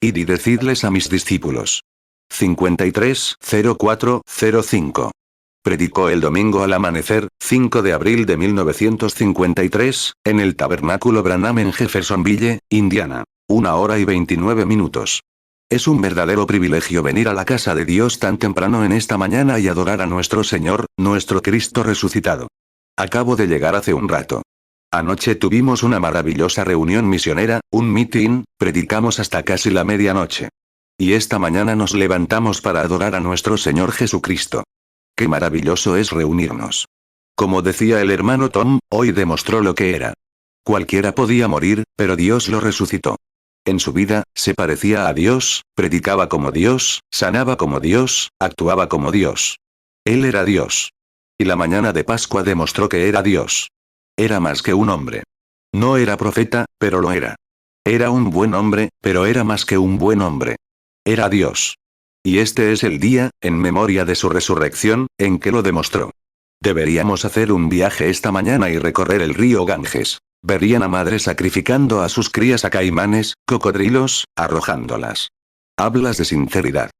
Id y decidles a mis discípulos. 53-04-05. Predicó el domingo al amanecer, 5 de abril de 1953, en el Tabernáculo Branham en Jeffersonville, Indiana. 1 hora y 29 minutos. Es un verdadero privilegio venir a la casa de Dios tan temprano en esta mañana y adorar a nuestro Señor, nuestro Cristo resucitado. Acabo de llegar hace un rato. Anoche tuvimos una maravillosa reunión misionera, un meeting, predicamos hasta casi la medianoche. Y esta mañana nos levantamos para adorar a nuestro Señor Jesucristo. Qué maravilloso es reunirnos. Como decía el hermano Tom, hoy demostró lo que era. Cualquiera podía morir, pero Dios lo resucitó. En su vida, se parecía a Dios, predicaba como Dios, sanaba como Dios, actuaba como Dios. Él era Dios. Y la mañana de Pascua demostró que era Dios. Era más que un hombre. No era profeta, pero lo era. Era un buen hombre, pero era más que un buen hombre. Era Dios. Y este es el día, en memoria de su resurrección, en que lo demostró. Deberíamos hacer un viaje esta mañana y recorrer el río Ganges. Verían a madres sacrificando a sus crías a caimanes, cocodrilos, arrojándolas. Hablas de sinceridad.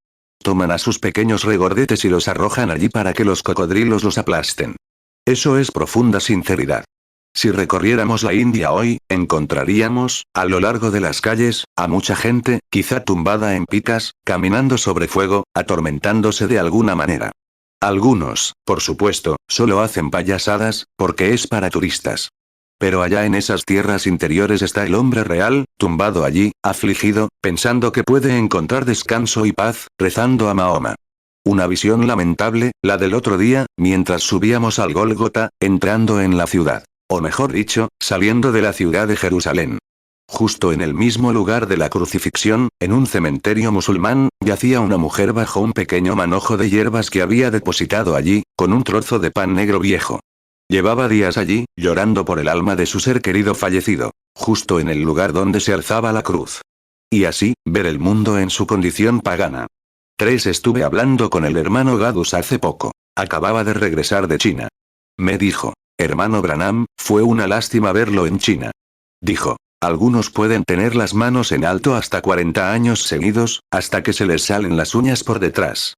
Toman a sus pequeños regordetes y los arrojan allí para que los cocodrilos los aplasten. Eso es profunda sinceridad. Si recorriéramos la India hoy, encontraríamos, a lo largo de las calles, a mucha gente, quizá tumbada en picas, caminando sobre fuego, atormentándose de alguna manera. Algunos, por supuesto, solo hacen payasadas, porque es para turistas. Pero allá en esas tierras interiores está el hombre real, tumbado allí, afligido, pensando que puede encontrar descanso y paz, rezando a Mahoma. Una visión lamentable, la del otro día, mientras subíamos al Gólgota, entrando en la ciudad. O mejor dicho, saliendo de la ciudad de Jerusalén. Justo en el mismo lugar de la crucifixión, en un cementerio musulmán, yacía una mujer bajo un pequeño manojo de hierbas que había depositado allí, con un trozo de pan negro viejo. Llevaba días allí, llorando por el alma de su ser querido fallecido, justo en el lugar donde se alzaba la cruz. Y así, ver el mundo en su condición pagana. Estuve hablando con el hermano Gadus hace poco. Acababa de regresar de China. Me dijo, hermano Branham, fue una lástima verlo en China. Dijo, algunos pueden tener las manos en alto hasta 40 años seguidos, hasta que se les salen las uñas por detrás.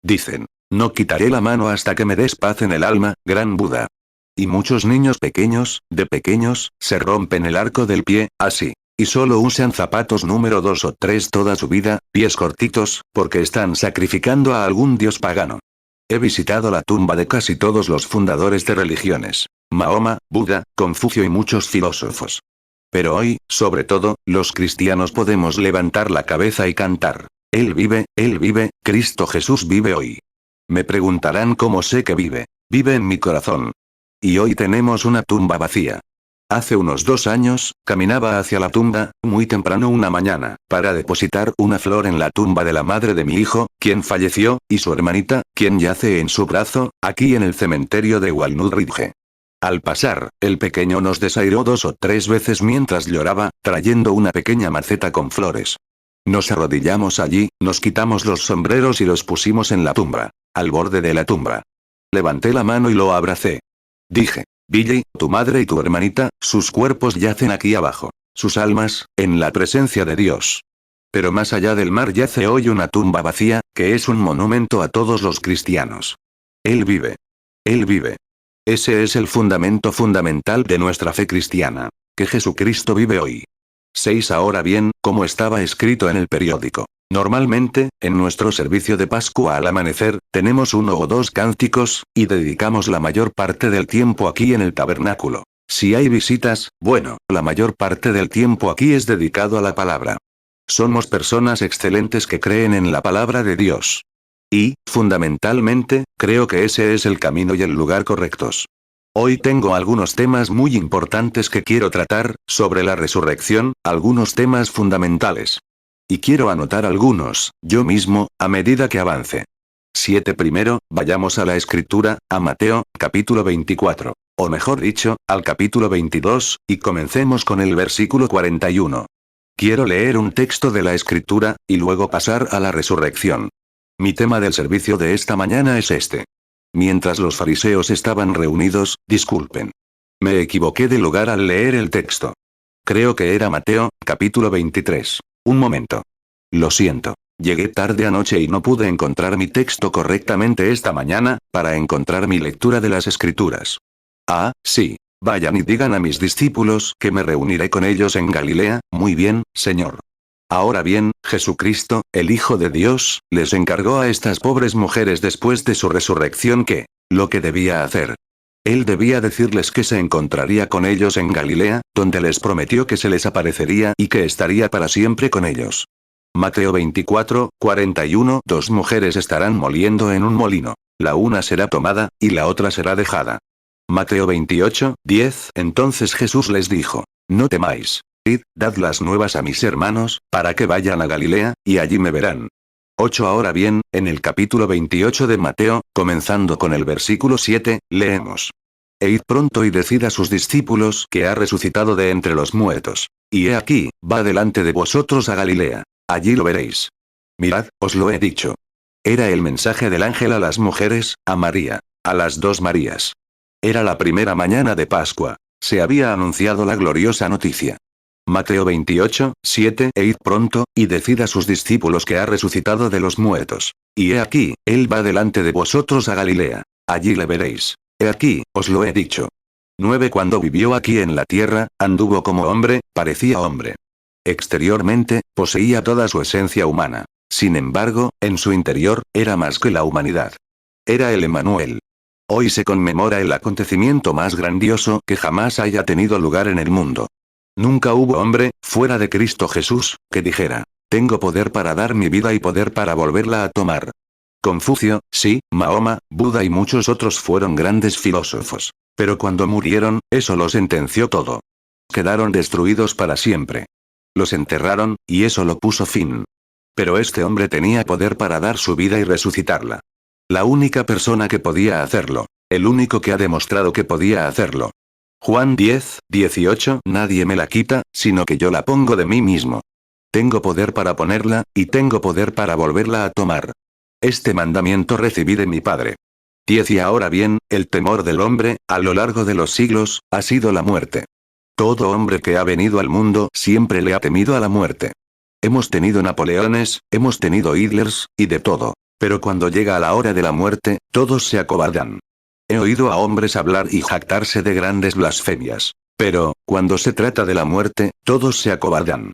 Dicen, no quitaré la mano hasta que me des paz en el alma, gran Buda. Y muchos niños pequeños, de pequeños, se rompen el arco del pie, así. Y solo usan zapatos número 2 o 3 toda su vida, pies cortitos, porque están sacrificando a algún dios pagano. He visitado la tumba de casi todos los fundadores de religiones. Mahoma, Buda, Confucio y muchos filósofos. Pero hoy, sobre todo, los cristianos podemos levantar la cabeza y cantar. Él vive, Cristo Jesús vive hoy. Me preguntarán cómo sé que vive. Vive en mi corazón. Y hoy tenemos una tumba vacía. Hace unos 2 años, caminaba hacia la tumba, muy temprano una mañana, para depositar una flor en la tumba de la madre de mi hijo, quien falleció, y su hermanita, quien yace en su brazo, aquí en el cementerio de Walnut Ridge. Al pasar, el pequeño nos desairó 2 o 3 veces mientras lloraba, trayendo una pequeña maceta con flores. Nos arrodillamos allí, nos quitamos los sombreros y los pusimos en la tumba, al borde de la tumba. Levanté la mano y lo abracé. Dije, Billy, tu madre y tu hermanita, sus cuerpos yacen aquí abajo. Sus almas, en la presencia de Dios. Pero más allá del mar yace hoy una tumba vacía, que es un monumento a todos los cristianos. Él vive. Él vive. Ese es el fundamento fundamental de nuestra fe cristiana. Que Jesucristo vive hoy. 6 Ahora bien, como estaba escrito en el periódico. Normalmente, en nuestro servicio de Pascua al amanecer, tenemos 1 o 2 cánticos, y dedicamos la mayor parte del tiempo aquí en el tabernáculo. Si hay visitas, bueno, la mayor parte del tiempo aquí es dedicado a la palabra. Somos personas excelentes que creen en la palabra de Dios. Y, fundamentalmente, creo que ese es el camino y el lugar correctos. Hoy tengo algunos temas muy importantes que quiero tratar, sobre la resurrección, algunos temas fundamentales. Y quiero anotar algunos, yo mismo, a medida que avance. 7 Primero, vayamos a la escritura, a Mateo, capítulo 24. O mejor dicho, al capítulo 22, y comencemos con el versículo 41. Quiero leer un texto de la escritura, y luego pasar a la resurrección. Mi tema del servicio de esta mañana es este. Mientras los fariseos estaban reunidos, disculpen. Me equivoqué de lugar al leer el texto. Creo que era Mateo, capítulo 23. Un momento. Lo siento. Llegué tarde anoche y no pude encontrar mi texto correctamente esta mañana, para encontrar mi lectura de las escrituras. Ah, sí. Vayan y digan a mis discípulos que me reuniré con ellos en Galilea. Muy bien, Señor. Ahora bien, Jesucristo, el Hijo de Dios, les encargó a estas pobres mujeres después de su resurrección lo que debía hacer. Él debía decirles que se encontraría con ellos en Galilea, donde les prometió que se les aparecería y que estaría para siempre con ellos. Mateo 24, 41. Dos mujeres estarán moliendo en un molino. La una será tomada, y la otra será dejada. Mateo 28, 10. Entonces Jesús les dijo: No temáis. Id, dad las nuevas a mis hermanos, para que vayan a Galilea, y allí me verán. 8. Ahora bien, en el capítulo 28 de Mateo, comenzando con el versículo 7, leemos: E id pronto y decid a sus discípulos que ha resucitado de entre los muertos. Y he aquí, va delante de vosotros a Galilea. Allí lo veréis. Mirad, os lo he dicho. Era el mensaje del ángel a las mujeres, a María, a las dos Marías. Era la primera mañana de Pascua. Se había anunciado la gloriosa noticia. Mateo 28, 7. E id pronto, y decid a sus discípulos que ha resucitado de los muertos. Y he aquí, él va delante de vosotros a Galilea. Allí le veréis. He aquí, os lo he dicho. 9. Cuando vivió aquí en la tierra, anduvo como hombre, parecía hombre. Exteriormente, poseía toda su esencia humana. Sin embargo, en su interior, era más que la humanidad. Era el Emmanuel. Hoy se conmemora el acontecimiento más grandioso que jamás haya tenido lugar en el mundo. Nunca hubo hombre, fuera de Cristo Jesús, que dijera: tengo poder para dar mi vida y poder para volverla a tomar. Confucio, sí, Mahoma, Buda y muchos otros fueron grandes filósofos. Pero cuando murieron, eso lo sentenció todo. Quedaron destruidos para siempre. Los enterraron, y eso lo puso fin. Pero este hombre tenía poder para dar su vida y resucitarla. La única persona que podía hacerlo. El único que ha demostrado que podía hacerlo. Juan 10, 18. Nadie me la quita, sino que yo la pongo de mí mismo. Tengo poder para ponerla, y tengo poder para volverla a tomar. Este mandamiento recibí de mi Padre. 10. Y ahora bien, el temor del hombre, a lo largo de los siglos, ha sido la muerte. Todo hombre que ha venido al mundo siempre le ha temido a la muerte. Hemos tenido Napoleones, hemos tenido Hitlers, y de todo. Pero cuando llega a la hora de la muerte, todos se acobardan. He oído a hombres hablar y jactarse de grandes blasfemias. Pero, cuando se trata de la muerte, todos se acobardan.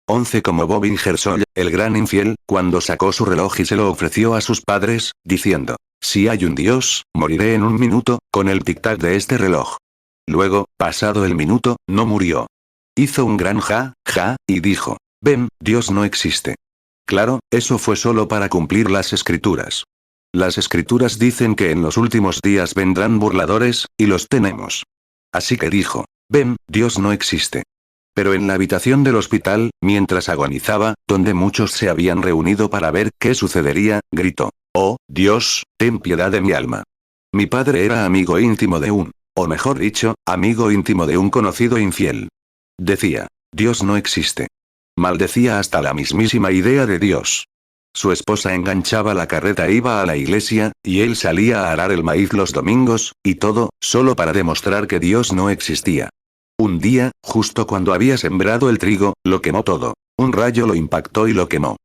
11. Como Bob Ingersoll, el gran infiel, cuando sacó su reloj y se lo ofreció a sus padres, diciendo: si hay un Dios, moriré en un minuto, con el tic-tac de este reloj. Luego, pasado el minuto, no murió. Hizo un gran ja, y dijo: ven, Dios no existe. Claro, eso fue solo para cumplir las escrituras. Las escrituras dicen que en los últimos días vendrán burladores, y los tenemos. Así que dijo: ven, Dios no existe. Pero en la habitación del hospital, mientras agonizaba, donde muchos se habían reunido para ver qué sucedería, gritó: oh, Dios, ten piedad de mi alma. Mi padre era amigo íntimo de o mejor dicho, amigo íntimo de un conocido infiel. Decía: Dios no existe. Maldecía hasta la mismísima idea de Dios. Su esposa enganchaba la carreta e iba a la iglesia, y él salía a arar el maíz los domingos, y todo, solo para demostrar que Dios no existía. Un día, justo cuando había sembrado el trigo, lo quemó todo. Un rayo lo impactó y lo quemó.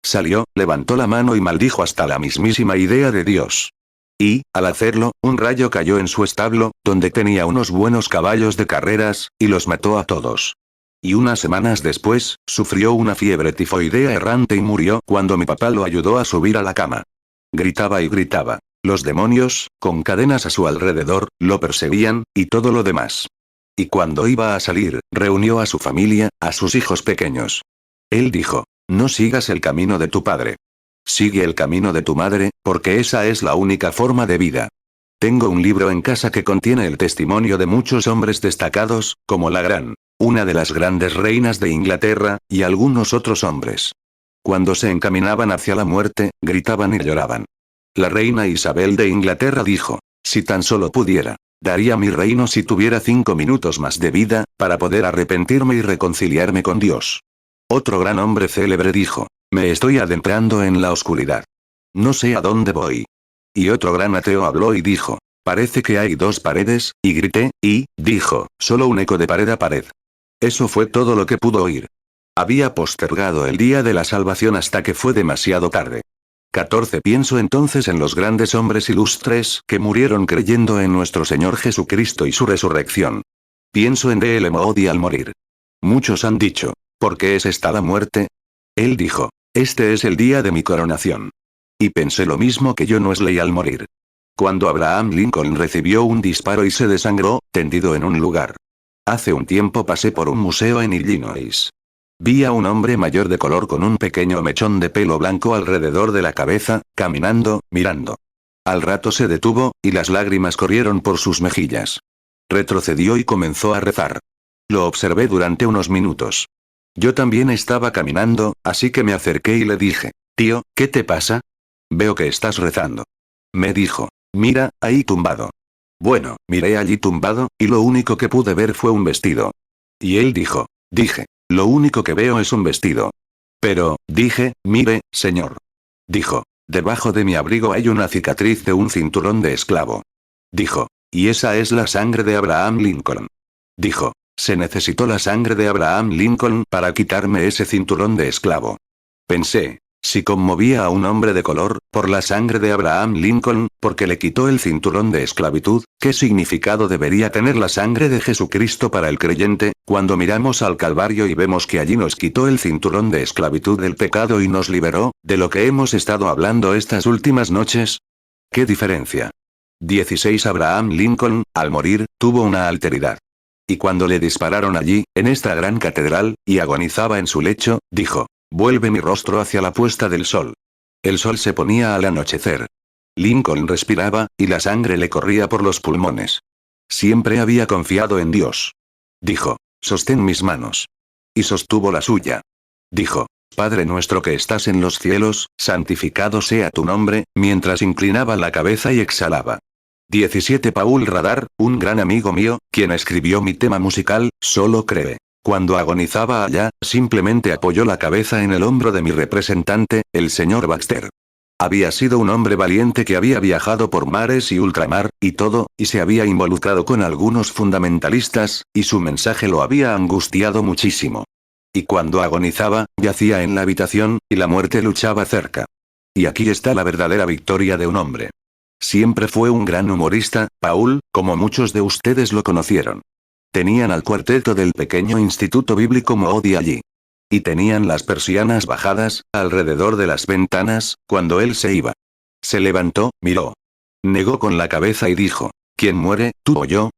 Salió, levantó la mano y maldijo hasta la mismísima idea de Dios. Y, al hacerlo, un rayo cayó en su establo, donde tenía unos buenos caballos de carreras, y los mató a todos. Y unas semanas después, sufrió una fiebre tifoidea errante y murió cuando mi papá lo ayudó a subir a la cama. Gritaba y gritaba. Los demonios, con cadenas a su alrededor, lo perseguían, y todo lo demás. Y cuando iba a salir, reunió a su familia, a sus hijos pequeños. Él dijo: no sigas el camino de tu padre. Sigue el camino de tu madre, porque esa es la única forma de vida. Tengo un libro en casa que contiene el testimonio de muchos hombres destacados, como una de las grandes reinas de Inglaterra, y algunos otros hombres. Cuando se encaminaban hacia la muerte, gritaban y lloraban. La reina Isabel de Inglaterra dijo: si tan solo pudiera, daría mi reino si tuviera 5 minutos más de vida, para poder arrepentirme y reconciliarme con Dios. Otro gran hombre célebre dijo: me estoy adentrando en la oscuridad. No sé a dónde voy. Y otro gran ateo habló y dijo: parece que hay 2 paredes, y grité, y, dijo, solo un eco de pared a pared. Eso fue todo lo que pudo oír. Había postergado el día de la salvación hasta que fue demasiado tarde. 14. Pienso entonces en los grandes hombres ilustres que murieron creyendo en nuestro Señor Jesucristo y su resurrección. Pienso en D.L. Moody al morir. Muchos han dicho, ¿por qué es esta la muerte? Él dijo, este es el día de mi coronación. Y pensé lo mismo que John Wesley al morir. Cuando Abraham Lincoln recibió un disparo y se desangró, tendido en un lugar. Hace un tiempo pasé por un museo en Illinois. Vi a un hombre mayor de color con un pequeño mechón de pelo blanco alrededor de la cabeza, caminando, mirando. Al rato se detuvo, y las lágrimas corrieron por sus mejillas. Retrocedió y comenzó a rezar. Lo observé durante unos minutos. Yo también estaba caminando, así que me acerqué y le dije, tío, ¿qué te pasa? Veo que estás rezando. Me dijo, mira, ahí tumbado. Bueno, miré allí tumbado, y lo único que pude ver fue un vestido. Y él dijo, dije, lo único que veo es un vestido. Pero, dije, mire, señor. Dijo, debajo de mi abrigo hay una cicatriz de un cinturón de esclavo. Dijo, y esa es la sangre de Abraham Lincoln. Dijo, se necesitó la sangre de Abraham Lincoln para quitarme ese cinturón de esclavo. Pensé, si conmovía a un hombre de color, por la sangre de Abraham Lincoln, porque le quitó el cinturón de esclavitud, ¿qué significado debería tener la sangre de Jesucristo para el creyente, cuando miramos al Calvario y vemos que allí nos quitó el cinturón de esclavitud del pecado y nos liberó, de lo que hemos estado hablando estas últimas noches? ¿Qué diferencia? 16. Abraham Lincoln, al morir, tuvo una alteridad. Y cuando le dispararon allí, en esta gran catedral, y agonizaba en su lecho, dijo, vuelve mi rostro hacia la puesta del sol. El sol se ponía al anochecer. Lincoln respiraba, y la sangre le corría por los pulmones. Siempre había confiado en Dios. Dijo, sostén mis manos. Y sostuvo la suya. Dijo, Padre nuestro que estás en los cielos, santificado sea tu nombre, mientras inclinaba la cabeza y exhalaba. 17. Paul Radar, un gran amigo mío, quien escribió mi tema musical, Solo cree. Cuando agonizaba allá, simplemente apoyó la cabeza en el hombro de mi representante, el señor Baxter. Había sido un hombre valiente que había viajado por mares y ultramar, y todo, y se había involucrado con algunos fundamentalistas, y su mensaje lo había angustiado muchísimo. Y cuando agonizaba, yacía en la habitación, y la muerte luchaba cerca. Y aquí está la verdadera victoria de un hombre. Siempre fue un gran humorista, Paul, como muchos de ustedes lo conocieron. Tenían al cuarteto del pequeño instituto bíblico Moody allí. Y tenían las persianas bajadas, alrededor de las ventanas, cuando él se iba. Se levantó, miró. Negó con la cabeza y dijo, ¿quién muere, tú o yo?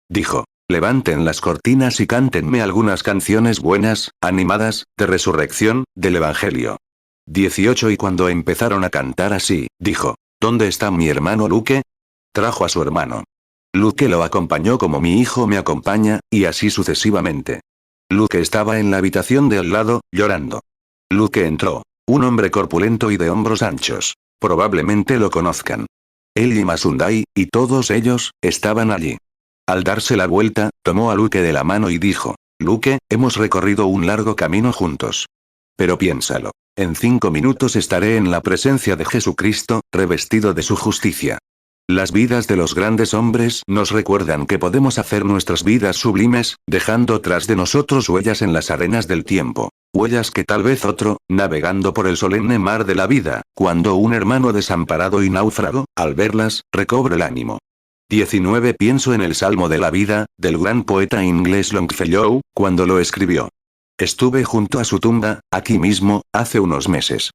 Dijo, levanten las cortinas y cántenme algunas canciones buenas, animadas, de resurrección, del Evangelio. 18. Y cuando empezaron a cantar así, dijo, ¿dónde está mi hermano Luke? Trajo a su hermano. Luke lo acompañó como mi hijo me acompaña, y así sucesivamente. Luke estaba en la habitación de al lado, llorando. Luke entró. Un hombre corpulento y de hombros anchos. Probablemente lo conozcan. Él y Masundai, y todos ellos, estaban allí. Al darse la vuelta, tomó a Luke de la mano y dijo, Luke, hemos recorrido un largo camino juntos. Pero piénsalo. En 5 minutos estaré en la presencia de Jesucristo, revestido de su justicia. Las vidas de los grandes hombres nos recuerdan que podemos hacer nuestras vidas sublimes, dejando tras de nosotros huellas en las arenas del tiempo. Huellas que tal vez otro, navegando por el solemne mar de la vida, cuando un hermano desamparado y náufrago, al verlas, recobre el ánimo. 19. Pienso en el Salmo de la vida, del gran poeta inglés Longfellow, cuando lo escribió. Estuve junto a su tumba, aquí mismo, hace unos meses.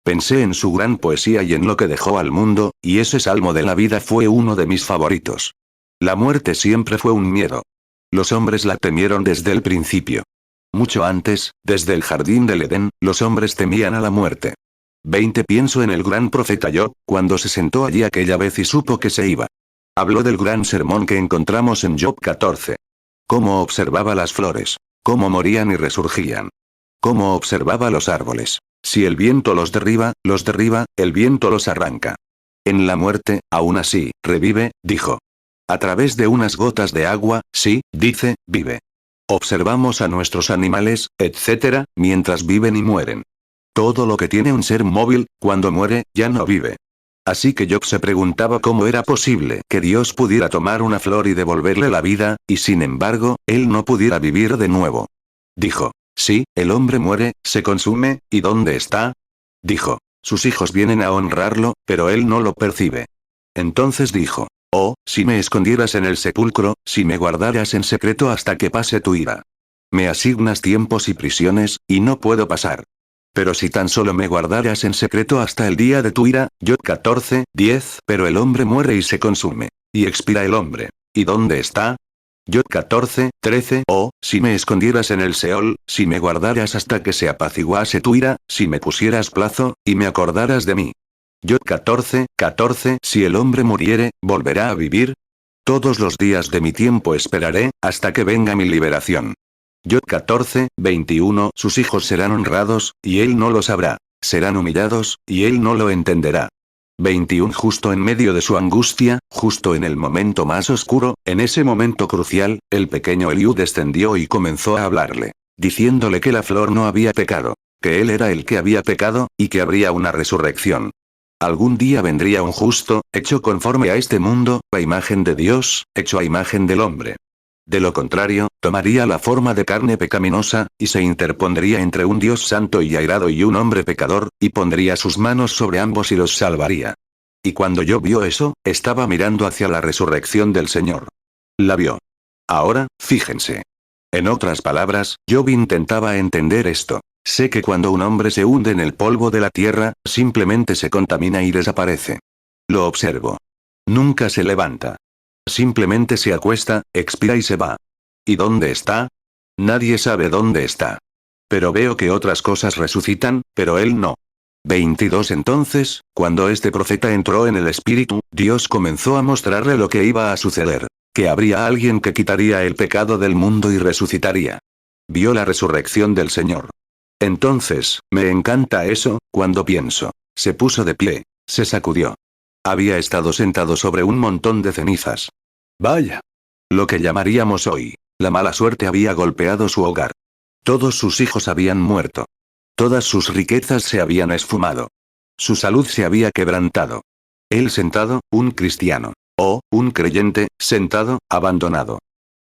Pensé en su gran poesía y en lo que dejó al mundo, y ese salmo de la vida fue uno de mis favoritos. La muerte siempre fue un miedo. Los hombres la temieron desde el principio. Mucho antes, desde el jardín del Edén, los hombres temían a la muerte. 20. Pienso en el gran profeta Job, cuando se sentó allí aquella vez y supo que se iba. Habló del gran sermón que encontramos en Job 14. Cómo observaba las flores. Cómo morían y resurgían. Cómo observaba los árboles. Si el viento los derriba, el viento los arranca. En la muerte, aún así, revive, dijo. A través de unas gotas de agua, sí, dice, vive. Observamos a nuestros animales, etc., mientras viven y mueren. Todo lo que tiene un ser móvil, cuando muere, ya no vive. Así que Job se preguntaba cómo era posible que Dios pudiera tomar una flor y devolverle la vida, y sin embargo, él no pudiera vivir de nuevo. Dijo, Sí, el hombre muere, se consume, ¿y dónde está? Dijo. Sus hijos vienen a honrarlo, pero él no lo percibe. Entonces dijo. Oh, si me escondieras en el sepulcro, si me guardaras en secreto hasta que pase tu ira. Me asignas tiempos y prisiones, y no puedo pasar. Pero si tan solo me guardaras en secreto hasta el día de tu ira, Job 14:10. Pero el hombre muere y se consume. Y expira el hombre. ¿Y dónde está? Job 14:13. Oh, si me escondieras en el Seol, si me guardaras hasta que se apaciguase tu ira, si me pusieras plazo, y me acordaras de mí. Job 14:14. Si el hombre muriere, ¿volverá a vivir? Todos los días de mi tiempo esperaré, hasta que venga mi liberación. Job 14:21. Sus hijos serán honrados, y él no lo sabrá. Serán humillados, y él no lo entenderá. 21. Justo en medio de su angustia, justo en el momento más oscuro, en ese momento crucial, el pequeño Eliú descendió y comenzó a hablarle, diciéndole que la flor no había pecado, que él era el que había pecado, y que habría una resurrección. Algún día vendría un justo, hecho conforme a este mundo, a imagen de Dios, hecho a imagen del hombre. De lo contrario, tomaría la forma de carne pecaminosa, y se interpondría entre un Dios santo y airado y un hombre pecador, y pondría sus manos sobre ambos y los salvaría. Y cuando Job vio eso, estaba mirando hacia la resurrección del Señor. La vio. Ahora, fíjense. En otras palabras, Job intentaba entender esto. Sé que cuando un hombre se hunde en el polvo de la tierra, simplemente se contamina y desaparece. Lo observo. Nunca se levanta. Simplemente se acuesta, expira y se va. ¿Y dónde está? Nadie sabe dónde está. Pero veo que otras cosas resucitan, pero él no. 22. Entonces, cuando este profeta entró en el espíritu, Dios comenzó a mostrarle lo que iba a suceder. Que habría alguien que quitaría el pecado del mundo y resucitaría. Vio la resurrección del Señor. Entonces, me encanta eso, cuando pienso. Se puso de pie. Se sacudió. Había estado sentado sobre un montón de cenizas. Vaya. Lo que llamaríamos hoy. La mala suerte había golpeado su hogar. Todos sus hijos habían muerto. Todas sus riquezas se habían esfumado. Su salud se había quebrantado. Él sentado, un cristiano. O, un creyente, sentado, abandonado.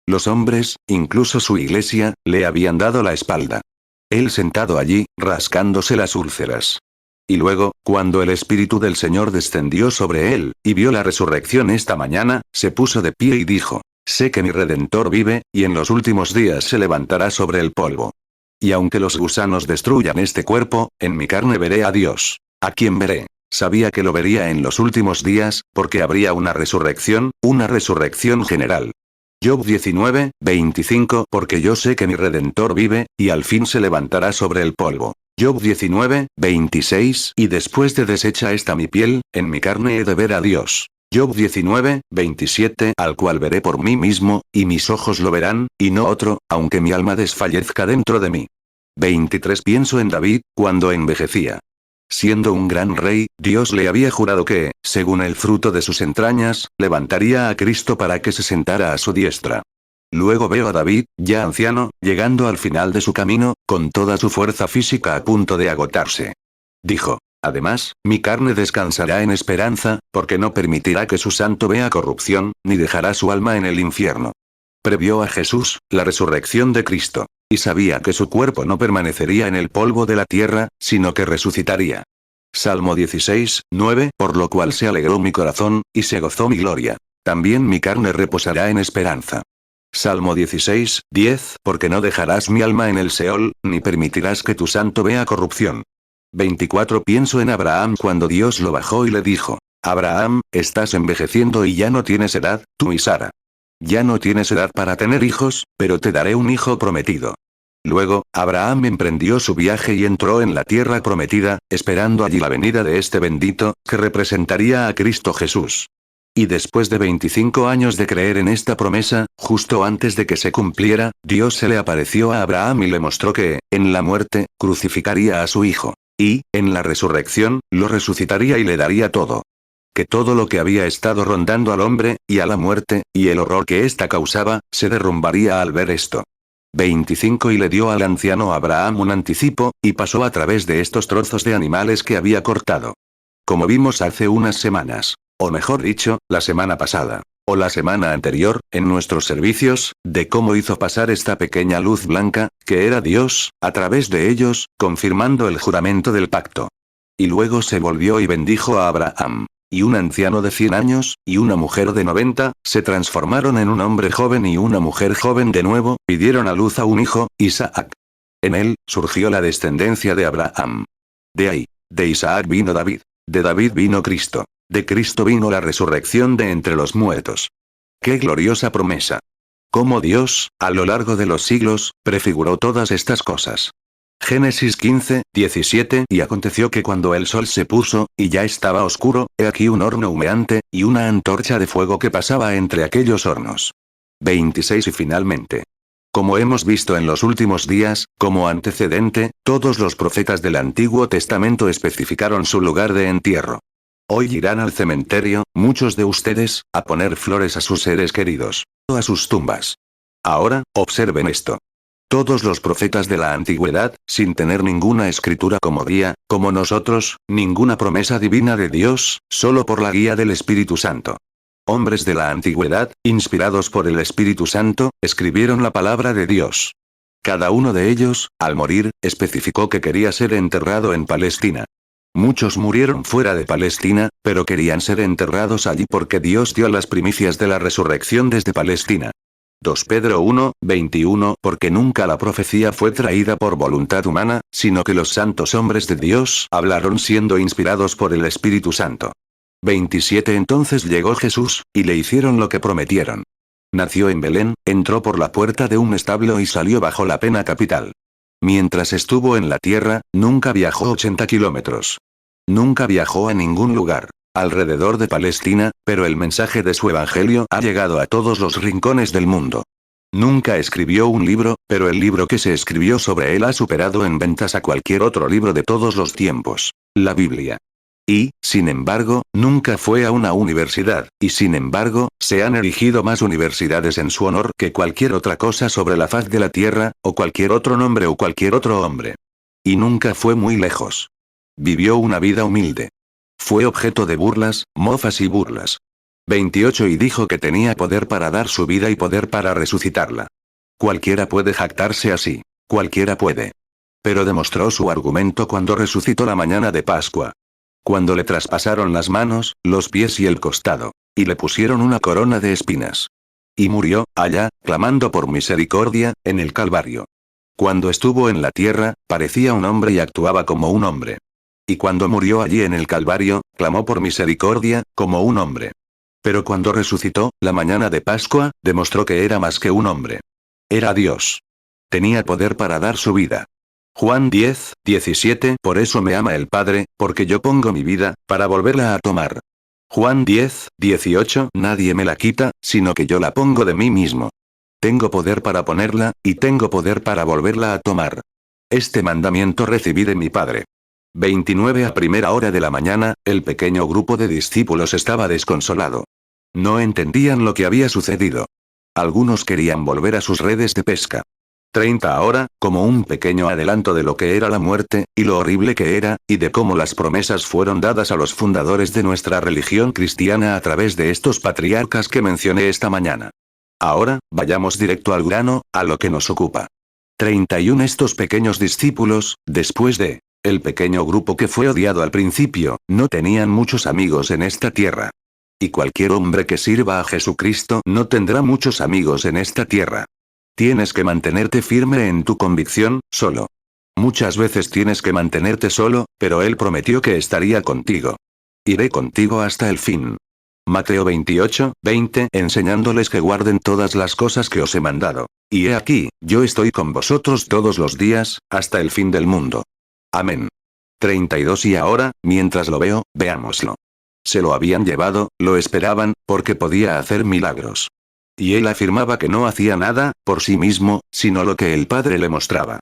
Los hombres, incluso su iglesia, le habían dado la espalda. Él sentado allí, rascándose las úlceras. Y luego, cuando el Espíritu del Señor descendió sobre él, y vio la resurrección esta mañana, se puso de pie y dijo, sé que mi Redentor vive, y en los últimos días se levantará sobre el polvo. Y aunque los gusanos destruyan este cuerpo, en mi carne veré a Dios. ¿A quién veré? Sabía que lo vería en los últimos días, porque habría una resurrección general. Job 19:25. Porque yo sé que mi Redentor vive, y al fin se levantará sobre el polvo. Job 19:26. Y después de deshecha está mi piel, en mi carne he de ver a Dios. Job 19:27. Al cual veré por mí mismo, y mis ojos lo verán, y no otro, aunque mi alma desfallezca dentro de mí. 23. Pienso en David, cuando envejecía. Siendo un gran rey, Dios le había jurado que, según el fruto de sus entrañas, levantaría a Cristo para que se sentara a su diestra. Luego veo a David, ya anciano, llegando al final de su camino, con toda su fuerza física a punto de agotarse. Dijo, además, mi carne descansará en esperanza, porque no permitirá que su santo vea corrupción, ni dejará su alma en el infierno. Previó a Jesús, la resurrección de Cristo. Y sabía que su cuerpo no permanecería en el polvo de la tierra, sino que resucitaría. Salmo 16:9. Por lo cual se alegró mi corazón, y se gozó mi gloria. También mi carne reposará en esperanza. Salmo 16:10. Porque no dejarás mi alma en el Seol, ni permitirás que tu santo vea corrupción. 24. Pienso en Abraham cuando Dios lo bajó y le dijo, Abraham, estás envejeciendo y ya no tienes edad, tú y Sara. Ya no tienes edad para tener hijos, pero te daré un hijo prometido. Luego, Abraham emprendió su viaje y entró en la tierra prometida, esperando allí la venida de este bendito, que representaría a Cristo Jesús. Y después de 25 años de creer en esta promesa, justo antes de que se cumpliera, Dios se le apareció a Abraham y le mostró que, en la muerte, crucificaría a su hijo. Y, en la resurrección, lo resucitaría y le daría todo. Que todo lo que había estado rondando al hombre, y a la muerte, y el horror que ésta causaba, se derrumbaría al ver esto. 25. Y le dio al anciano Abraham un anticipo, y pasó a través de estos trozos de animales que había cortado. Como vimos hace unas semanas. O mejor dicho, la semana pasada. O la semana anterior, en nuestros servicios, de cómo hizo pasar esta pequeña luz blanca, que era Dios, a través de ellos, confirmando el juramento del pacto. Y luego se volvió y bendijo a Abraham. Y un anciano de 100 años, y una mujer de 90, se transformaron en un hombre joven y una mujer joven de nuevo, y dieron a luz a un hijo, Isaac. En él, surgió la descendencia de Abraham. De ahí, de Isaac vino David. De David vino Cristo. De Cristo vino la resurrección de entre los muertos. ¡Qué gloriosa promesa! Cómo Dios, a lo largo de los siglos, prefiguró todas estas cosas. Génesis 15, 17. Y aconteció que cuando el sol se puso, y ya estaba oscuro, he aquí un horno humeante, y una antorcha de fuego que pasaba entre aquellos hornos. 26. Y finalmente. Como hemos visto en los últimos días, como antecedente, todos los profetas del Antiguo Testamento especificaron su lugar de entierro. Hoy irán al cementerio, muchos de ustedes, a poner flores a sus seres queridos, o a sus tumbas. Ahora, observen esto. Todos los profetas de la antigüedad, sin tener ninguna escritura como guía, como nosotros, ninguna promesa divina de Dios, solo por la guía del Espíritu Santo. Hombres de la antigüedad, inspirados por el Espíritu Santo, escribieron la palabra de Dios. Cada uno de ellos, al morir, especificó que quería ser enterrado en Palestina. Muchos murieron fuera de Palestina, pero querían ser enterrados allí porque Dios dio las primicias de la resurrección desde Palestina. 2 Pedro 1, 21. Porque nunca la profecía fue traída por voluntad humana, sino que los santos hombres de Dios hablaron siendo inspirados por el Espíritu Santo. 27. Entonces llegó Jesús, y le hicieron lo que prometieron. Nació en Belén, entró por la puerta de un establo y salió bajo la pena capital. Mientras estuvo en la tierra, nunca viajó 80 kilómetros. Nunca viajó a ningún lugar alrededor de Palestina, pero el mensaje de su evangelio ha llegado a todos los rincones del mundo. Nunca escribió un libro, pero el libro que se escribió sobre él ha superado en ventas a cualquier otro libro de todos los tiempos, la Biblia. Y, sin embargo, nunca fue a una universidad, y sin embargo, se han erigido más universidades en su honor que cualquier otra cosa sobre la faz de la tierra, o cualquier otro nombre o cualquier otro hombre. Y nunca fue muy lejos. Vivió una vida humilde. Fue objeto de burlas, mofas y burlas. 28. Y dijo que tenía poder para dar su vida y poder para resucitarla. Cualquiera puede jactarse así. Cualquiera puede. Pero demostró su argumento cuando resucitó la mañana de Pascua. Cuando le traspasaron las manos, los pies y el costado. Y le pusieron una corona de espinas. Y murió, allá, clamando por misericordia, en el Calvario. Cuando estuvo en la tierra, parecía un hombre y actuaba como un hombre. Y cuando murió allí en el Calvario, clamó por misericordia, como un hombre. Pero cuando resucitó, la mañana de Pascua, demostró que era más que un hombre. Era Dios. Tenía poder para dar su vida. Juan 10, 17. Por eso me ama el Padre, porque yo pongo mi vida, para volverla a tomar. Juan 10, 18. Nadie me la quita, sino que yo la pongo de mí mismo. Tengo poder para ponerla, y tengo poder para volverla a tomar. Este mandamiento recibí de mi Padre. 29. A primera hora de la mañana, el pequeño grupo de discípulos estaba desconsolado. No entendían lo que había sucedido. Algunos querían volver a sus redes de pesca. 30. Ahora, como un pequeño adelanto de lo que era la muerte, y lo horrible que era, y de cómo las promesas fueron dadas a los fundadores de nuestra religión cristiana a través de estos patriarcas que mencioné esta mañana. Ahora, vayamos directo al grano, a lo que nos ocupa. 31. Estos pequeños discípulos, después de el pequeño grupo que fue odiado al principio, no tenían muchos amigos en esta tierra. Y cualquier hombre que sirva a Jesucristo no tendrá muchos amigos en esta tierra. Tienes que mantenerte firme en tu convicción, solo. Muchas veces tienes que mantenerte solo, pero Él prometió que estaría contigo. Iré contigo hasta el fin. Mateo 28, 20. Enseñándoles que guarden todas las cosas que os he mandado. Y he aquí, yo estoy con vosotros todos los días, hasta el fin del mundo. Amén. 32. Y ahora, mientras lo veo, veámoslo. Se lo habían llevado, lo esperaban, porque podía hacer milagros. Y él afirmaba que no hacía nada, por sí mismo, sino lo que el Padre le mostraba.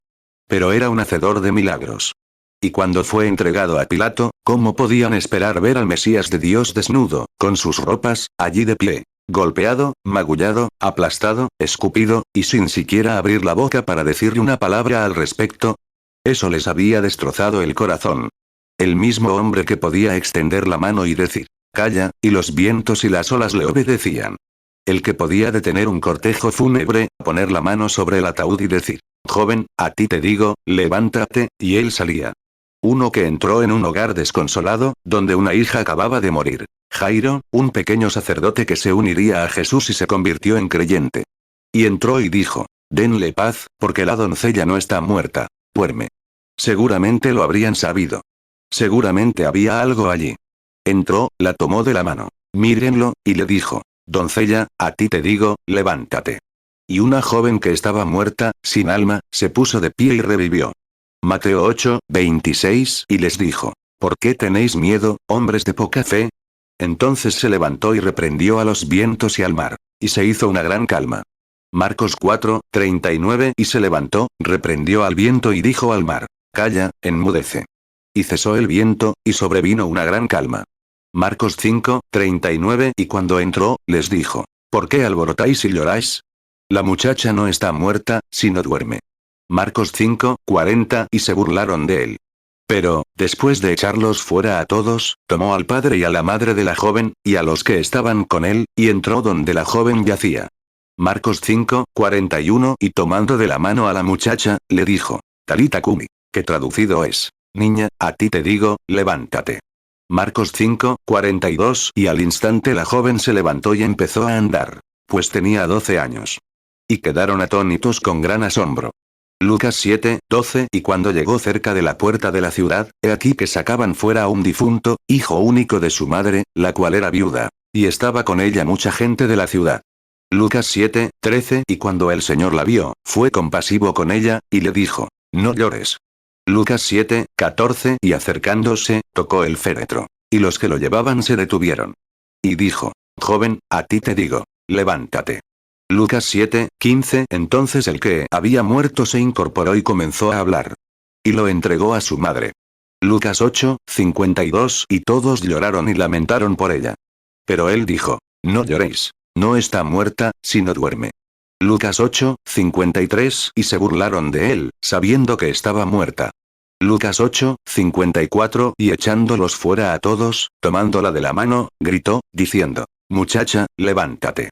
Pero era un hacedor de milagros. Y cuando fue entregado a Pilato, ¿cómo podían esperar ver al Mesías de Dios desnudo, con sus ropas, allí de pie, golpeado, magullado, aplastado, escupido, y sin siquiera abrir la boca para decirle una palabra al respecto? Eso les había destrozado el corazón. El mismo hombre que podía extender la mano y decir, calla, y los vientos y las olas le obedecían. El que podía detener un cortejo fúnebre, poner la mano sobre el ataúd y decir, Joven, a ti te digo, levántate, y él salía. Uno que entró en un hogar desconsolado, donde una hija acababa de morir. Jairo, un pequeño sacerdote que se uniría a Jesús y se convirtió en creyente. Y entró y dijo, denle paz, porque la doncella no está muerta, duerme. Seguramente lo habrían sabido. Seguramente había algo allí. Entró, la tomó de la mano. Mírenlo, y le dijo, doncella, a ti te digo, levántate. Y una joven que estaba muerta, sin alma, se puso de pie y revivió. Mateo 8, 26, y les dijo, ¿por qué tenéis miedo, hombres de poca fe? Entonces se levantó y reprendió a los vientos y al mar, y se hizo una gran calma. Marcos 4, 39, y se levantó, reprendió al viento y dijo al mar, calla, enmudece. Y cesó el viento, y sobrevino una gran calma. Marcos 5, 39, y cuando entró, les dijo, ¿por qué alborotáis y lloráis? La muchacha no está muerta, sino duerme. Marcos 5, 40, y se burlaron de él. Pero, después de echarlos fuera a todos, tomó al padre y a la madre de la joven, y a los que estaban con él, y entró donde la joven yacía. Marcos 5, 41, y tomando de la mano a la muchacha, le dijo, Talita cumi, que traducido es, niña, a ti te digo, levántate. Marcos 5, 42, y al instante la joven se levantó y empezó a andar, pues tenía 12 años. Y quedaron atónitos con gran asombro. Lucas 7, 12, y cuando llegó cerca de la puerta de la ciudad, he aquí que sacaban fuera a un difunto, hijo único de su madre, la cual era viuda, y estaba con ella mucha gente de la ciudad. Lucas 7, 13, y cuando el Señor la vio, fue compasivo con ella, y le dijo, no llores. Lucas 7, 14, y acercándose, tocó el féretro. Y los que lo llevaban se detuvieron. Y dijo, joven, a ti te digo, levántate. Lucas 7, 15, entonces el que había muerto se incorporó y comenzó a hablar. Y lo entregó a su madre. Lucas 8, 52, y todos lloraron y lamentaron por ella. Pero él dijo, no lloréis, no está muerta, sino duerme. Lucas 8, 53, y se burlaron de él, sabiendo que estaba muerta. Lucas 8, 54, y echándolos fuera a todos, tomándola de la mano, gritó, diciendo, muchacha, levántate.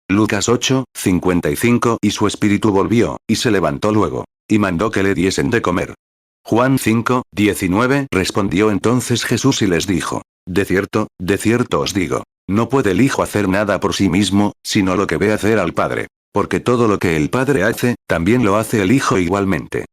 Lucas 8, 55, y su espíritu volvió, y se levantó luego, y mandó que le diesen de comer. Juan 5, 19, respondió entonces Jesús y les dijo, de cierto os digo, no puede el Hijo hacer nada por sí mismo, sino lo que ve hacer al Padre, porque todo lo que el Padre hace, también lo hace el Hijo igualmente.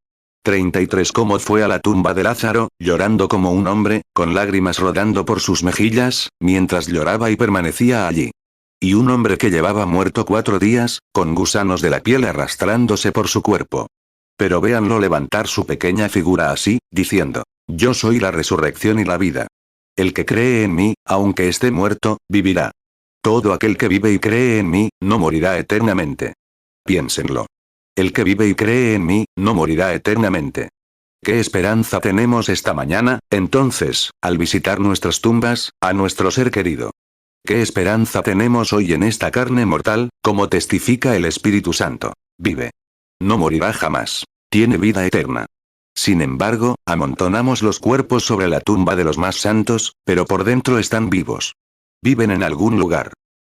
33 Cómo fue a la tumba de Lázaro, llorando como un hombre, con lágrimas rodando por sus mejillas, mientras lloraba y permanecía allí. Y un hombre que llevaba muerto 4 días, con gusanos de la piel arrastrándose por su cuerpo. Pero véanlo levantar su pequeña figura así, diciendo, yo soy la resurrección y la vida. El que cree en mí, aunque esté muerto, vivirá. Todo aquel que vive y cree en mí, no morirá eternamente. Piénsenlo. El que vive y cree en mí, no morirá eternamente. ¿Qué esperanza tenemos esta mañana, entonces, al visitar nuestras tumbas, a nuestro ser querido? ¿Qué esperanza tenemos hoy en esta carne mortal, como testifica el Espíritu Santo? Vive. No morirá jamás. Tiene vida eterna. Sin embargo, amontonamos los cuerpos sobre la tumba de los más santos, pero por dentro están vivos. Viven en algún lugar.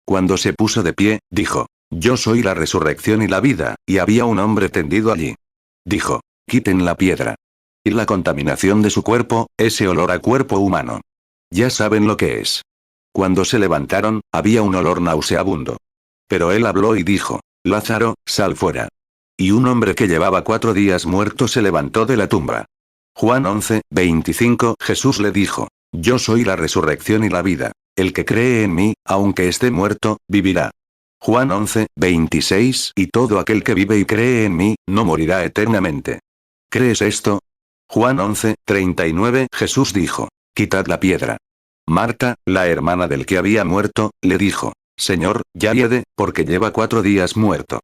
Cuando se puso de pie, dijo, yo soy la resurrección y la vida, y había un hombre tendido allí. Dijo, quiten la piedra. Y la contaminación de su cuerpo, ese olor a cuerpo humano. Ya saben lo que es. Cuando se levantaron, había un olor nauseabundo. Pero él habló y dijo, Lázaro, sal fuera. Y un hombre que llevaba 4 días muerto se levantó de la tumba. Juan 11, 25 Jesús le dijo, yo soy la resurrección y la vida. El que cree en mí, aunque esté muerto, vivirá. Juan 11, 26 y todo aquel que vive y cree en mí, no morirá eternamente. ¿Crees esto? Juan 11, 39 Jesús dijo, quitad la piedra. Marta, la hermana del que había muerto, le dijo, Señor, ya hiede, porque lleva 4 días muerto.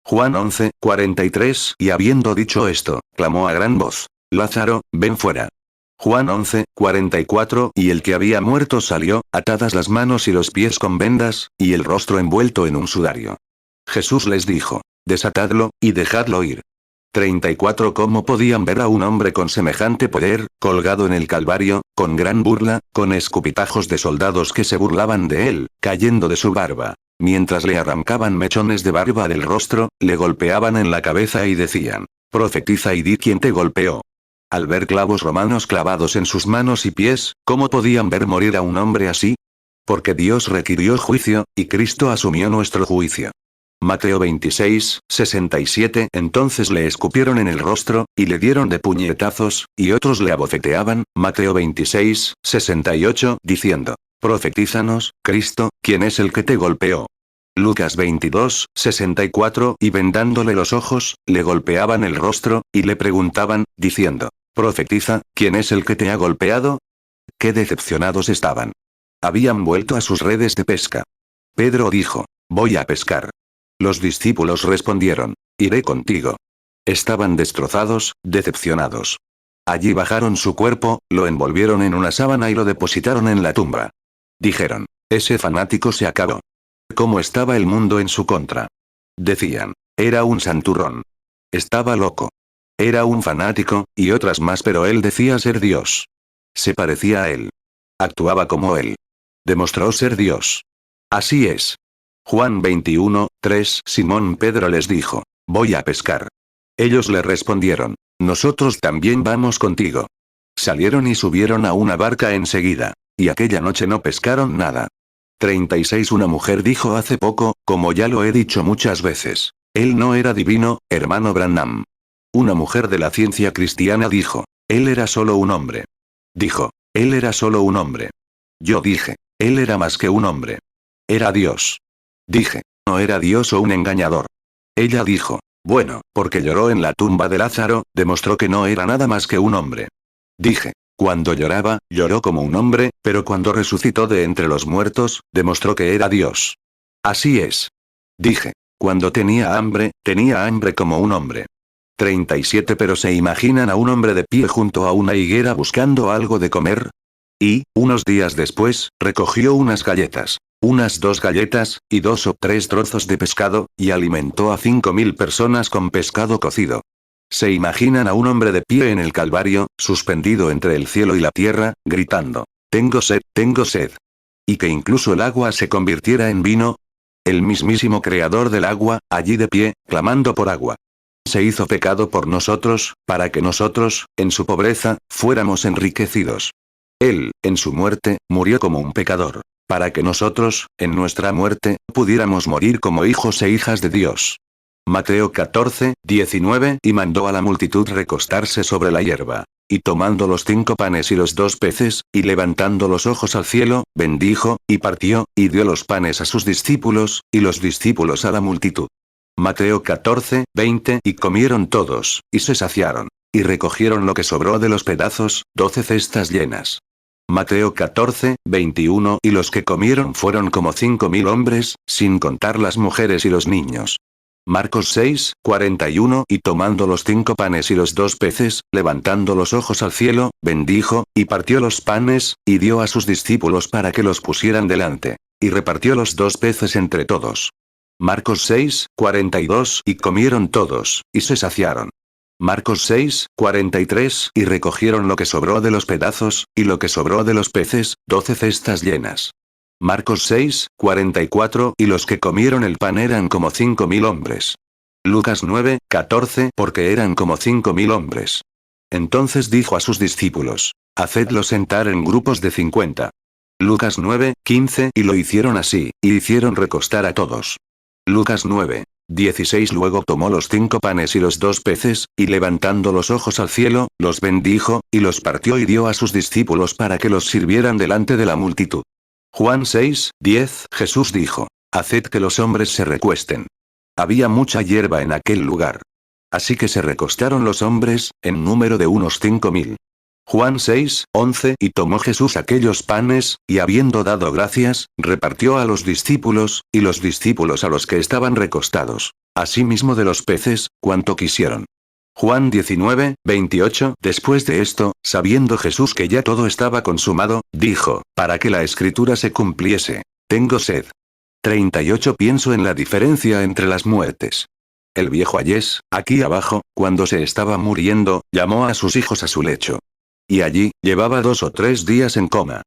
Juan 11, 43 y habiendo dicho esto, clamó a gran voz, Lázaro, ven fuera. Juan 11, 44 y el que había muerto salió, atadas las manos y los pies con vendas, y el rostro envuelto en un sudario. Jesús les dijo, desatadlo, y dejadlo ir. 34 ¿Cómo podían ver a un hombre con semejante poder, colgado en el Calvario, con gran burla, con escupitajos de soldados que se burlaban de él, cayendo de su barba? Mientras le arrancaban mechones de barba del rostro, le golpeaban en la cabeza y decían, Profetiza y di quién te golpeó. Al ver clavos romanos clavados en sus manos y pies, ¿cómo podían ver morir a un hombre así? Porque Dios requirió juicio, y Cristo asumió nuestro juicio. Mateo 26, 67. Entonces le escupieron en el rostro, y le dieron de puñetazos, y otros le abofeteaban. Mateo 26, 68. Diciendo: Profetízanos, Cristo, ¿quién es el que te golpeó? Lucas 22, 64. Y vendándole los ojos, le golpeaban el rostro, y le preguntaban, diciendo: Profetiza, ¿quién es el que te ha golpeado? Qué decepcionados estaban. Habían vuelto a sus redes de pesca. Pedro dijo: Voy a pescar. Los discípulos respondieron: Iré contigo. Estaban destrozados, decepcionados. Allí bajaron su cuerpo, lo envolvieron en una sábana y lo depositaron en la tumba. Dijeron: Ese fanático se acabó. ¿Cómo estaba el mundo en su contra? Decían: Era un santurrón. Estaba loco. Era un fanático, y otras más, pero él decía ser Dios. Se parecía a él. Actuaba como él. Demostró ser Dios. Así es. Juan 21, 3. Simón Pedro les dijo: Voy a pescar. Ellos le respondieron: Nosotros también vamos contigo. Salieron y subieron a una barca enseguida. Y aquella noche no pescaron nada. 36. Una mujer dijo hace poco, como ya lo he dicho muchas veces: Él no era divino, hermano Branham. Una mujer de la ciencia cristiana dijo: Él era solo un hombre. Dijo: Él era solo un hombre. Yo dije: Él era más que un hombre. Era Dios. Dije: no era Dios o un engañador. Ella dijo: bueno, porque lloró en la tumba de Lázaro, demostró que no era nada más que un hombre. Dije: cuando lloraba, lloró como un hombre, pero cuando resucitó de entre los muertos, demostró que era Dios. Así es. Dije: cuando tenía hambre como un hombre. 37. Pero ¿se imaginan a un hombre de pie junto a una higuera buscando algo de comer? Y, unos días después, recogió unas galletas, unas 2 galletas, y 2 o 3 trozos de pescado, y alimentó a 5.000 personas con pescado cocido. ¿Se imaginan a un hombre de pie en el Calvario, suspendido entre el cielo y la tierra, gritando: tengo sed, tengo sed? Y que incluso el agua se convirtiera en vino. El mismísimo creador del agua, allí de pie, clamando por agua. Se hizo pecado por nosotros, para que nosotros, en su pobreza, fuéramos enriquecidos. Él, en su muerte, murió como un pecador, para que nosotros, en nuestra muerte, pudiéramos morir como hijos e hijas de Dios. Mateo 14, 19. Y mandó a la multitud recostarse sobre la hierba. Y tomando los 5 panes y los 2 peces, y levantando los ojos al cielo, bendijo, y partió, y dio los panes a sus discípulos, y los discípulos a la multitud. Mateo 14, 20. Y comieron todos, y se saciaron. Y recogieron lo que sobró de los pedazos, 12 cestas llenas. Mateo 14, 21. Y los que comieron fueron como 5.000 hombres, sin contar las mujeres y los niños. Marcos 6, 41. Y tomando los 5 panes y los 2 peces, levantando los ojos al cielo, bendijo, y partió los panes, y dio a sus discípulos para que los pusieran delante. Y repartió los 2 peces entre todos. Marcos 6, 42. Y comieron todos, y se saciaron. Marcos 6, 43. Y recogieron lo que sobró de los pedazos, y lo que sobró de los peces, 12 cestas llenas. Marcos 6, 44. Y los que comieron el pan eran como 5.000 hombres. Lucas 9, 14. Porque eran como 5.000 hombres. Entonces dijo a sus discípulos: hacedlos sentar en grupos de 50. Lucas 9, 15. Y lo hicieron así, y hicieron recostar a todos. Lucas 9, 16. Luego tomó los 5 panes y los 2 peces, y levantando los ojos al cielo, los bendijo, y los partió y dio a sus discípulos para que los sirvieran delante de la multitud. Juan 6, 10. Jesús dijo: haced que los hombres se recuesten. Había mucha hierba en aquel lugar. Así que se recostaron los hombres, en número de unos 5.000. Juan 6, 11. Y tomó Jesús aquellos panes, y habiendo dado gracias, repartió a los discípulos, y los discípulos a los que estaban recostados. Asimismo de los peces, cuanto quisieron. Juan 19, 28. Después de esto, sabiendo Jesús que ya todo estaba consumado, dijo: para que la escritura se cumpliese: tengo sed. 38. Pienso en la diferencia entre las muertes. El viejo Ayés, aquí abajo, cuando se estaba muriendo, llamó a sus hijos a su lecho. Y allí, llevaba 2 o 3 días en coma.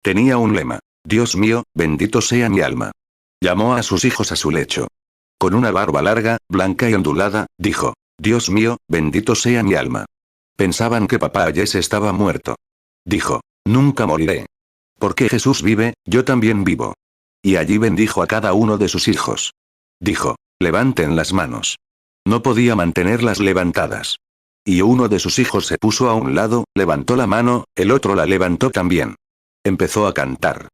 Tenía un lema: Dios mío, bendito sea mi alma. Llamó a sus hijos a su lecho. Con una barba larga, blanca y ondulada, dijo: Dios mío, bendito sea mi alma. Pensaban que papá Yes estaba muerto. Dijo, nunca moriré. Porque Jesús vive, yo también vivo. Y allí bendijo a cada uno de sus hijos. Dijo, levanten las manos. No podía mantenerlas levantadas. Y uno de sus hijos se puso a un lado, levantó la mano, el otro la levantó también. Empezó a cantar.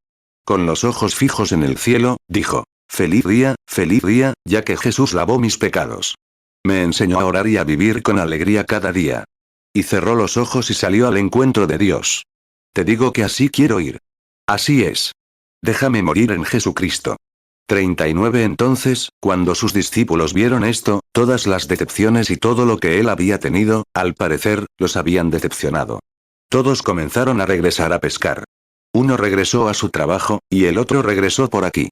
Con los ojos fijos en el cielo, dijo, feliz día, ya que Jesús lavó mis pecados. Me enseñó a orar y a vivir con alegría cada día. Y cerró los ojos y salió al encuentro de Dios. Te digo que así quiero ir. Así es. Déjame morir en Jesucristo. 39 Entonces, cuando sus discípulos vieron esto, todas las decepciones y todo lo que él había tenido, al parecer, los habían decepcionado. Todos comenzaron a regresar a pescar. Uno regresó a su trabajo, y el otro regresó por aquí.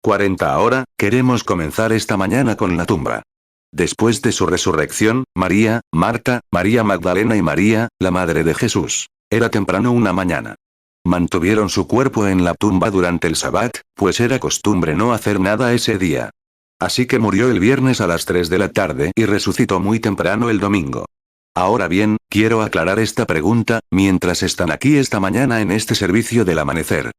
40 Ahora, queremos comenzar esta mañana con la tumba. Después de su resurrección, María, Marta, María Magdalena y María, la madre de Jesús. Era temprano una mañana. Mantuvieron su cuerpo en la tumba durante el Sabbat, pues era costumbre no hacer nada ese día. Así que murió el viernes a las 3 de la tarde y resucitó muy temprano el domingo. Ahora bien, quiero aclarar esta pregunta, mientras están aquí esta mañana en este servicio del amanecer.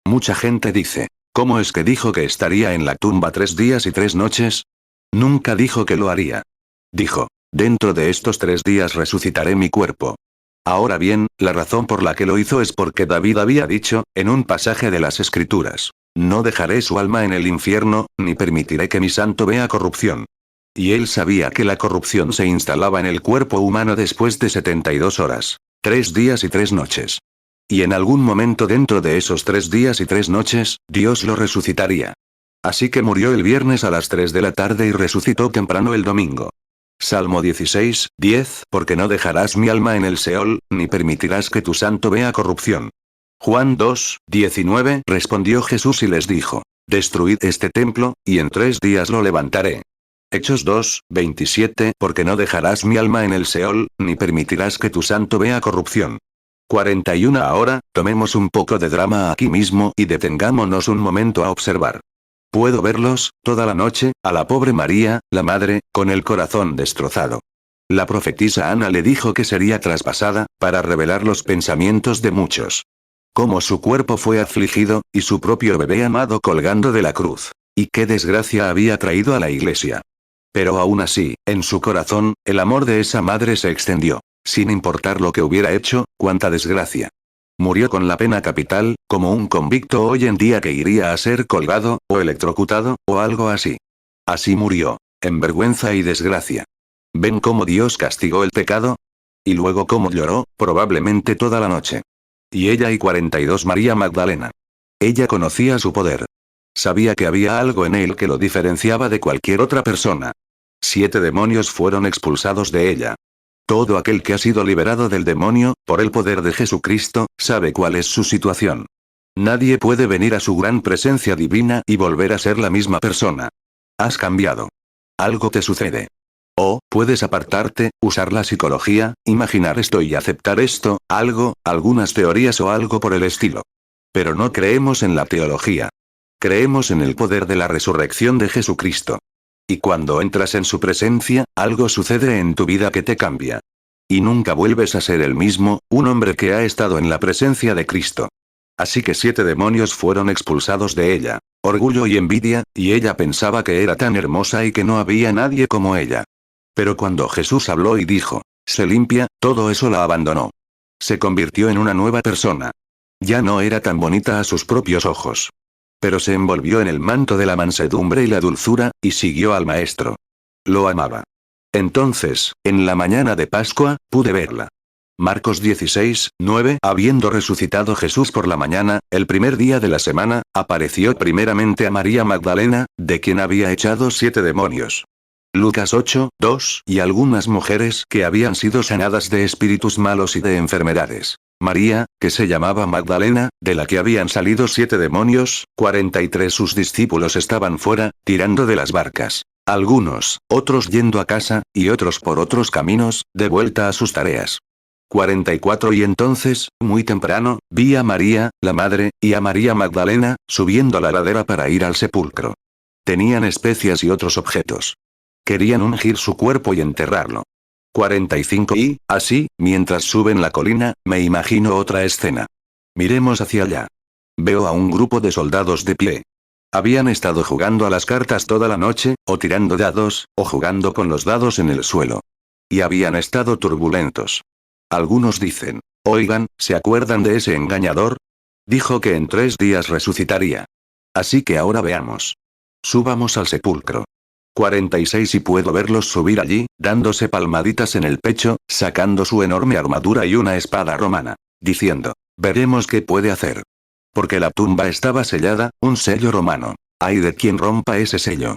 Mucha gente dice, ¿cómo es que dijo que estaría en la tumba 3 días y 3 noches? Nunca dijo que lo haría. Dijo, dentro de estos 3 días resucitaré mi cuerpo. Ahora bien, la razón por la que lo hizo es porque David había dicho, en un pasaje de las Escrituras, no dejaré su alma en el infierno, ni permitiré que mi santo vea corrupción. Y él sabía que la corrupción se instalaba en el cuerpo humano después de 72 horas, 3 días y 3 noches. Y en algún momento dentro de esos 3 días y 3 noches, Dios lo resucitaría. Así que murió el viernes a las 3 de la tarde y resucitó temprano el domingo. Salmo 16, 10, porque no dejarás mi alma en el Seol, ni permitirás que tu santo vea corrupción. Juan 2, 19, respondió Jesús y les dijo, destruid este templo, y en 3 días lo levantaré. Hechos 2, 27, porque no dejarás mi alma en el Seol, ni permitirás que tu santo vea corrupción. 41 Ahora, tomemos un poco de drama aquí mismo y detengámonos un momento a observar. Puedo verlos, toda la noche, a la pobre María, la madre, con el corazón destrozado. La profetisa Ana le dijo que sería traspasada, para revelar los pensamientos de muchos. Cómo su cuerpo fue afligido, y su propio bebé amado colgando de la cruz. Y qué desgracia había traído a la iglesia. Pero aún así, en su corazón, el amor de esa madre se extendió. Sin importar lo que hubiera hecho, cuánta desgracia. Murió con la pena capital, como un convicto hoy en día que iría a ser colgado, o electrocutado, o algo así. Así murió, en vergüenza y desgracia. ¿Ven cómo Dios castigó el pecado? Y luego cómo lloró, probablemente toda la noche. Y ella y 42 María Magdalena. Ella conocía su poder. Sabía que había algo en él que lo diferenciaba de cualquier otra persona. 7 demonios fueron expulsados de ella. Todo aquel que ha sido liberado del demonio, por el poder de Jesucristo, sabe cuál es su situación. Nadie puede venir a su gran presencia divina y volver a ser la misma persona. Has cambiado. Algo te sucede. O, puedes apartarte, usar la psicología, imaginar esto y aceptar esto, algo, algunas teorías o algo por el estilo. Pero no creemos en la teología. Creemos en el poder de la resurrección de Jesucristo. Y cuando entras en su presencia, algo sucede en tu vida que te cambia. Y nunca vuelves a ser el mismo, un hombre que ha estado en la presencia de Cristo. Así que 7 demonios fueron expulsados de ella. Orgullo y envidia, y ella pensaba que era tan hermosa y que no había nadie como ella. Pero cuando Jesús habló y dijo, se limpia, todo eso la abandonó. Se convirtió en una nueva persona. Ya no era tan bonita a sus propios ojos. Pero se envolvió en el manto de la mansedumbre y la dulzura, y siguió al Maestro. Lo amaba. Entonces, en la mañana de Pascua, pude verla. Marcos 16, 9. Habiendo resucitado Jesús por la mañana, el primer día de la semana, apareció primeramente a María Magdalena, de quien había echado 7 demonios. Lucas 8, 2. Y algunas mujeres que habían sido sanadas de espíritus malos y de enfermedades. María, que se llamaba Magdalena, de la que habían salido 7 demonios, 43 sus discípulos estaban fuera, tirando de las barcas. Algunos, otros yendo a casa, y otros por otros caminos, de vuelta a sus tareas. 44 Y entonces, muy temprano, vi a María, la madre, y a María Magdalena, subiendo la ladera para ir al sepulcro. Tenían especias y otros objetos. Querían ungir su cuerpo y enterrarlo. 45 Y, así, mientras suben la colina, me imagino otra escena. Miremos hacia allá. Veo a un grupo de soldados de pie. Habían estado jugando a las cartas toda la noche, o tirando dados, o jugando con los dados en el suelo. Y habían estado turbulentos. Algunos dicen, oigan, ¿se acuerdan de ese engañador? Dijo que en 3 días resucitaría. Así que ahora veamos. Subamos al sepulcro. 46 Y puedo verlos subir allí, dándose palmaditas en el pecho, sacando su enorme armadura y una espada romana. Diciendo, veremos qué puede hacer. Porque la tumba estaba sellada, un sello romano. Ay de quien rompa ese sello.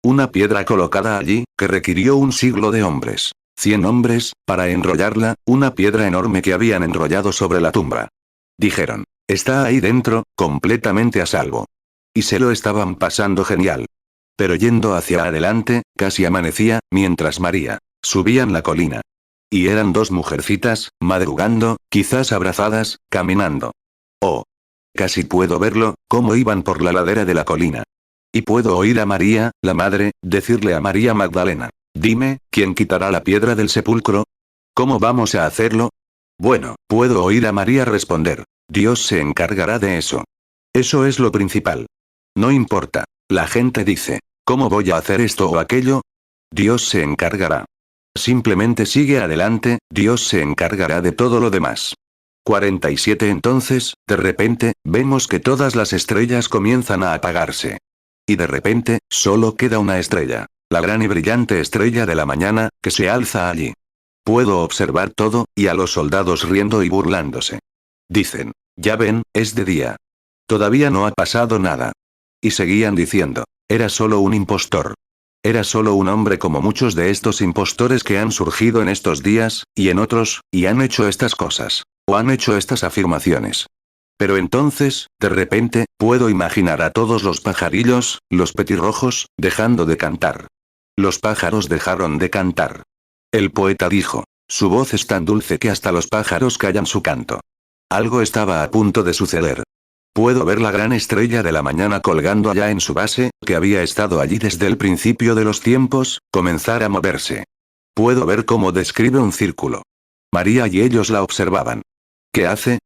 Una piedra colocada allí, que requirió un siglo de hombres. 100 hombres, para enrollarla, una piedra enorme que habían enrollado sobre la tumba. Dijeron, está ahí dentro, completamente a salvo. Y se lo estaban pasando genial. Pero yendo hacia adelante, casi amanecía, mientras María subían la colina. Y eran 2 mujercitas, madrugando, quizás abrazadas, caminando. Oh. Casi puedo verlo, cómo iban por la ladera de la colina. Y puedo oír a María, la madre, decirle a María Magdalena, dime, ¿quién quitará la piedra del sepulcro? ¿Cómo vamos a hacerlo? Bueno, puedo oír a María responder, Dios se encargará de eso. Eso es lo principal. No importa. La gente dice, ¿cómo voy a hacer esto o aquello? Dios se encargará. Simplemente sigue adelante, Dios se encargará de todo lo demás. 47 Entonces, de repente, vemos que todas las estrellas comienzan a apagarse. Y de repente, solo queda una estrella, la gran y brillante estrella de la mañana, que se alza allí. Puedo observar todo, y a los soldados riendo y burlándose. Dicen, ya ven, es de día. Todavía no ha pasado nada. Y seguían diciendo, era solo un impostor. Era solo un hombre como muchos de estos impostores que han surgido en estos días, y en otros, y han hecho estas cosas. O han hecho estas afirmaciones. Pero entonces, de repente, puedo imaginar a todos los pajarillos, los petirrojos, dejando de cantar. Los pájaros dejaron de cantar. El poeta dijo, su voz es tan dulce que hasta los pájaros callan su canto. Algo estaba a punto de suceder. Puedo ver la gran estrella de la mañana colgando allá en su base, que había estado allí desde el principio de los tiempos, comenzar a moverse. Puedo ver cómo describe un círculo. María y ellos la observaban. ¿Qué hace?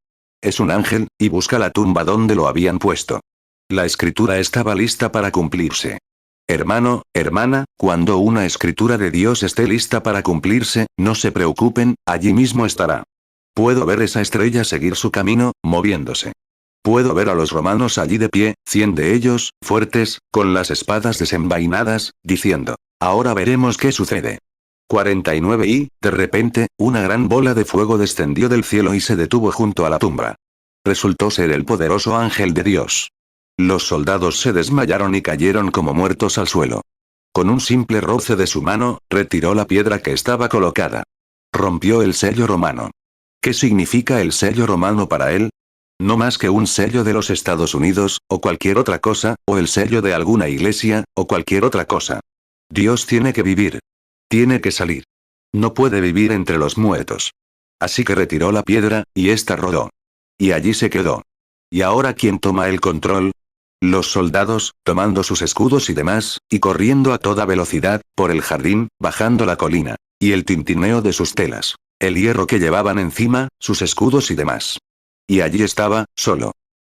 Es un ángel, y busca la tumba donde lo habían puesto. La escritura estaba lista para cumplirse. Hermano, hermana, cuando una escritura de Dios esté lista para cumplirse, no se preocupen, allí mismo estará. Puedo ver esa estrella seguir su camino, moviéndose. Puedo ver a los romanos allí de pie, 100 de ellos, fuertes, con las espadas desenvainadas, diciendo, ahora veremos qué sucede. 49 Y, de repente, una gran bola de fuego descendió del cielo y se detuvo junto a la tumba. Resultó ser el poderoso ángel de Dios. Los soldados se desmayaron y cayeron como muertos al suelo. Con un simple roce de su mano, retiró la piedra que estaba colocada. Rompió el sello romano. ¿Qué significa el sello romano para él? No más que un sello de los Estados Unidos, o cualquier otra cosa, o el sello de alguna iglesia, o cualquier otra cosa. Dios tiene que vivir. Tiene que salir. No puede vivir entre los muertos. Así que retiró la piedra, y ésta rodó. Y allí se quedó. ¿Y ahora quién toma el control? Los soldados, tomando sus escudos y demás, y corriendo a toda velocidad, por el jardín, bajando la colina. Y el tintineo de sus telas. El hierro que llevaban encima, sus escudos y demás. Y allí estaba, solo.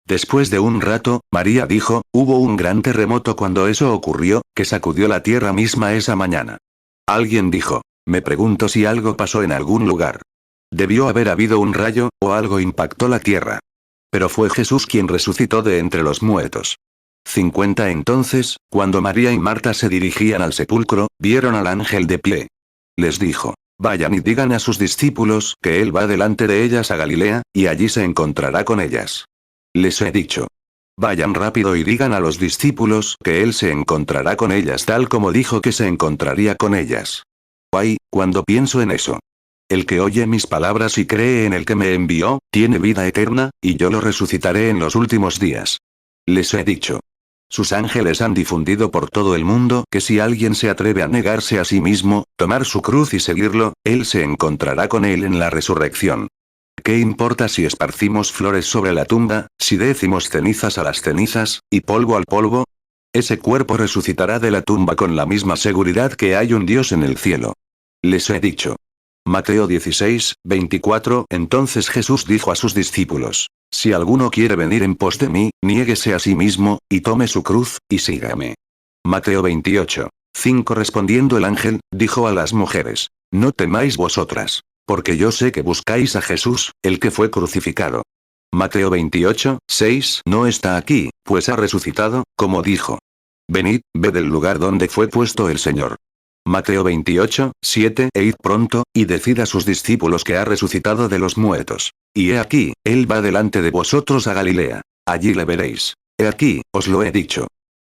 Después de un rato, María dijo, hubo un gran terremoto cuando eso ocurrió, que sacudió la tierra misma esa mañana. Alguien dijo, me pregunto si algo pasó en algún lugar. Debió haber habido un rayo, o algo impactó la tierra. Pero fue Jesús quien resucitó de entre los muertos. 50 Entonces, cuando María y Marta se dirigían al sepulcro, vieron al ángel de pie. Les dijo, vayan y digan a sus discípulos que él va delante de ellas a Galilea, y allí se encontrará con ellas. Les he dicho. Vayan rápido y digan a los discípulos que él se encontrará con ellas tal como dijo que se encontraría con ellas. Ay, cuando pienso en eso. El que oye mis palabras y cree en el que me envió, tiene vida eterna, y yo lo resucitaré en los últimos días. Les he dicho. Sus ángeles han difundido por todo el mundo que si alguien se atreve a negarse a sí mismo, tomar su cruz y seguirlo, él se encontrará con él en la resurrección. ¿Qué importa si esparcimos flores sobre la tumba, si decimos cenizas a las cenizas, y polvo al polvo? Ese cuerpo resucitará de la tumba con la misma seguridad que hay un Dios en el cielo. Les he dicho. Mateo 16, 24. Entonces Jesús dijo a sus discípulos: Si alguno quiere venir en pos de mí, niéguese a sí mismo, y tome su cruz, y sígame. Mateo 28, 5. Respondiendo el ángel, dijo a las mujeres: No temáis vosotras, porque yo sé que buscáis a Jesús, el que fue crucificado. Mateo 28, 6. No está aquí, pues ha resucitado, como dijo. Venid, ved el lugar donde fue puesto el Señor. Mateo 28, 7. E id pronto, y decid a sus discípulos que ha resucitado de los muertos. Y he aquí, él va delante de vosotros a Galilea. Allí le veréis. He aquí, os lo he dicho.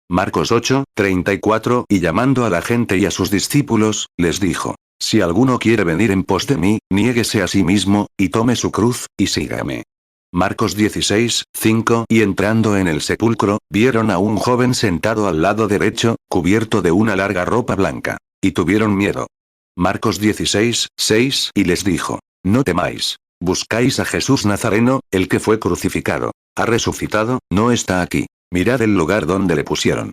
Marcos 8, 34. Y llamando a la gente y a sus discípulos, les dijo: Si alguno quiere venir en pos de mí, niéguese a sí mismo, y tome su cruz, y sígame. Marcos 16, 5. Y entrando en el sepulcro, vieron a un joven sentado al lado derecho, cubierto de una larga ropa blanca. Y tuvieron miedo. Marcos 16, 6. Y les dijo: No temáis. Buscáis a Jesús Nazareno, el que fue crucificado. Ha resucitado, no está aquí. Mirad el lugar donde le pusieron.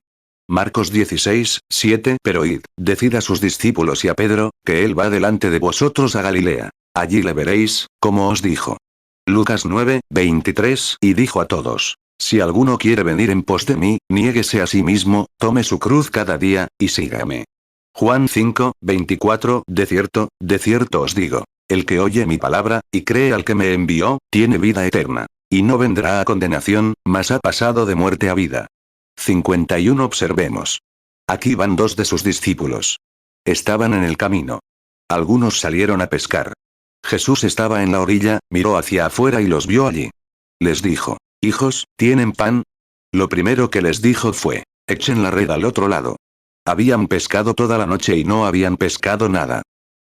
Marcos 16, 7. Pero id, decid a sus discípulos y a Pedro, que él va delante de vosotros a Galilea. Allí le veréis, como os dijo. Lucas 9, 23. Y dijo a todos: Si alguno quiere venir en pos de mí, niéguese a sí mismo, tome su cruz cada día, y sígame. Juan 5, 24. De cierto os digo: el que oye mi palabra, y cree al que me envió, tiene vida eterna. Y no vendrá a condenación, mas ha pasado de muerte a vida. 51. Observemos. Aquí van dos de sus discípulos. Estaban en el camino. Algunos salieron a pescar. Jesús estaba en la orilla, miró hacia afuera y los vio allí. Les dijo: Hijos, ¿tienen pan? Lo primero que les dijo fue: Echen la red al otro lado. Habían pescado toda la noche y no habían pescado nada.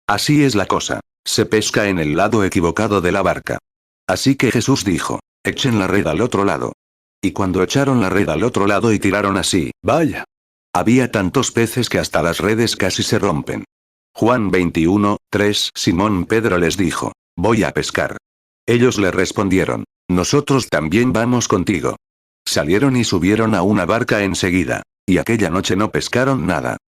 Así es la cosa. Se pesca en el lado equivocado de la barca. Así que Jesús dijo: Echen la red al otro lado. Y cuando echaron la red al otro lado y tiraron así, ¡vaya! Había tantos peces que hasta las redes casi se rompen. Juan 21, 3. Simón Pedro les dijo: Voy a pescar. Ellos le respondieron: Nosotros también vamos contigo. Salieron y subieron a una barca enseguida. Y aquella noche no pescaron nada.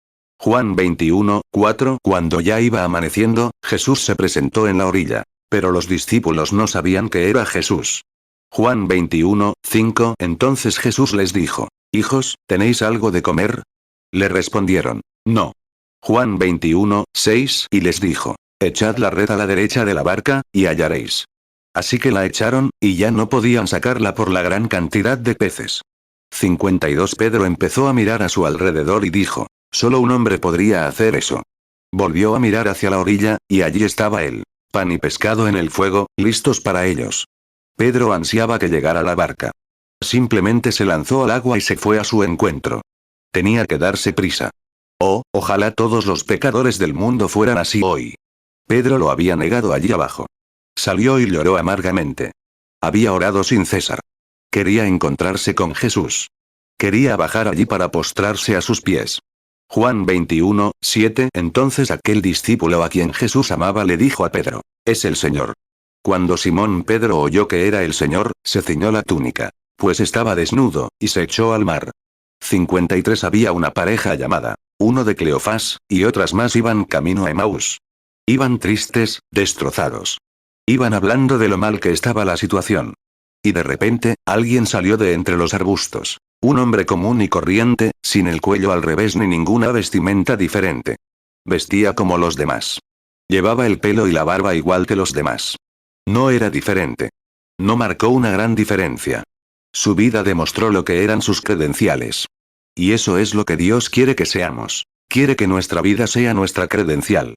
Juan 21, 4. Cuando ya iba amaneciendo, Jesús se presentó en la orilla. Pero los discípulos no sabían que era Jesús. Juan 21, 5. Entonces Jesús les dijo: Hijos, ¿tenéis algo de comer? Le respondieron: No. Juan 21, 6. Y les dijo: Echad la red a la derecha de la barca, y hallaréis. Así que la echaron, y ya no podían sacarla por la gran cantidad de peces. 52. Pedro empezó a mirar a su alrededor y dijo: Solo un hombre podría hacer eso. Volvió a mirar hacia la orilla, y allí estaba él. Pan y pescado en el fuego, listos para ellos. Pedro ansiaba que llegara la barca. Simplemente se lanzó al agua y se fue a su encuentro. Tenía que darse prisa. Oh, ojalá todos los pecadores del mundo fueran así hoy. Pedro lo había negado allí abajo. Salió y lloró amargamente. Había orado sin cesar. Quería encontrarse con Jesús. Quería bajar allí para postrarse a sus pies. Juan 21, 7. Entonces aquel discípulo a quien Jesús amaba le dijo a Pedro: Es el Señor. Cuando Simón Pedro oyó que era el Señor, se ciñó la túnica, pues estaba desnudo, y se echó al mar. 53. Había una pareja llamada, uno de Cleofás, y otras más iban camino a Emaús. Iban tristes, destrozados. Iban hablando de lo mal que estaba la situación. Y de repente, alguien salió de entre los arbustos. Un hombre común y corriente, sin el cuello al revés ni ninguna vestimenta diferente. Vestía como los demás. Llevaba el pelo y la barba igual que los demás. No era diferente. No marcó una gran diferencia. Su vida demostró lo que eran sus credenciales. Y eso es lo que Dios quiere que seamos. Quiere que nuestra vida sea nuestra credencial.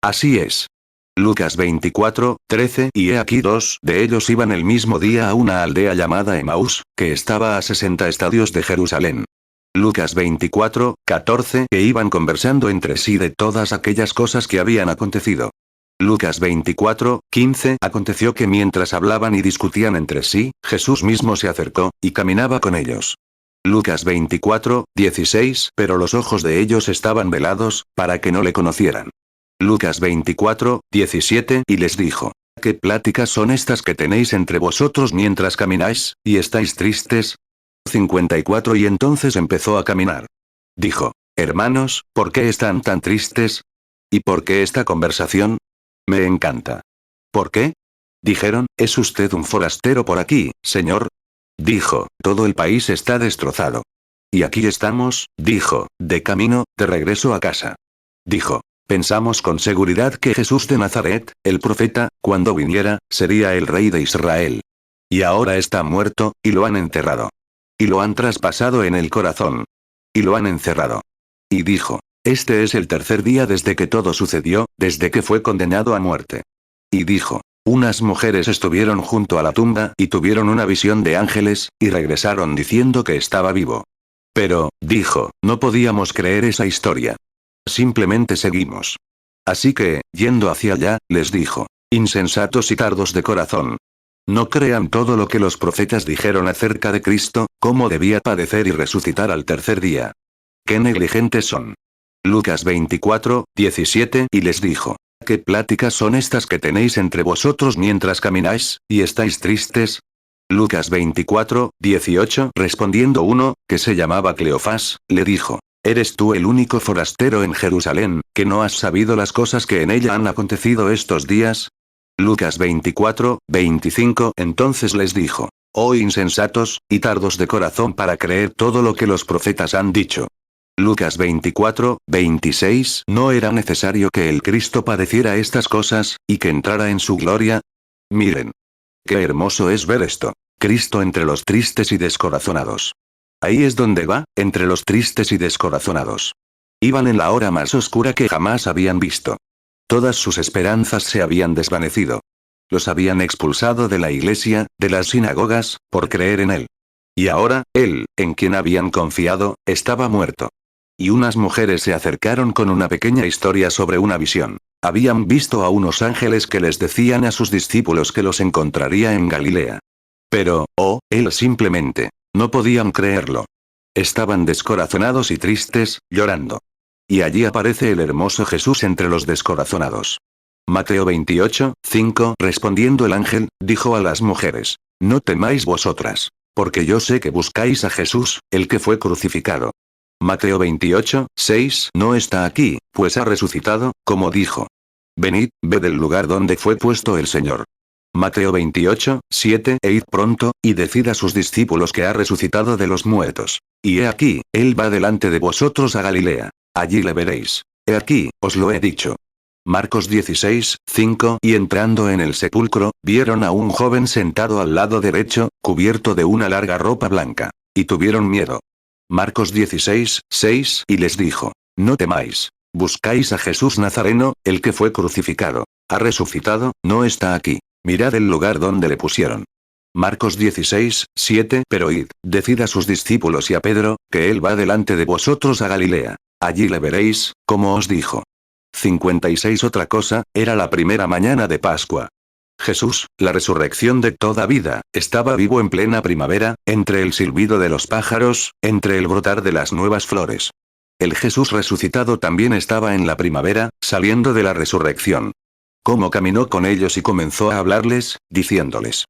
Así es. Lucas 24, 13. Y he aquí dos de ellos iban el mismo día a una aldea llamada Emaús, que estaba a 60 estadios de Jerusalén. Lucas 24, 14. Que iban conversando entre sí de todas aquellas cosas que habían acontecido. Lucas 24, 15. Aconteció que mientras hablaban y discutían entre sí, Jesús mismo se acercó, y caminaba con ellos. Lucas 24, 16. Pero los ojos de ellos estaban velados, para que no le conocieran. Lucas 24, 17. Y les dijo: ¿Qué pláticas son estas que tenéis entre vosotros mientras camináis, y estáis tristes? 54 y entonces empezó a caminar. Dijo: hermanos, ¿por qué están tan tristes? ¿Y por qué esta conversación? Me encanta. ¿Por qué? Dijeron: ¿es usted un forastero por aquí, señor? Dijo: todo el país está destrozado. Y aquí estamos, dijo, de camino, de regreso a casa. Dijo: pensamos con seguridad que Jesús de Nazaret, el profeta, cuando viniera, sería el rey de Israel. Y ahora está muerto, y lo han enterrado. Y lo han traspasado en el corazón. Y lo han encerrado. Y dijo: este es el tercer día desde que todo sucedió, desde que fue condenado a muerte. Y dijo: unas mujeres estuvieron junto a la tumba y tuvieron una visión de ángeles, y regresaron diciendo que estaba vivo. Pero, dijo, no podíamos creer esa historia. Simplemente seguimos. Así que, yendo hacia allá, les dijo: insensatos y tardos de corazón. No crean todo lo que los profetas dijeron acerca de Cristo, cómo debía padecer y resucitar al tercer día. ¡Qué negligentes son! Lucas 24, 17 y les dijo: ¿qué pláticas son estas que tenéis entre vosotros mientras camináis, y estáis tristes? Lucas 24, 18 respondiendo uno, que se llamaba Cleofás, le dijo: ¿eres tú el único forastero en Jerusalén, que no has sabido las cosas que en ella han acontecido estos días? Lucas 24, 25 entonces les dijo: oh insensatos, y tardos de corazón para creer todo lo que los profetas han dicho. Lucas 24, 26 ¿no era necesario que el Cristo padeciera estas cosas, y que entrara en su gloria? Miren. Qué hermoso es ver esto. Cristo entre los tristes y descorazonados. Ahí es donde va, entre los tristes y descorazonados. Iban en la hora más oscura que jamás habían visto. Todas sus esperanzas se habían desvanecido. Los habían expulsado de la iglesia, de las sinagogas, por creer en él. Y ahora, él, en quien habían confiado, estaba muerto. Y unas mujeres se acercaron con una pequeña historia sobre una visión. Habían visto a unos ángeles que les decían a sus discípulos que los encontraría en Galilea. Pero, él simplemente, no podían creerlo. Estaban descorazonados y tristes, llorando. Y allí aparece el hermoso Jesús entre los descorazonados. Mateo 28, 5 respondiendo el ángel, dijo a las mujeres: no temáis vosotras, porque yo sé que buscáis a Jesús, el que fue crucificado. Mateo 28, 6 no está aquí, pues ha resucitado, como dijo. Venid, ved el lugar donde fue puesto el Señor. Mateo 28, 7 e id pronto, y decid a sus discípulos que ha resucitado de los muertos. Y he aquí, él va delante de vosotros a Galilea. Allí le veréis. He aquí, os lo he dicho. Marcos 16, 5 y entrando en el sepulcro, vieron a un joven sentado al lado derecho, cubierto de una larga ropa blanca. Y tuvieron miedo. Marcos 16, 6 y les dijo: no temáis. Buscáis a Jesús Nazareno, el que fue crucificado. Ha resucitado, no está aquí. Mirad el lugar donde le pusieron. Marcos 16, 7 pero id, decid a sus discípulos y a Pedro, que él va delante de vosotros a Galilea. Allí le veréis, como os dijo. 56 Otra cosa, era la primera mañana de Pascua. Jesús, la resurrección de toda vida, estaba vivo en plena primavera, entre el silbido de los pájaros, entre el brotar de las nuevas flores. El Jesús resucitado también estaba en la primavera, saliendo de la resurrección. Cómo caminó con ellos y comenzó a hablarles, diciéndoles.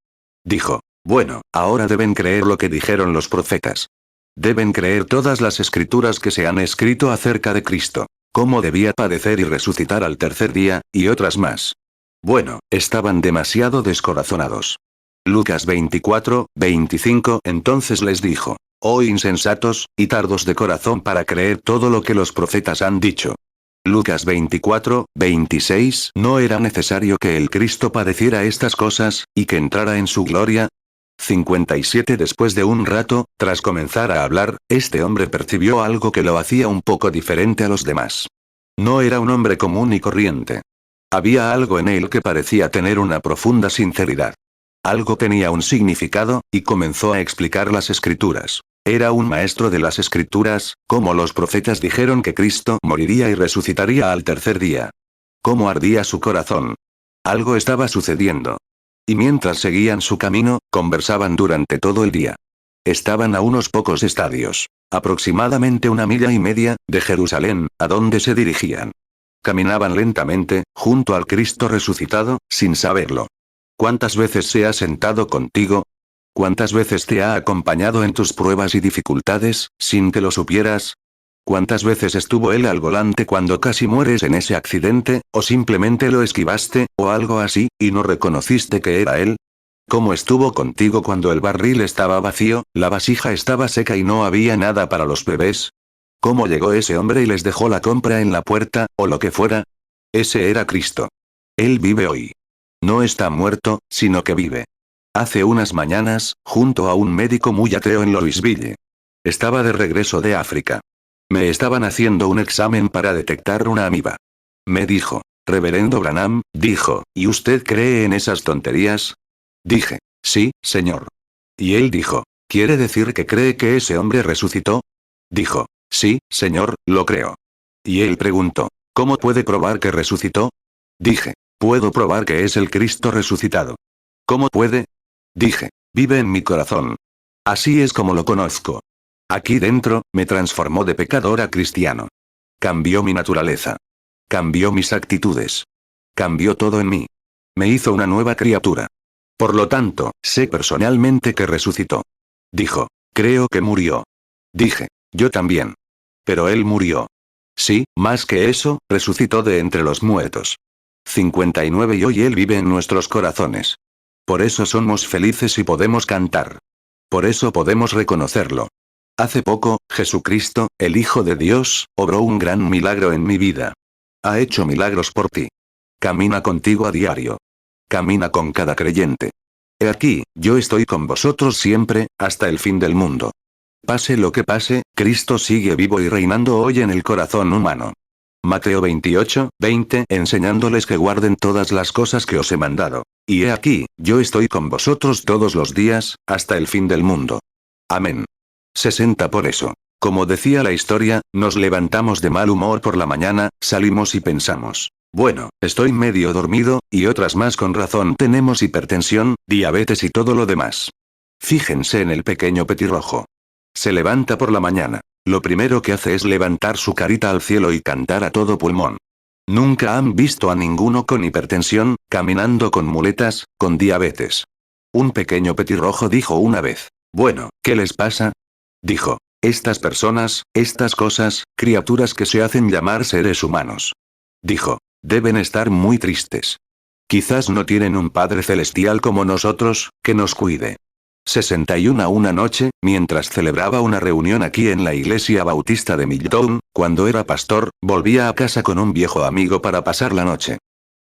Dijo: bueno, ahora deben creer lo que dijeron los profetas. Deben creer todas las escrituras que se han escrito acerca de Cristo. Cómo debía padecer y resucitar al tercer día, y otras más. Bueno, estaban demasiado descorazonados. Lucas 24, 25 entonces les dijo: oh insensatos, y tardos de corazón para creer todo lo que los profetas han dicho. Lucas 24, 26 ¿no era necesario que el Cristo padeciera estas cosas, y que entrara en su gloria? 57 Después de un rato, tras comenzar a hablar, este hombre percibió algo que lo hacía un poco diferente a los demás. No era un hombre común y corriente. Había algo en él que parecía tener una profunda sinceridad. Algo tenía un significado, y comenzó a explicar las escrituras. Era un maestro de las escrituras, como los profetas dijeron que Cristo moriría y resucitaría al tercer día. Cómo ardía su corazón. Algo estaba sucediendo. Y mientras seguían su camino, conversaban durante todo el día. Estaban a unos pocos estadios, aproximadamente 1,5 millas, de Jerusalén, a donde se dirigían. Caminaban lentamente, junto al Cristo resucitado, sin saberlo. ¿Cuántas veces se ha sentado contigo? ¿Cuántas veces te ha acompañado en tus pruebas y dificultades, sin que lo supieras? ¿Cuántas veces estuvo él al volante cuando casi mueres en ese accidente, o simplemente lo esquivaste, o algo así, y no reconociste que era él? ¿Cómo estuvo contigo cuando el barril estaba vacío, la vasija estaba seca y no había nada para los bebés? ¿Cómo llegó ese hombre y les dejó la compra en la puerta, o lo que fuera? Ese era Cristo. Él vive hoy. No está muerto, sino que vive. Hace unas mañanas, junto a un médico muy ateo en Louisville. Estaba de regreso de África. Me estaban haciendo un examen para detectar una amiba. Me dijo, Reverendo Branham, dijo, ¿y usted cree en esas tonterías? Dije, sí, señor. Y él dijo, ¿quiere decir que cree que ese hombre resucitó? Dijo, sí, señor, lo creo. Y él preguntó, ¿cómo puede probar que resucitó? Dije, puedo probar que es el Cristo resucitado. ¿Cómo puede? Dije, vive en mi corazón. Así es como lo conozco. Aquí dentro, me transformó de pecador a cristiano. Cambió mi naturaleza. Cambió mis actitudes. Cambió todo en mí. Me hizo una nueva criatura. Por lo tanto, sé personalmente que resucitó. Dijo, creo que murió. Dije, yo también. Pero él murió. Sí, más que eso, resucitó de entre los muertos. 59 y hoy él vive en nuestros corazones. Por eso somos felices y podemos cantar. Por eso podemos reconocerlo. Hace poco, Jesucristo, el Hijo de Dios, obró un gran milagro en mi vida. Ha hecho milagros por ti. Camina contigo a diario. Camina con cada creyente. He aquí, yo estoy con vosotros siempre, hasta el fin del mundo. Pase lo que pase, Cristo sigue vivo y reinando hoy en el corazón humano. Mateo 28, 20, enseñándoles que guarden todas las cosas que os he mandado. Y he aquí, yo estoy con vosotros todos los días, hasta el fin del mundo. Amén. 60 Por eso, como decía la historia, nos levantamos de mal humor por la mañana, salimos y pensamos, bueno, estoy medio dormido, y otras más con razón tenemos hipertensión, diabetes y todo lo demás. Fíjense en el pequeño petirrojo. Se levanta por la mañana. Lo primero que hace es levantar su carita al cielo y cantar a todo pulmón. Nunca han visto a ninguno con hipertensión, caminando con muletas, con diabetes. Un pequeño petirrojo dijo una vez, bueno, ¿qué les pasa? Dijo, estas personas, estas cosas, criaturas que se hacen llamar seres humanos. Dijo, deben estar muy tristes. Quizás no tienen un Padre Celestial como nosotros, que nos cuide. 61 Una noche, mientras celebraba una reunión aquí en la iglesia bautista de Milltown, cuando era pastor, volvía a casa con un viejo amigo para pasar la noche.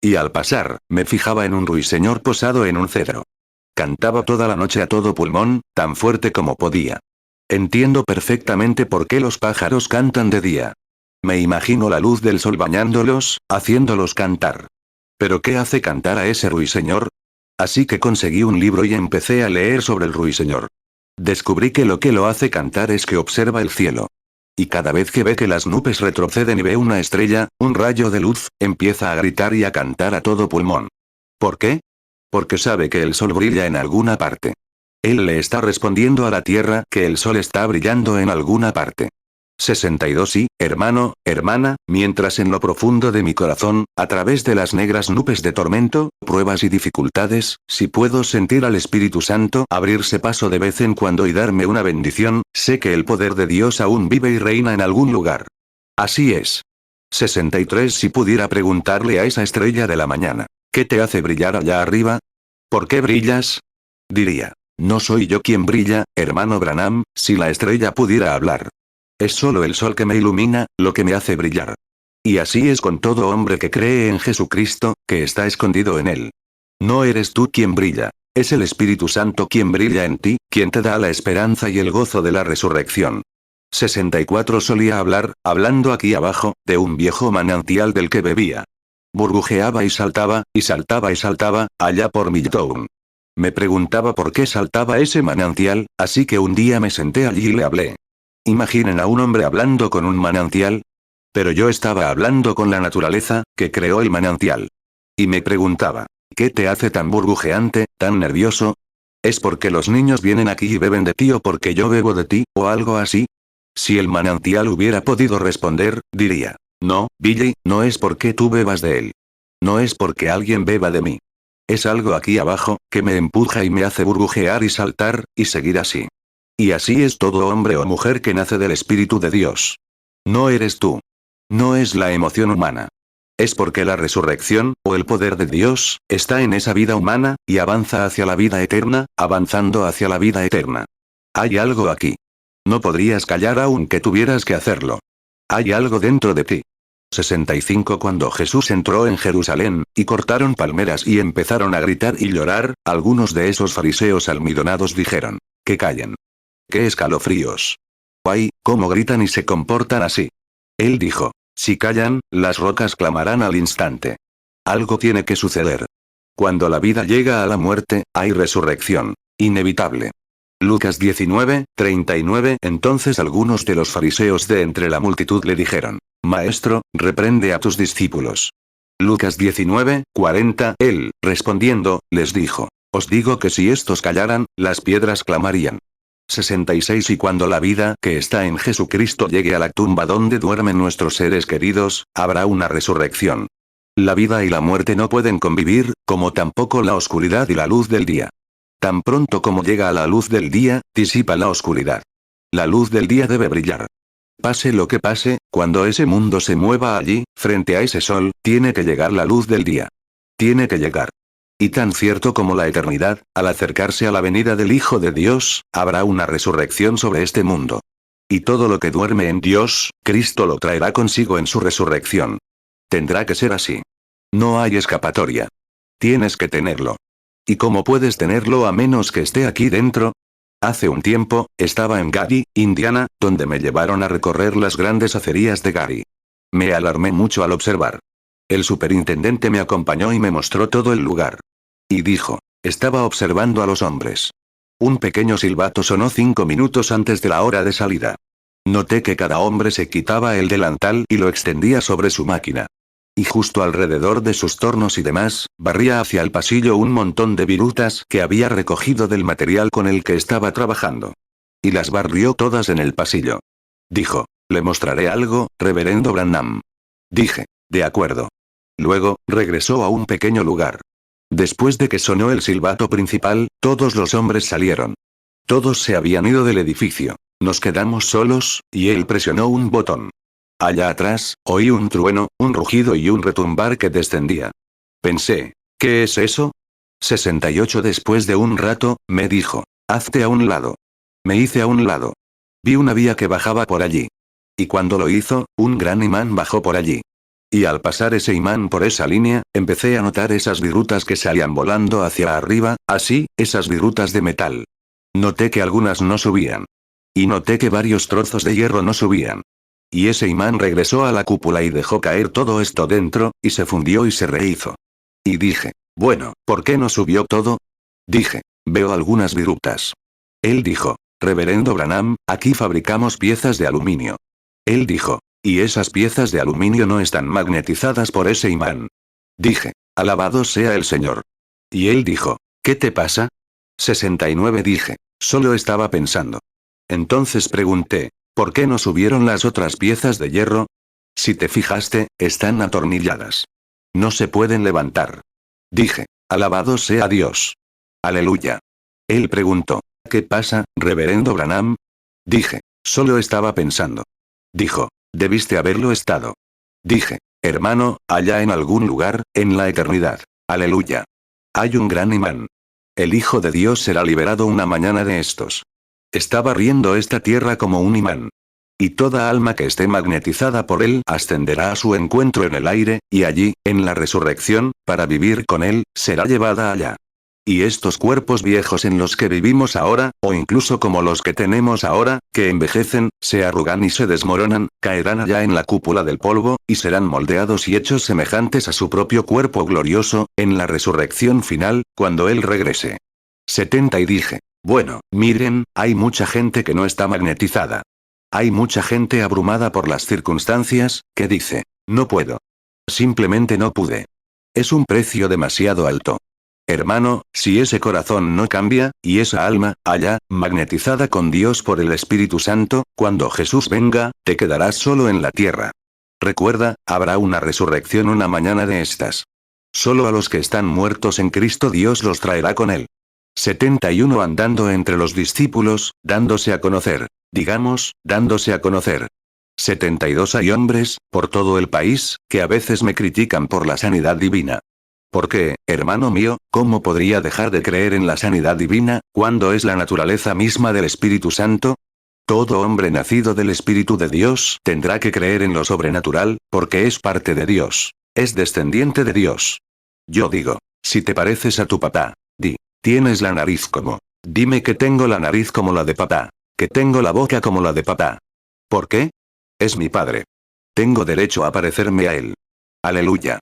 Y al pasar, me fijaba en un ruiseñor posado en un cedro. Cantaba toda la noche a todo pulmón, tan fuerte como podía. Entiendo perfectamente por qué los pájaros cantan de día. Me imagino la luz del sol bañándolos, haciéndolos cantar. ¿Pero qué hace cantar a ese ruiseñor? Así que conseguí un libro y empecé a leer sobre el ruiseñor. Descubrí que lo hace cantar es que observa el cielo. Y cada vez que ve que las nubes retroceden y ve una estrella, un rayo de luz, empieza a gritar y a cantar a todo pulmón. ¿Por qué? Porque sabe que el sol brilla en alguna parte. Él le está respondiendo a la tierra que el sol está brillando en alguna parte. 62 Y, hermano, hermana, mientras en lo profundo de mi corazón, a través de las negras nubes de tormento, pruebas y dificultades, si puedo sentir al Espíritu Santo abrirse paso de vez en cuando y darme una bendición, sé que el poder de Dios aún vive y reina en algún lugar. Así es. 63 Si pudiera preguntarle a esa estrella de la mañana, ¿qué te hace brillar allá arriba? ¿Por qué brillas? Diría, no soy yo quien brilla, hermano Branham, si la estrella pudiera hablar. Es solo el sol que me ilumina, lo que me hace brillar. Y así es con todo hombre que cree en Jesucristo, que está escondido en él. No eres tú quien brilla, es el Espíritu Santo quien brilla en ti, quien te da la esperanza y el gozo de la resurrección. 64 Solía hablar, hablando aquí abajo, de un viejo manantial del que bebía. Burbujeaba y saltaba, y saltaba y saltaba, allá por Milltown. Me preguntaba por qué saltaba ese manantial, así que un día me senté allí y le hablé. Imaginen a un hombre hablando con un manantial. Pero yo estaba hablando con la naturaleza, que creó el manantial. Y me preguntaba, ¿qué te hace tan burbujeante, tan nervioso? ¿Es porque los niños vienen aquí y beben de ti o porque yo bebo de ti, o algo así? Si el manantial hubiera podido responder, diría, no, Billy, no es porque tú bebas de él. No es porque alguien beba de mí. Es algo aquí abajo, que me empuja y me hace burbujear y saltar, y seguir así. Y así es todo hombre o mujer que nace del Espíritu de Dios. No eres tú. No es la emoción humana. Es porque la resurrección, o el poder de Dios, está en esa vida humana, y avanza hacia la vida eterna, avanzando hacia la vida eterna. Hay algo aquí. No podrías callar aunque tuvieras que hacerlo. Hay algo dentro de ti. 65 Cuando Jesús entró en Jerusalén, y cortaron palmeras y empezaron a gritar y llorar, algunos de esos fariseos almidonados dijeron, que callen. ¡Qué escalofríos! ¡Ay, cómo gritan y se comportan así! Él dijo, si callan, las rocas clamarán al instante. Algo tiene que suceder. Cuando la vida llega a la muerte, hay resurrección. Inevitable. Lucas 19:39 Entonces algunos de los fariseos de entre la multitud le dijeron, Maestro, reprende a tus discípulos. Lucas 19:40 Él, respondiendo, les dijo, os digo que si estos callaran, las piedras clamarían. 66 Y cuando la vida que está en Jesucristo llegue a la tumba donde duermen nuestros seres queridos, habrá una resurrección. La vida y la muerte no pueden convivir, como tampoco la oscuridad y la luz del día. Tan pronto como llega a la luz del día, disipa la oscuridad. La luz del día debe brillar. Pase lo que pase, cuando ese mundo se mueva allí, frente a ese sol, tiene que llegar la luz del día. Tiene que llegar. Y tan cierto como la eternidad, al acercarse a la venida del Hijo de Dios, habrá una resurrección sobre este mundo. Y todo lo que duerme en Dios, Cristo lo traerá consigo en su resurrección. Tendrá que ser así. No hay escapatoria. Tienes que tenerlo. ¿Y cómo puedes tenerlo a menos que esté aquí dentro? Hace un tiempo, estaba en Gary, Indiana, donde me llevaron a recorrer las grandes acerías de Gary. Me alarmé mucho al observar. El superintendente me acompañó y me mostró todo el lugar. Y dijo, estaba observando a los hombres. Un pequeño silbato sonó 5 minutos antes de la hora de salida. Noté que cada hombre se quitaba el delantal y lo extendía sobre su máquina. Y justo alrededor de sus tornos y demás, barría hacia el pasillo un montón de virutas que había recogido del material con el que estaba trabajando. Y las barrió todas en el pasillo. Dijo, le mostraré algo, reverendo Branham. Dije, de acuerdo. Luego, regresó a un pequeño lugar. Después de que sonó el silbato principal, todos los hombres salieron. Todos se habían ido del edificio. Nos quedamos solos, y él presionó un botón. Allá atrás, oí un trueno, un rugido y un retumbar que descendía. Pensé, ¿qué es eso? 68 Después de un rato, me dijo, hazte a un lado. Me hice a un lado. Vi una vía que bajaba por allí. Y cuando lo hizo, un gran imán bajó por allí. Y al pasar ese imán por esa línea, empecé a notar esas virutas que salían volando hacia arriba, así, esas virutas de metal. Noté que algunas no subían. Y noté que varios trozos de hierro no subían. Y ese imán regresó a la cúpula y dejó caer todo esto dentro, y se fundió y se rehizo. Y dije, bueno, ¿por qué no subió todo? Dije, veo algunas virutas. Él dijo, reverendo Branham, aquí fabricamos piezas de aluminio. Él dijo, y esas piezas de aluminio no están magnetizadas por ese imán. Dije, alabado sea el Señor. Y él dijo, ¿qué te pasa? 69 Dije, solo estaba pensando. Entonces pregunté, ¿por qué no subieron las otras piezas de hierro? Si te fijaste, están atornilladas. No se pueden levantar. Dije, alabado sea Dios. Aleluya. Él preguntó, ¿qué pasa, reverendo Branham? Dije, solo estaba pensando. Dijo, debiste haberlo estado. Dije, hermano, allá en algún lugar, en la eternidad. Aleluya. Hay un gran imán. El Hijo de Dios será liberado una mañana de estos. Está barriendo esta tierra como un imán. Y toda alma que esté magnetizada por él ascenderá a su encuentro en el aire, y allí, en la resurrección, para vivir con él, será llevada allá. Y estos cuerpos viejos en los que vivimos ahora, o incluso como los que tenemos ahora, que envejecen, se arrugan y se desmoronan, caerán allá en la cúpula del polvo, y serán moldeados y hechos semejantes a su propio cuerpo glorioso, en la resurrección final, cuando él regrese. 70 Y dije, bueno, miren, hay mucha gente que no está magnetizada. Hay mucha gente abrumada por las circunstancias, que dice, no puedo. Simplemente no pude. Es un precio demasiado alto. Hermano, si ese corazón no cambia, y esa alma, allá, magnetizada con Dios por el Espíritu Santo, cuando Jesús venga, te quedarás solo en la tierra. Recuerda, habrá una resurrección una mañana de estas. Solo a los que están muertos en Cristo Dios los traerá con él. 71 Andando entre los discípulos, dándose a conocer. Digamos, dándose a conocer. 72 Hay hombres, por todo el país, que a veces me critican por la sanidad divina. ¿Por qué, hermano mío, cómo podría dejar de creer en la sanidad divina, cuando es la naturaleza misma del Espíritu Santo? Todo hombre nacido del Espíritu de Dios tendrá que creer en lo sobrenatural, porque es parte de Dios. Es descendiente de Dios. Yo digo, si te pareces a tu papá, di, tienes la nariz como. Dime que tengo la nariz como la de papá. Que tengo la boca como la de papá. ¿Por qué? Es mi padre. Tengo derecho a parecerme a él. Aleluya.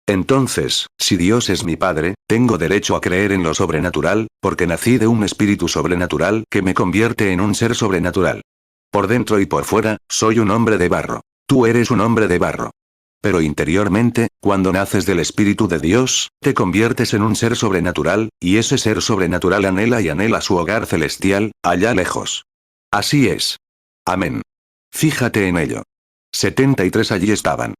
Entonces, si Dios es mi Padre, tengo derecho a creer en lo sobrenatural, porque nací de un espíritu sobrenatural que me convierte en un ser sobrenatural. Por dentro y por fuera, soy un hombre de barro. Tú eres un hombre de barro. Pero interiormente, cuando naces del Espíritu de Dios, te conviertes en un ser sobrenatural, y ese ser sobrenatural anhela y anhela su hogar celestial, allá lejos. Así es. Amén. Fíjate en ello. 73 Allí estaban.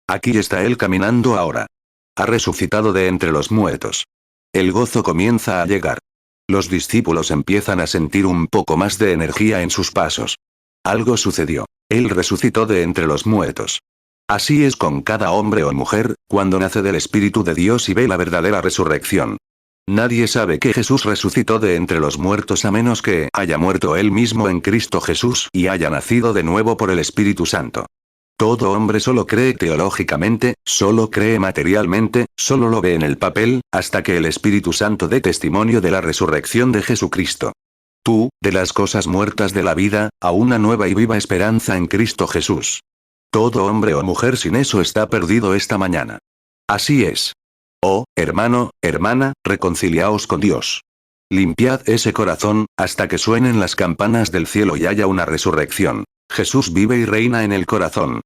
Aquí está Él caminando ahora. Ha resucitado de entre los muertos. El gozo comienza a llegar. Los discípulos empiezan a sentir un poco más de energía en sus pasos. Algo sucedió. Él resucitó de entre los muertos. Así es con cada hombre o mujer, cuando nace del Espíritu de Dios y ve la verdadera resurrección. Nadie sabe que Jesús resucitó de entre los muertos a menos que haya muerto Él mismo en Cristo Jesús y haya nacido de nuevo por el Espíritu Santo. Todo hombre solo cree teológicamente, solo cree materialmente, solo lo ve en el papel, hasta que el Espíritu Santo dé testimonio de la resurrección de Jesucristo. Tú, de las cosas muertas de la vida, a una nueva y viva esperanza en Cristo Jesús. Todo hombre o mujer sin eso está perdido esta mañana. Así es. Oh, hermano, hermana, reconciliaos con Dios. Limpiad ese corazón, hasta que suenen las campanas del cielo y haya una resurrección. Jesús vive y reina en el corazón.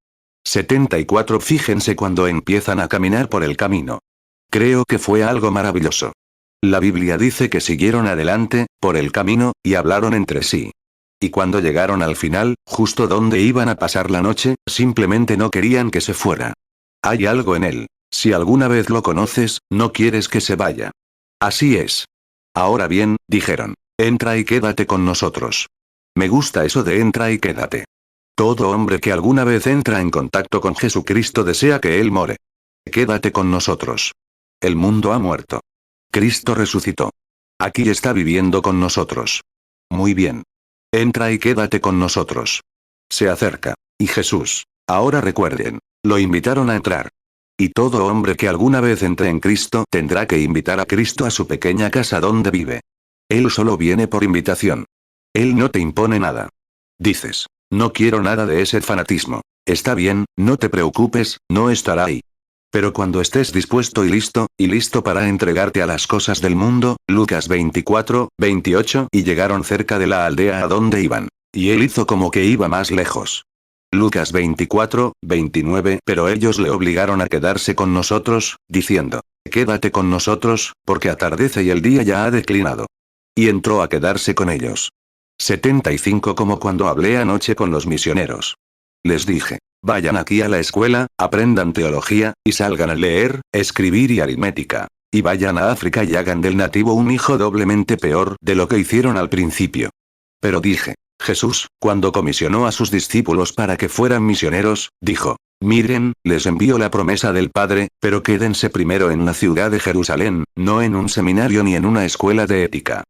74 Fíjense cuando empiezan a caminar por el camino. Creo que fue algo maravilloso. La Biblia dice que siguieron adelante, por el camino, y hablaron entre sí. Y cuando llegaron al final, justo donde iban a pasar la noche, simplemente no querían que se fuera. Hay algo en él. Si alguna vez lo conoces, no quieres que se vaya. Así es. Ahora bien, dijeron, entra y quédate con nosotros. Me gusta eso de entra y quédate. Todo hombre que alguna vez entra en contacto con Jesucristo desea que Él more. Quédate con nosotros. El mundo ha muerto. Cristo resucitó. Aquí está viviendo con nosotros. Muy bien. Entra y quédate con nosotros. Se acerca. Y Jesús. Ahora recuerden. Lo invitaron a entrar. Y todo hombre que alguna vez entre en Cristo tendrá que invitar a Cristo a su pequeña casa donde vive. Él solo viene por invitación. Él no te impone nada. Dices, no quiero nada de ese fanatismo. Está bien, no te preocupes, no estará ahí. Pero cuando estés dispuesto y listo para entregarte a las cosas del mundo, Lucas 24, 28, y llegaron cerca de la aldea a donde iban. Y él hizo como que iba más lejos. Lucas 24, 29, pero ellos le obligaron a quedarse con nosotros, diciendo, quédate con nosotros, porque atardece y el día ya ha declinado. Y entró a quedarse con ellos. 75 Como cuando hablé anoche con los misioneros. Les dije, vayan aquí a la escuela, aprendan teología, y salgan a leer, escribir y aritmética. Y vayan a África y hagan del nativo un hijo doblemente peor de lo que hicieron al principio. Pero dije, Jesús, cuando comisionó a sus discípulos para que fueran misioneros, dijo, miren, les envío la promesa del Padre, pero quédense primero en la ciudad de Jerusalén, no en un seminario ni en una escuela de ética.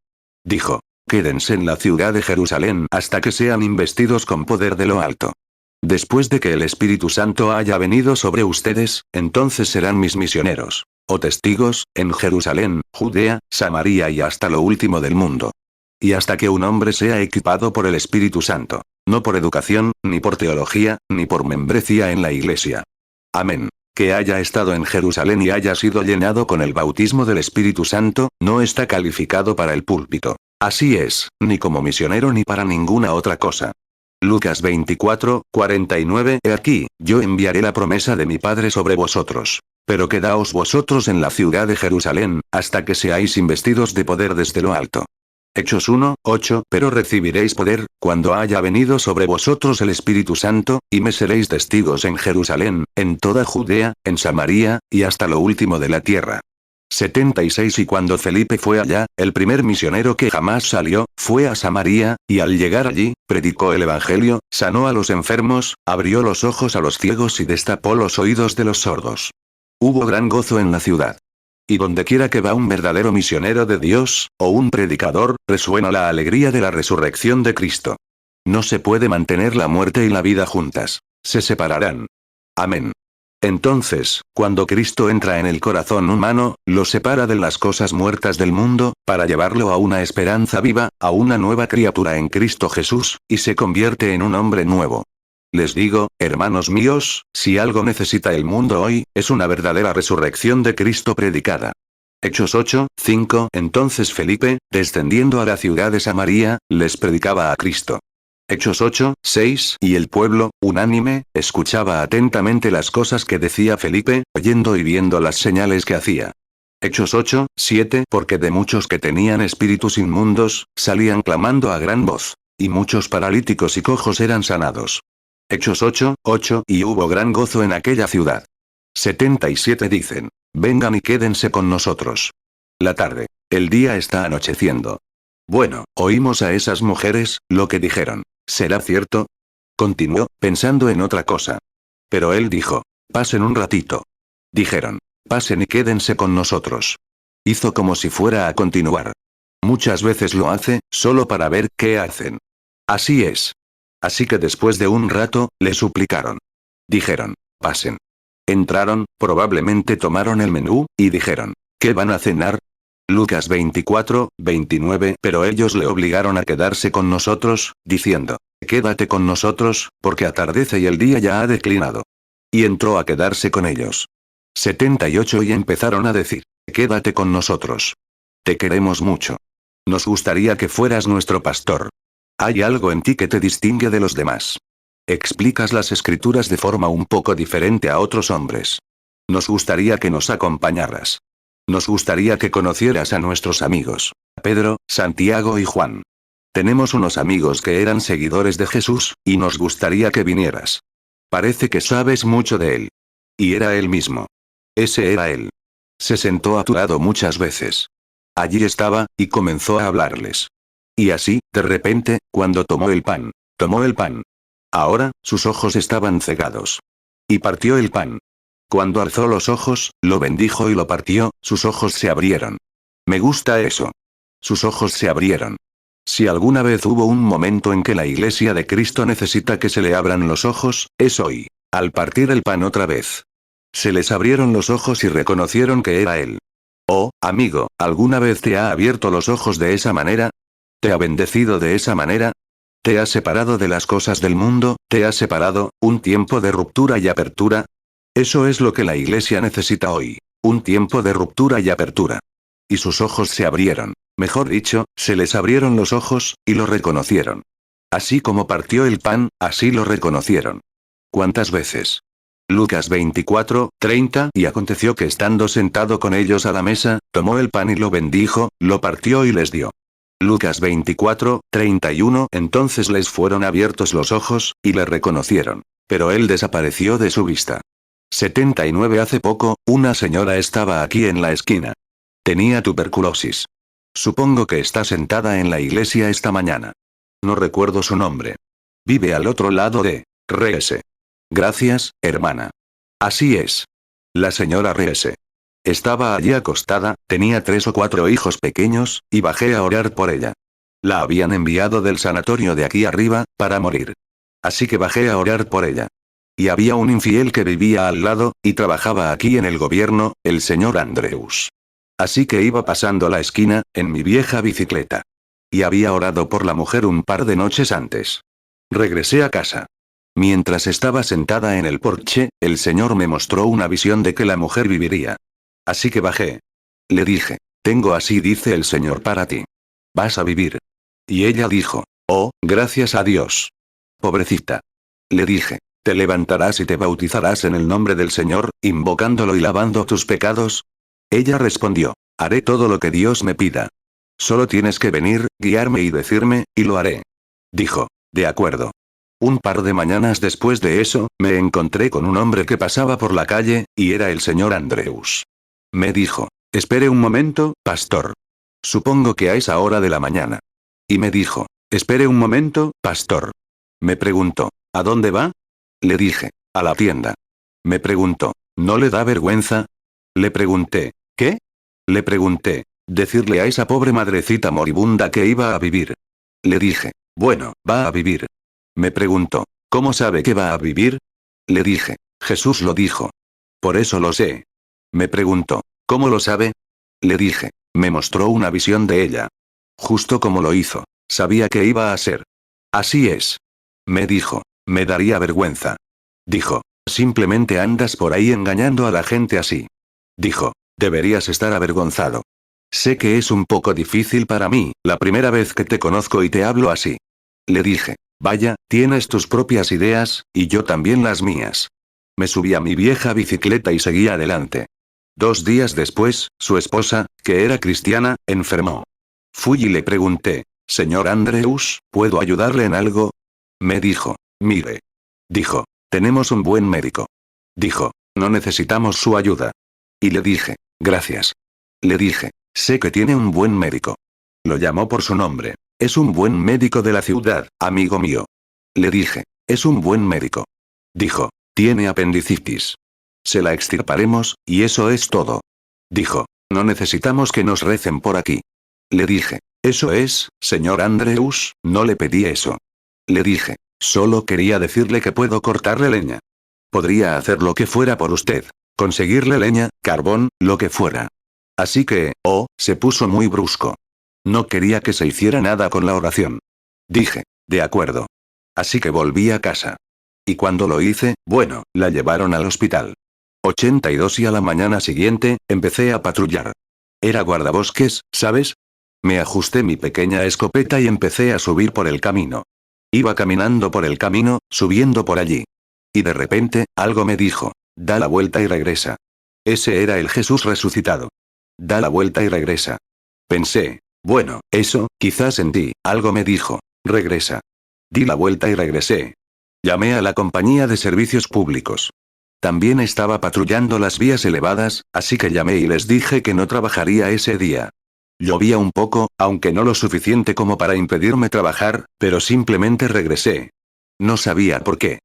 Dijo, quédense en la ciudad de Jerusalén hasta que sean investidos con poder de lo alto. Después de que el Espíritu Santo haya venido sobre ustedes, entonces serán mis misioneros, o testigos, en Jerusalén, Judea, Samaria y hasta lo último del mundo. Y hasta que un hombre sea equipado por el Espíritu Santo, no por educación, ni por teología, ni por membresía en la iglesia. Amén. Que haya estado en Jerusalén y haya sido llenado con el bautismo del Espíritu Santo, no está calificado para el púlpito. Así es, ni como misionero ni para ninguna otra cosa. Lucas 24, 49 He aquí, yo enviaré la promesa de mi Padre sobre vosotros. Pero quedaos vosotros en la ciudad de Jerusalén, hasta que seáis investidos de poder desde lo alto. Hechos 1:8. Pero recibiréis poder, cuando haya venido sobre vosotros el Espíritu Santo, y me seréis testigos en Jerusalén, en toda Judea, en Samaria, y hasta lo último de la tierra. 76. Y cuando Felipe fue allá, el primer misionero que jamás salió, fue a Samaria, y al llegar allí, predicó el evangelio, sanó a los enfermos, abrió los ojos a los ciegos y destapó los oídos de los sordos. Hubo gran gozo en la ciudad. Y dondequiera que va un verdadero misionero de Dios, o un predicador, resuena la alegría de la resurrección de Cristo. No se puede mantener la muerte y la vida juntas. Se separarán. Amén. Entonces, cuando Cristo entra en el corazón humano, lo separa de las cosas muertas del mundo, para llevarlo a una esperanza viva, a una nueva criatura en Cristo Jesús, y se convierte en un hombre nuevo. Les digo, hermanos míos, si algo necesita el mundo hoy, es una verdadera resurrección de Cristo predicada. Hechos 8:5. Entonces Felipe, descendiendo a la ciudad de Samaria, les predicaba a Cristo. Hechos 8:6. Y el pueblo, unánime, escuchaba atentamente las cosas que decía Felipe, oyendo y viendo las señales que hacía. Hechos 8:7. Porque de muchos que tenían espíritus inmundos, salían clamando a gran voz. Y muchos paralíticos y cojos eran sanados. Hechos 8:8. Y hubo gran gozo en aquella ciudad. 77. Dicen: vengan y quédense con nosotros. La tarde. El día está anocheciendo. Bueno, oímos a esas mujeres, lo que dijeron. ¿Será cierto? Continuó, pensando en otra cosa. Pero él dijo: pasen un ratito. Dijeron: pasen y quédense con nosotros. Hizo como si fuera a continuar. Muchas veces lo hace, solo para ver qué hacen. Así es. Así que después de un rato, le suplicaron. Dijeron: pasen. Entraron, probablemente tomaron el menú, y dijeron: ¿qué van a cenar? Lucas 24:29. Pero ellos le obligaron a quedarse con nosotros, diciendo: quédate con nosotros, porque atardece y el día ya ha declinado. Y entró a quedarse con ellos. 78. Y empezaron a decir: quédate con nosotros. Te queremos mucho. Nos gustaría que fueras nuestro pastor. Hay algo en ti que te distingue de los demás. Explicas las escrituras de forma un poco diferente a otros hombres. Nos gustaría que nos acompañaras. Nos gustaría que conocieras a nuestros amigos, Pedro, Santiago y Juan. Tenemos unos amigos que eran seguidores de Jesús, y nos gustaría que vinieras. Parece que sabes mucho de él. Y era él mismo. Ese era él. Se sentó a tu lado muchas veces. Allí estaba, y comenzó a hablarles. Y así, de repente, cuando tomó el pan. Ahora, sus ojos estaban cegados. Y partió el pan. Cuando alzó los ojos, lo bendijo y lo partió, sus ojos se abrieron. Me gusta eso. Sus ojos se abrieron. Si alguna vez hubo un momento en que la Iglesia de Cristo necesita que se le abran los ojos, es hoy. Al partir el pan otra vez. Se les abrieron los ojos y reconocieron que era él. Oh, amigo, ¿alguna vez te ha abierto los ojos de esa manera? ¿Te ha bendecido de esa manera? ¿Te ha separado de las cosas del mundo? ¿Te ha separado, un tiempo de ruptura y apertura? Eso es lo que la Iglesia necesita hoy. Un tiempo de ruptura y apertura. Y sus ojos se abrieron. Mejor dicho, se les abrieron los ojos, y lo reconocieron. Así como partió el pan, así lo reconocieron. ¿Cuántas veces? Lucas 24:30. Y aconteció que estando sentado con ellos a la mesa, tomó el pan y lo bendijo, lo partió y les dio. Lucas 24:31. Entonces les fueron abiertos los ojos, y le reconocieron. Pero él desapareció de su vista. 79. Hace poco, una señora estaba aquí en la esquina. Tenía tuberculosis. Supongo que está sentada en la iglesia esta mañana. No recuerdo su nombre. Vive al otro lado de Reese. Gracias, hermana. Así es. La señora Reese. Estaba allí acostada, tenía 3 o 4 hijos pequeños, y bajé a orar por ella. La habían enviado del sanatorio de aquí arriba, para morir. Así que bajé a orar por ella. Y había un infiel que vivía al lado, y trabajaba aquí en el gobierno, el señor Andrews. Así que iba pasando la esquina, en mi vieja bicicleta. Y había orado por la mujer un par de noches antes. Regresé a casa. Mientras estaba sentada en el porche, el señor me mostró una visión de que la mujer viviría. Así que bajé. Le dije: tengo así dice el Señor para ti. Vas a vivir. Y ella dijo: oh, gracias a Dios. Pobrecita. Le dije: te levantarás y te bautizarás en el nombre del Señor, invocándolo y lavando tus pecados. Ella respondió: haré todo lo que Dios me pida. Solo tienes que venir, guiarme y decirme, y lo haré. Dijo. De acuerdo. Un par de mañanas después de eso, me encontré con un hombre que pasaba por la calle, y era el señor Andreus. Me dijo. Espere un momento, pastor. Supongo que a esa hora de la mañana. Y me dijo. Espere un momento, pastor. Me preguntó. ¿A dónde va? Le dije. A la tienda. Me preguntó. ¿No le da vergüenza? Le pregunté. ¿Qué? Le pregunté. Decirle a esa pobre madrecita moribunda que iba a vivir. Le dije. Bueno, va a vivir. Me preguntó. ¿Cómo sabe que va a vivir? Le dije. Jesús lo dijo. Por eso lo sé. Me preguntó. ¿Cómo lo sabe? Le dije. Me mostró una visión de ella. Justo como lo hizo. Sabía que iba a ser. Así es. Me dijo. Me daría vergüenza. Dijo. Simplemente andas por ahí engañando a la gente así. Dijo. Deberías estar avergonzado. Sé que es un poco difícil para mí, la primera vez que te conozco y te hablo así. Le dije. Vaya, tienes tus propias ideas, y yo también las mías. Me subí a mi vieja bicicleta y seguí adelante. 2 días después, su esposa, que era cristiana, enfermó. Fui y le pregunté. Señor Andreus, ¿puedo ayudarle en algo? Me dijo. Mire. Dijo. Tenemos un buen médico. Dijo. No necesitamos su ayuda. Y le dije. Gracias. Le dije. Sé que tiene un buen médico. Lo llamó por su nombre. Es un buen médico de la ciudad, amigo mío. Le dije. Es un buen médico. Dijo. Tiene apendicitis. Se la extirparemos, y eso es todo. Dijo. No necesitamos que nos recen por aquí. Le dije. Eso es, señor Andreus, no le pedí eso. Le dije. Solo quería decirle que puedo cortarle leña. Podría hacer lo que fuera por usted. Conseguirle leña, carbón, lo que fuera. Así que, se puso muy brusco. No quería que se hiciera nada con la oración. Dije. De acuerdo. Así que volví a casa. Y cuando lo hice, bueno, la llevaron al hospital. 82 y a la mañana siguiente, empecé a patrullar. Era guardabosques, ¿sabes? Me ajusté mi pequeña escopeta y empecé a subir por el camino. Iba caminando por el camino, subiendo por allí. Y de repente, algo me dijo. Da la vuelta y regresa. Ese era el Jesús resucitado. Da la vuelta y regresa. Pensé. Bueno, eso, quizás en ti, algo me dijo. Regresa. Di la vuelta y regresé. Llamé a la compañía de servicios públicos. También estaba patrullando las vías elevadas, así que llamé y les dije que no trabajaría ese día. Llovía un poco, aunque no lo suficiente como para impedirme trabajar, pero simplemente regresé. No sabía por qué.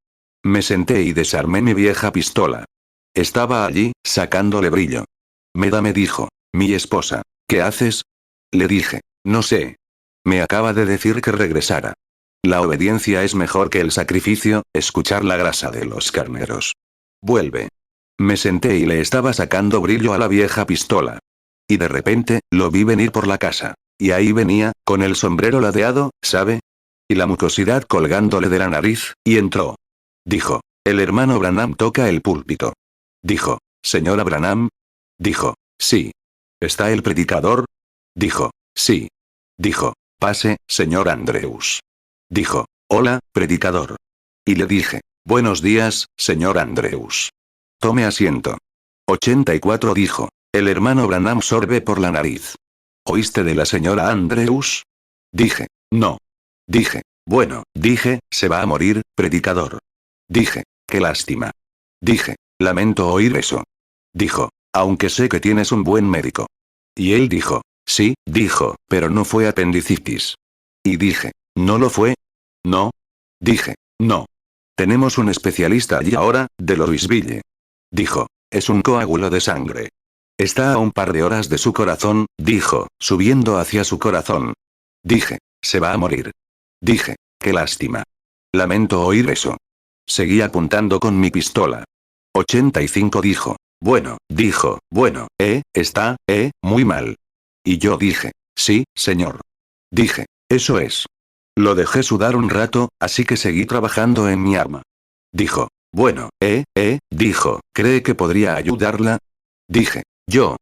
Me senté y desarmé mi vieja pistola. Estaba allí, sacándole brillo. Meda me dijo. Mi esposa. ¿Qué haces? Le dije. No sé. Me acaba de decir que regresara. La obediencia es mejor que el sacrificio, escuchar la grasa de los carneros. Vuelve. Me senté y le estaba sacando brillo a la vieja pistola. Y de repente, lo vi venir por la casa. Y ahí venía, con el sombrero ladeado, ¿sabe? Y la mucosidad colgándole de la nariz, y entró. Dijo. El hermano Branham toca el púlpito. Dijo. Señora Branham. Dijo. Sí. ¿Está el predicador? Dijo. Sí. Dijo. Pase, señor Andreus. Dijo. Hola, predicador. Y le dije. Buenos días, señor Andreus. Tome asiento. 84 dijo. El hermano Branham sorbe por la nariz. ¿Oíste de la señora Andreus? Dije. No. Dije. Bueno, dije, se va a morir, predicador. Dije. Qué lástima. Dije. Lamento oír eso. Dijo. Aunque sé que tienes un buen médico. Y él dijo. Sí, dijo, pero no fue apendicitis. Y dije. ¿No lo fue? No. Dije. No. Tenemos un especialista allí ahora, de Louisville. Dijo. Es un coágulo de sangre. Está a un par de horas de su corazón, dijo, subiendo hacia su corazón. Dije. Se va a morir. Dije. Qué lástima. Lamento oír eso. Seguí apuntando con mi pistola. 85 dijo. Bueno, está, muy mal. Y yo dije. Sí, señor. Dije. Eso es. Lo dejé sudar un rato, así que seguí trabajando en mi arma. Dijo. Bueno, dijo, ¿cree que podría ayudarla? Dije. Yo.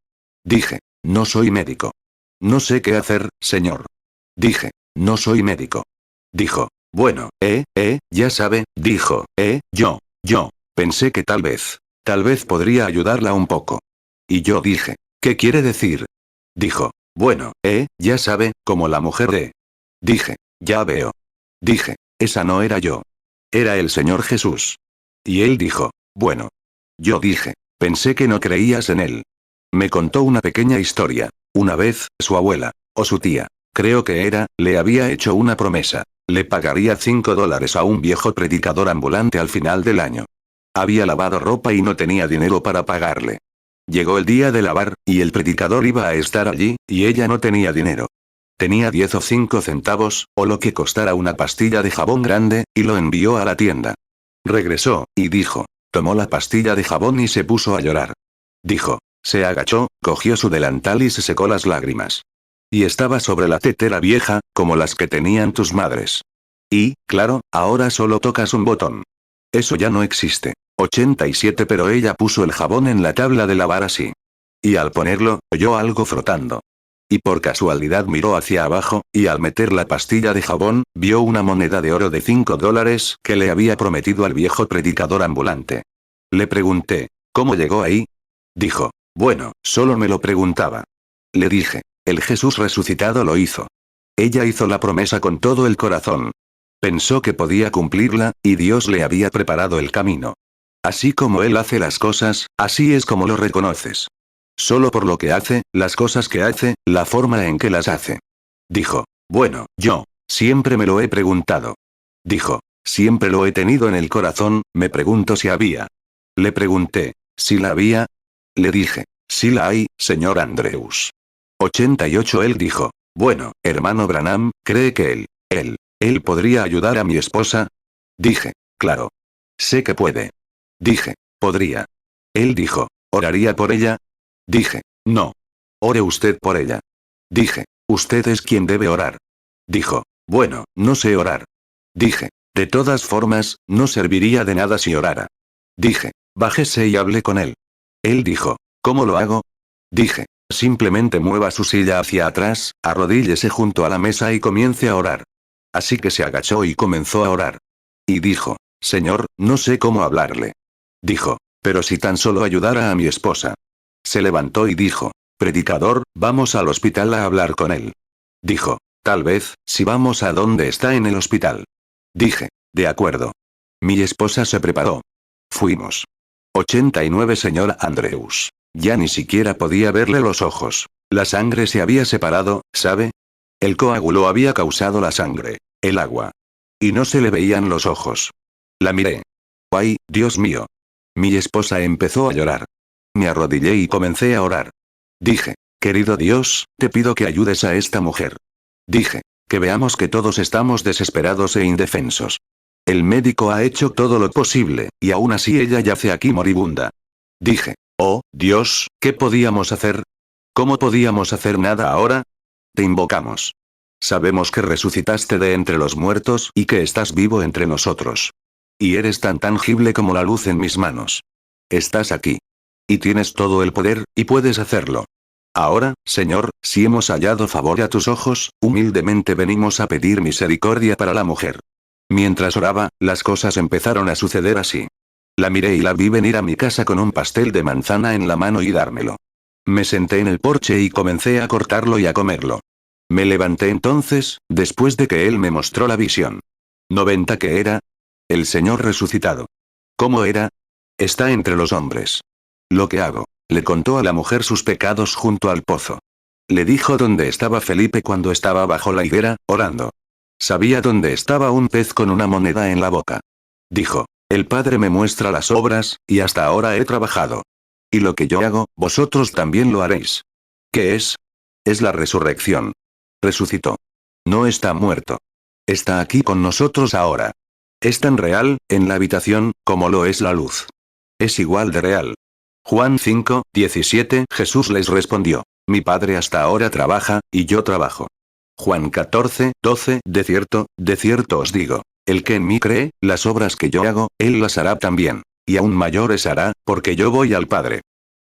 Dije. No soy médico. No sé qué hacer, señor. Dije. No soy médico. Dijo. Bueno, ya sabe, dijo, yo. Pensé que tal vez podría ayudarla un poco. Y yo dije. ¿Qué quiere decir? Dijo. Bueno, ya sabe, como la mujer de... Dije, ya veo. Dije, esa no era yo. Era el Señor Jesús. Y él dijo, bueno. Yo dije, pensé que no creías en él. Me contó una pequeña historia. Una vez, su abuela, o su tía, creo que era, le había hecho una promesa. Le pagaría $5 a un viejo predicador ambulante al final del año. Había lavado ropa y no tenía dinero para pagarle. Llegó el día de lavar, y el predicador iba a estar allí, y ella no tenía dinero. Tenía 10 o 5 centavos, o lo que costara una pastilla de jabón grande, y lo envió a la tienda. Regresó, y dijo. Tomó la pastilla de jabón y se puso a llorar. Dijo. Se agachó, cogió su delantal y se secó las lágrimas. Y estaba sobre la tetera vieja, como las que tenían tus madres. Y, claro, ahora solo tocas un botón. Eso ya no existe. 87 Pero ella puso el jabón en la tabla de lavar así. Y al ponerlo, oyó algo frotando. Y por casualidad miró hacia abajo, y al meter la pastilla de jabón, vio una moneda de oro de $5 que le había prometido al viejo predicador ambulante. Le pregunté, ¿cómo llegó ahí? Dijo, bueno, solo me lo preguntaba. Le dije, el Jesús resucitado lo hizo. Ella hizo la promesa con todo el corazón. Pensó que podía cumplirla, y Dios le había preparado el camino. Así como Él hace las cosas, así es como lo reconoces. Solo por lo que hace, las cosas que hace, la forma en que las hace. Dijo, bueno, yo, siempre me lo he preguntado. Dijo, siempre lo he tenido en el corazón, me pregunto si había. Le pregunté, ¿si la había? Le dije, sí la hay, señor Andrews. 88 Él dijo, bueno, hermano Branham, ¿cree que él podría ayudar a mi esposa? Dije, claro. Sé que puede. Dije, podría. Él dijo, ¿oraría por ella? Dije, no. Ore usted por ella. Dije, usted es quien debe orar. Dijo, bueno, no sé orar. Dije, de todas formas, no serviría de nada si orara. Dije, bájese y hable con él. Él dijo, ¿cómo lo hago? Dije, simplemente mueva su silla hacia atrás, arrodíllese junto a la mesa y comience a orar. Así que se agachó y comenzó a orar. Y dijo, Señor, no sé cómo hablarle. Dijo, pero si tan solo ayudara a mi esposa. Se levantó y dijo, predicador, vamos al hospital a hablar con él. Dijo, tal vez, si vamos a donde está en el hospital. Dije, de acuerdo. Mi esposa se preparó. Fuimos. 89 Señor Andrews. Ya ni siquiera podía verle los ojos. La sangre se había separado, ¿sabe? El coágulo había causado la sangre. El agua. Y no se le veían los ojos. La miré. ¡Ay, Dios mío! Mi esposa empezó a llorar. Me arrodillé y comencé a orar. Dije, querido Dios, te pido que ayudes a esta mujer. Dije, que veamos que todos estamos desesperados e indefensos. El médico ha hecho todo lo posible, y aún así ella yace aquí moribunda. Dije, oh, Dios, ¿qué podíamos hacer? ¿Cómo podíamos hacer nada ahora? Te invocamos. Sabemos que resucitaste de entre los muertos y que estás vivo entre nosotros. Y eres tan tangible como la luz en mis manos. Estás aquí. Y tienes todo el poder, y puedes hacerlo. Ahora, Señor, si hemos hallado favor a tus ojos, humildemente venimos a pedir misericordia para la mujer. Mientras oraba, las cosas empezaron a suceder así. La miré y la vi venir a mi casa con un pastel de manzana en la mano y dármelo. Me senté en el porche y comencé a cortarlo y a comerlo. Me levanté entonces, después de que él me mostró la visión. 90 ¿Qué era? El Señor resucitado. ¿Cómo era? Está entre los hombres. Lo que hago. Le contó a la mujer sus pecados junto al pozo. Le dijo dónde estaba Felipe cuando estaba bajo la higuera, orando. Sabía dónde estaba un pez con una moneda en la boca. Dijo, el Padre me muestra las obras, y hasta ahora he trabajado. Y lo que yo hago, vosotros también lo haréis. ¿Qué es? Es la resurrección. Resucitó. No está muerto. Está aquí con nosotros ahora. Es tan real, en la habitación, como lo es la luz. Es igual de real. Juan 5, 17 Jesús les respondió, mi Padre hasta ahora trabaja, y yo trabajo. Juan 14, 12 de cierto os digo, el que en mí cree, las obras que yo hago, él las hará también. Y aún mayores hará, porque yo voy al Padre.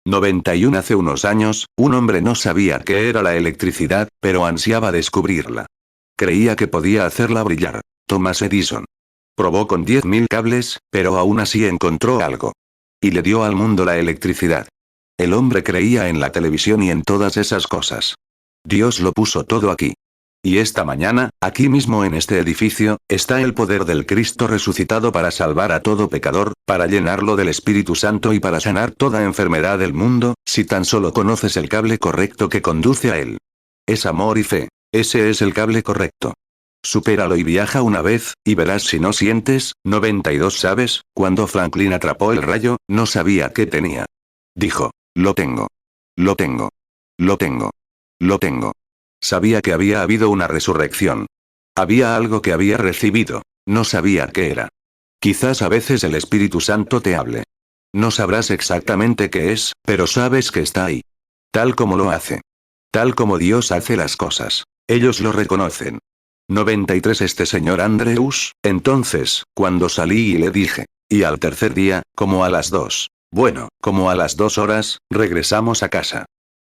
91 Hace unos años, un hombre no sabía qué era la electricidad, pero ansiaba descubrirla. Creía que podía hacerla brillar. Thomas Edison. Probó con 10.000 cables, pero aún así encontró algo. Y le dio al mundo la electricidad. El hombre creía en la televisión y en todas esas cosas. Dios lo puso todo aquí. Y esta mañana, aquí mismo en este edificio, está el poder del Cristo resucitado para salvar a todo pecador, para llenarlo del Espíritu Santo y para sanar toda enfermedad del mundo, si tan solo conoces el cable correcto que conduce a él. Es amor y fe. Ese es el cable correcto. Supéralo y viaja una vez, y verás si no sientes. 92. ¿Sabes? Cuando Franklin atrapó el rayo, no sabía qué tenía. Dijo, lo tengo. Lo tengo. Lo tengo. Lo tengo. Sabía que había habido una resurrección. Había algo que había recibido. No sabía qué era. Quizás a veces el Espíritu Santo te hable. No sabrás exactamente qué es, pero sabes que está ahí. Tal como lo hace. Tal como Dios hace las cosas. Ellos lo reconocen. 93. Este señor Andrews, entonces, cuando salí y le dije. Y al tercer día, como a las 2. Bueno, como a las 2 horas, regresamos a casa.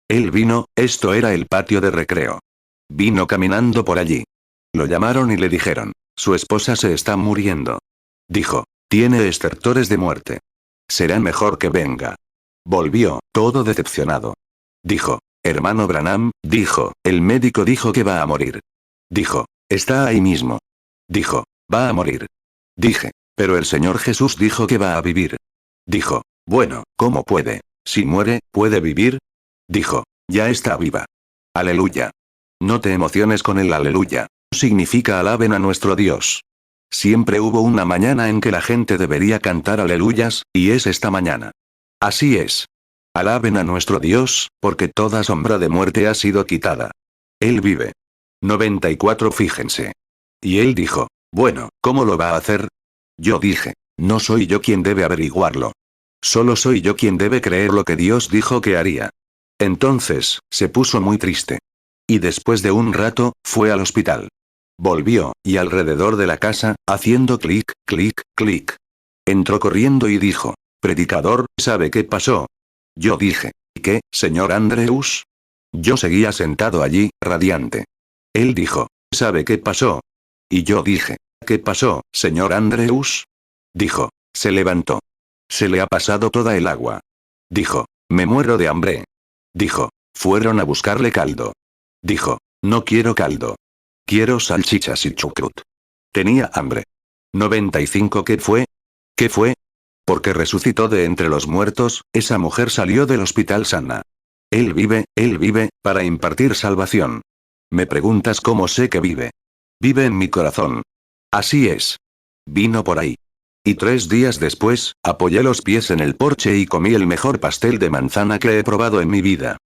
Él vino, esto era el patio de recreo. Vino caminando por allí. Lo llamaron y le dijeron, su esposa se está muriendo. Dijo, tiene estertores de muerte. Será mejor que venga. Volvió, todo decepcionado. Dijo, hermano Branham, dijo, el médico dijo que va a morir. Dijo, está ahí mismo. Dijo, va a morir. Dije, pero el Señor Jesús dijo que va a vivir. Dijo, bueno, ¿cómo puede? Si muere, ¿puede vivir? Dijo, ya está viva. Aleluya. No te emociones con el aleluya. Significa alaben a nuestro Dios. Siempre hubo una mañana en que la gente debería cantar aleluyas, y es esta mañana. Así es. Alaben a nuestro Dios, porque toda sombra de muerte ha sido quitada. Él vive. 94. Fíjense. Y él dijo, bueno, ¿cómo lo va a hacer? Yo dije, no soy yo quien debe averiguarlo. Solo soy yo quien debe creer lo que Dios dijo que haría. Entonces, se puso muy triste. Y después de un rato, fue al hospital. Volvió, y alrededor de la casa, haciendo clic, clic, clic. Entró corriendo y dijo, predicador, ¿sabe qué pasó? Yo dije, ¿qué, señor Andrews? Yo seguía sentado allí, radiante. Él dijo, ¿sabe qué pasó? Y yo dije, ¿qué pasó, señor Andrews? Dijo, se levantó. Se le ha pasado toda el agua. Dijo, me muero de hambre. Dijo, fueron a buscarle caldo. Dijo, no quiero caldo. Quiero salchichas y chucrut. Tenía hambre. 95. ¿Qué fue? ¿Qué fue? Porque resucitó de entre los muertos, esa mujer salió del hospital sana. Él vive, para impartir salvación. Me preguntas cómo sé que vive. Vive en mi corazón. Así es. Vino por ahí. Y 3 días después, apoyé los pies en el porche y comí el mejor pastel de manzana que he probado en mi vida.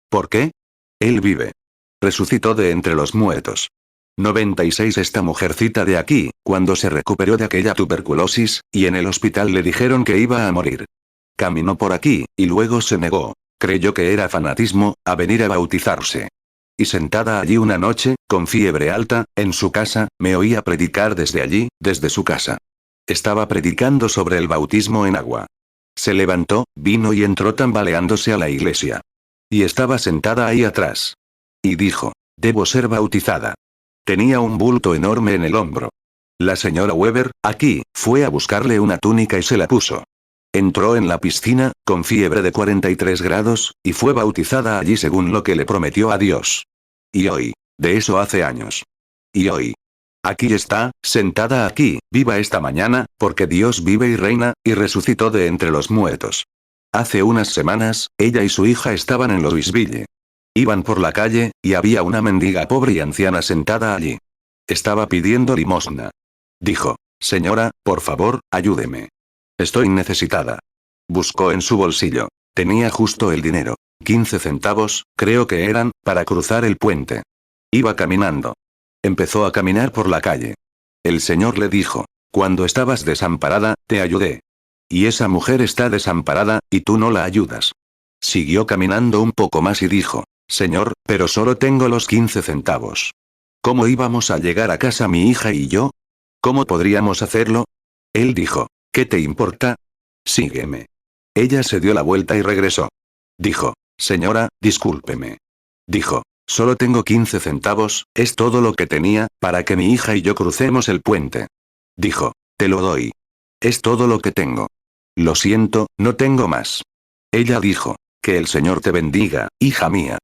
¿Por qué? Él vive. Resucitó de entre los muertos. 96. Esta mujercita de aquí, cuando se recuperó de aquella tuberculosis, y en el hospital le dijeron que iba a morir. Caminó por aquí, y luego se negó. Creyó que era fanatismo, a venir a bautizarse. Y sentada allí una noche, con fiebre alta, en su casa, me oía predicar desde allí, desde su casa. Estaba predicando sobre el bautismo en agua. Se levantó, vino y entró tambaleándose a la iglesia. Y estaba sentada ahí atrás. Y dijo, debo ser bautizada. Tenía un bulto enorme en el hombro. La señora Weber, aquí, fue a buscarle una túnica y se la puso. Entró en la piscina, con fiebre de 43 grados, y fue bautizada allí según lo que le prometió a Dios. Y hoy, de eso hace años. Y hoy. Aquí está, sentada aquí, viva esta mañana, porque Dios vive y reina, y resucitó de entre los muertos. Hace unas semanas, ella y su hija estaban en Louisville. Iban por la calle, y había una mendiga pobre y anciana sentada allí. Estaba pidiendo limosna. Dijo, señora, por favor, ayúdeme. Estoy necesitada. Buscó en su bolsillo. Tenía justo el dinero. 15 centavos, creo que eran, para cruzar el puente. Iba caminando. Empezó a caminar por la calle. El Señor le dijo, cuando estabas desamparada, te ayudé. Y esa mujer está desamparada, y tú no la ayudas. Siguió caminando un poco más y dijo, Señor, pero solo tengo los 15 centavos. ¿Cómo íbamos a llegar a casa mi hija y yo? ¿Cómo podríamos hacerlo? Él dijo, ¿qué te importa? Sígueme. Ella se dio la vuelta y regresó. Dijo, señora, discúlpeme. Dijo, solo tengo 15 centavos, es todo lo que tenía, para que mi hija y yo crucemos el puente. Dijo, te lo doy. Es todo lo que tengo. Lo siento, no tengo más. Ella dijo, que el Señor te bendiga, hija mía.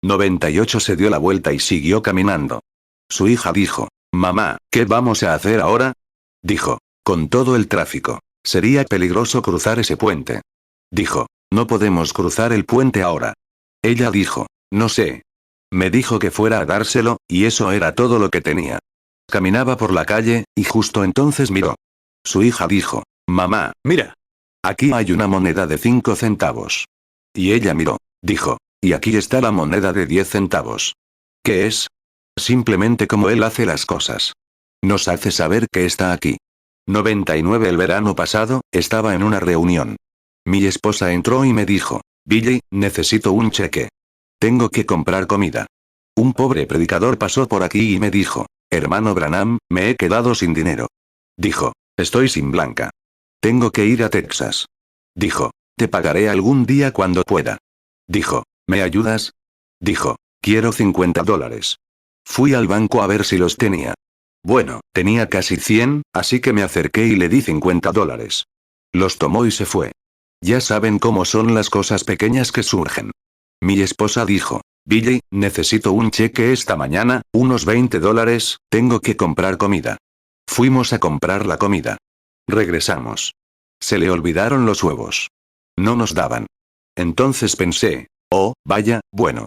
98 se dio la vuelta y siguió caminando. Su hija dijo, mamá, ¿qué vamos a hacer ahora? Dijo, con todo el tráfico. Sería peligroso cruzar ese puente. Dijo, no podemos cruzar el puente ahora. Ella dijo, no sé. Me dijo que fuera a dárselo, y eso era todo lo que tenía. Caminaba por la calle, y justo entonces miró. Su hija dijo, mamá, mira. Aquí hay una moneda de 5 centavos. Y ella miró. Dijo, y aquí está la moneda de 10 centavos. ¿Qué es? Simplemente como él hace las cosas. Nos hace saber que está aquí. 99 El verano pasado, estaba en una reunión. Mi esposa entró y me dijo, Billy, necesito un cheque. Tengo que comprar comida. Un pobre predicador pasó por aquí y me dijo, hermano Branham, me he quedado sin dinero. Dijo, estoy sin blanca. Tengo que ir a Texas. Dijo, te pagaré algún día cuando pueda. Dijo, ¿me ayudas? Dijo, quiero $50. Fui al banco a ver si los tenía. Bueno, tenía casi 100, así que me acerqué y le di $50. Los tomó y se fue. Ya saben cómo son las cosas pequeñas que surgen. Mi esposa dijo, Billy, necesito un cheque esta mañana, unos $20, tengo que comprar comida. Fuimos a comprar la comida. Regresamos. Se le olvidaron los huevos. No nos daban. Entonces pensé, oh, vaya, bueno.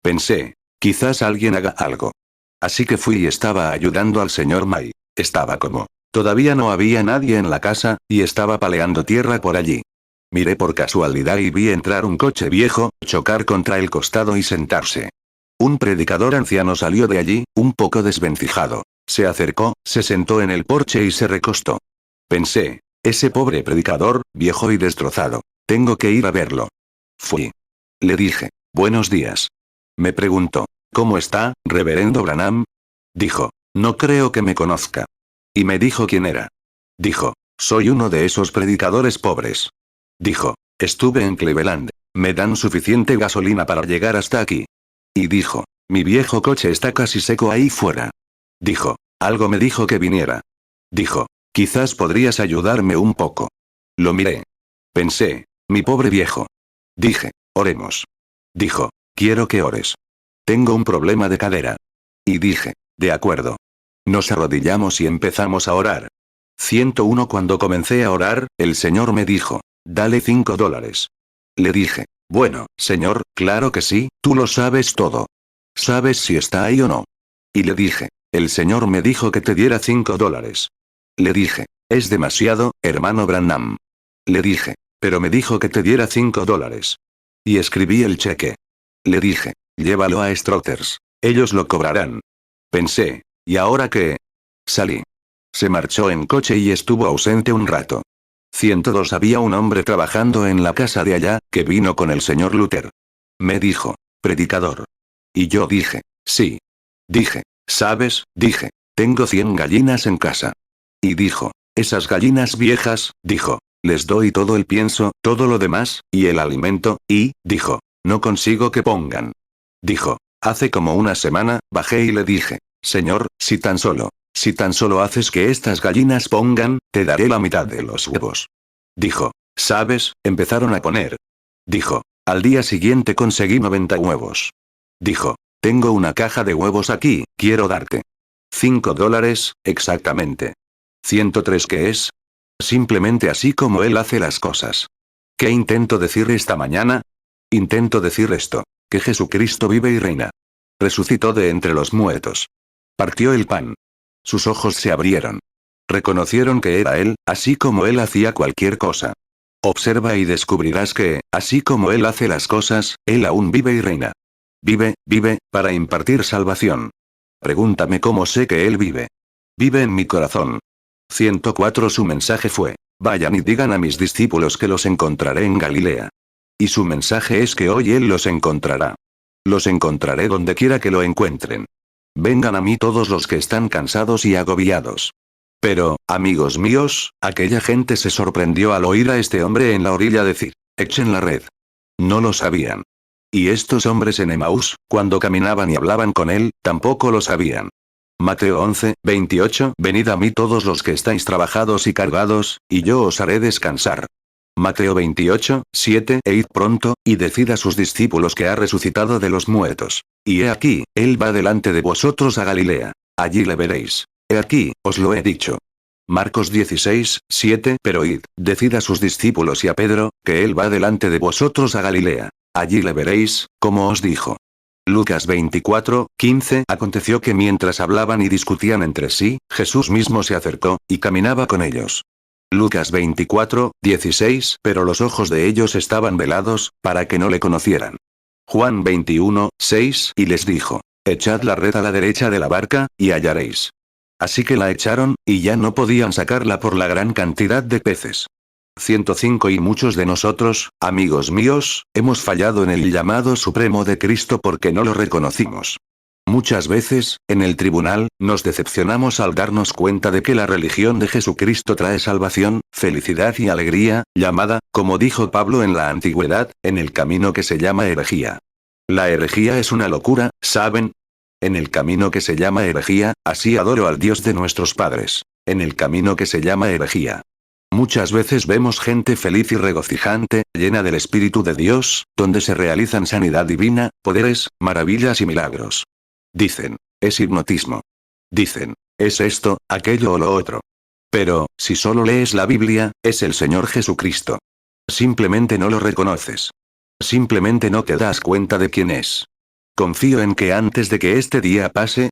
Pensé, quizás alguien haga algo. Así que fui y estaba ayudando al señor May. Estaba como, todavía no había nadie en la casa, y estaba paleando tierra por allí. Miré por casualidad y vi entrar un coche viejo, chocar contra el costado y sentarse. Un predicador anciano salió de allí, un poco desvencijado. Se acercó, se sentó en el porche y se recostó. Pensé, ese pobre predicador, viejo y destrozado. Tengo que ir a verlo. Fui. Le dije, buenos días. Me preguntó, ¿cómo está, reverendo Branham? Dijo, no creo que me conozca. Y me dijo quién era. Dijo, soy uno de esos predicadores pobres. Dijo, estuve en Cleveland. Me dan suficiente gasolina para llegar hasta aquí. Y dijo, mi viejo coche está casi seco ahí fuera. Dijo, algo me dijo que viniera. Dijo, quizás podrías ayudarme un poco. Lo miré. Pensé, mi pobre viejo. Dije, oremos. Dijo, quiero que ores. Tengo un problema de cadera. Y dije, de acuerdo. Nos arrodillamos y empezamos a orar. 101 Cuando comencé a orar, el Señor me dijo, dale $5. Le dije, bueno, Señor, claro que sí, tú lo sabes todo. ¿Sabes si está ahí o no? Y le dije, el Señor me dijo que te diera $5. Le dije, es demasiado, hermano Branham. Le dije, pero me dijo que te diera $5. Y escribí el cheque. Le dije, llévalo a Strothers. Ellos lo cobrarán. Pensé, ¿y ahora qué? Salí. Se marchó en coche y estuvo ausente un rato. 102 Había un hombre trabajando en la casa de allá, que vino con el señor Luther. Me dijo, predicador. Y yo dije, sí. Dije, ¿sabes? Dije, tengo 100 gallinas en casa. Y dijo, esas gallinas viejas, dijo, les doy todo el pienso, todo lo demás, y el alimento, y, dijo, no consigo que pongan. Dijo, hace como una semana, bajé y le dije, Señor, si tan solo haces que estas gallinas pongan, te daré la mitad de los huevos. Dijo, ¿sabes? Empezaron a poner. Dijo, al día siguiente conseguí 90 huevos. Dijo, tengo una caja de huevos aquí, quiero darte. $5, exactamente. 103 ¿Qué es? Simplemente así como él hace las cosas. ¿Qué intento decir esta mañana? Intento decir esto, que Jesucristo vive y reina. Resucitó de entre los muertos. Partió el pan. Sus ojos se abrieron. Reconocieron que era Él, así como Él hacía cualquier cosa. Observa y descubrirás que, así como Él hace las cosas, Él aún vive y reina. Vive, para impartir salvación. Pregúntame cómo sé que Él vive. Vive en mi corazón. 104 Su mensaje fue, vayan y digan a mis discípulos que los encontraré en Galilea. Y su mensaje es que hoy Él los encontrará. Los encontraré donde quiera que lo encuentren. Vengan a mí todos los que están cansados y agobiados. Pero, amigos míos, aquella gente se sorprendió al oír a este hombre en la orilla decir, echen la red. No lo sabían. Y estos hombres en Emaús, cuando caminaban y hablaban con él, tampoco lo sabían. Mateo 11:28 Venid a mí todos los que estáis trabajados y cargados, y yo os haré descansar. Mateo 28, 7. E id pronto, y decid a sus discípulos que ha resucitado de los muertos. Y he aquí, él va delante de vosotros a Galilea. Allí le veréis. He aquí, os lo he dicho. Marcos 16, 7. Pero id, decid a sus discípulos y a Pedro, que él va delante de vosotros a Galilea. Allí le veréis, como os dijo. Lucas 24, 15. Aconteció que mientras hablaban y discutían entre sí, Jesús mismo se acercó, y caminaba con ellos. Lucas 24, 16. Pero los ojos de ellos estaban velados, para que no le conocieran. Juan 21, 6. Y les dijo: echad la red a la derecha de la barca, y hallaréis. Así que la echaron, y ya no podían sacarla por la gran cantidad de peces. 105. Y muchos de nosotros, amigos míos, hemos fallado en el llamado supremo de Cristo porque no lo reconocimos. Muchas veces, en el tribunal, nos decepcionamos al darnos cuenta de que la religión de Jesucristo trae salvación, felicidad y alegría, llamada, como dijo Pablo en la antigüedad, en el camino que se llama herejía. La herejía es una locura, ¿saben? En el camino que se llama herejía, así adoro al Dios de nuestros padres. En el camino que se llama herejía. Muchas veces vemos gente feliz y regocijante, llena del Espíritu de Dios, donde se realizan sanidad divina, poderes, maravillas y milagros. Dicen, es hipnotismo. Dicen, es esto, aquello o lo otro. Pero, si solo lees la Biblia, es el Señor Jesucristo. Simplemente no lo reconoces. Simplemente no te das cuenta de quién es. Confío en que antes de que este día pase,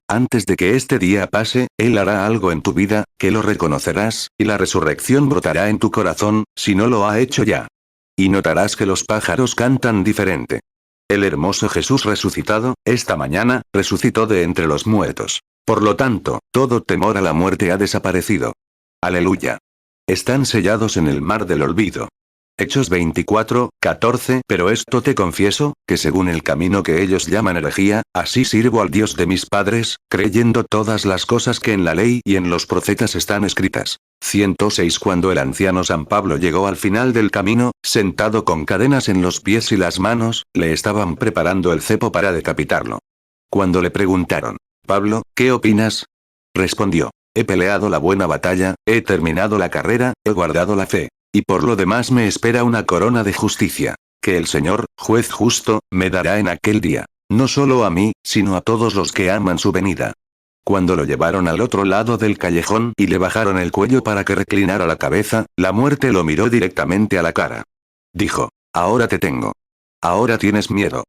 Él hará algo en tu vida, que lo reconocerás, y la resurrección brotará en tu corazón, si no lo ha hecho ya. Y notarás que los pájaros cantan diferente. El hermoso Jesús resucitado, esta mañana, resucitó de entre los muertos. Por lo tanto, todo temor a la muerte ha desaparecido. Aleluya. Están sellados en el mar del olvido. Hechos 24, 14. Pero esto te confieso, que según el camino que ellos llaman herejía, así sirvo al Dios de mis padres, creyendo todas las cosas que en la ley y en los profetas están escritas. 106. Cuando el anciano San Pablo llegó al final del camino, sentado con cadenas en los pies y las manos, le estaban preparando el cepo para decapitarlo. Cuando le preguntaron: Pablo, ¿qué opinas? Respondió: he peleado la buena batalla, he terminado la carrera, he guardado la fe. Y por lo demás me espera una corona de justicia, que el Señor, juez justo, me dará en aquel día, no solo a mí, sino a todos los que aman su venida. Cuando lo llevaron al otro lado del callejón y le bajaron el cuello para que reclinara la cabeza, la muerte lo miró directamente a la cara. Dijo: ahora te tengo. Ahora tienes miedo.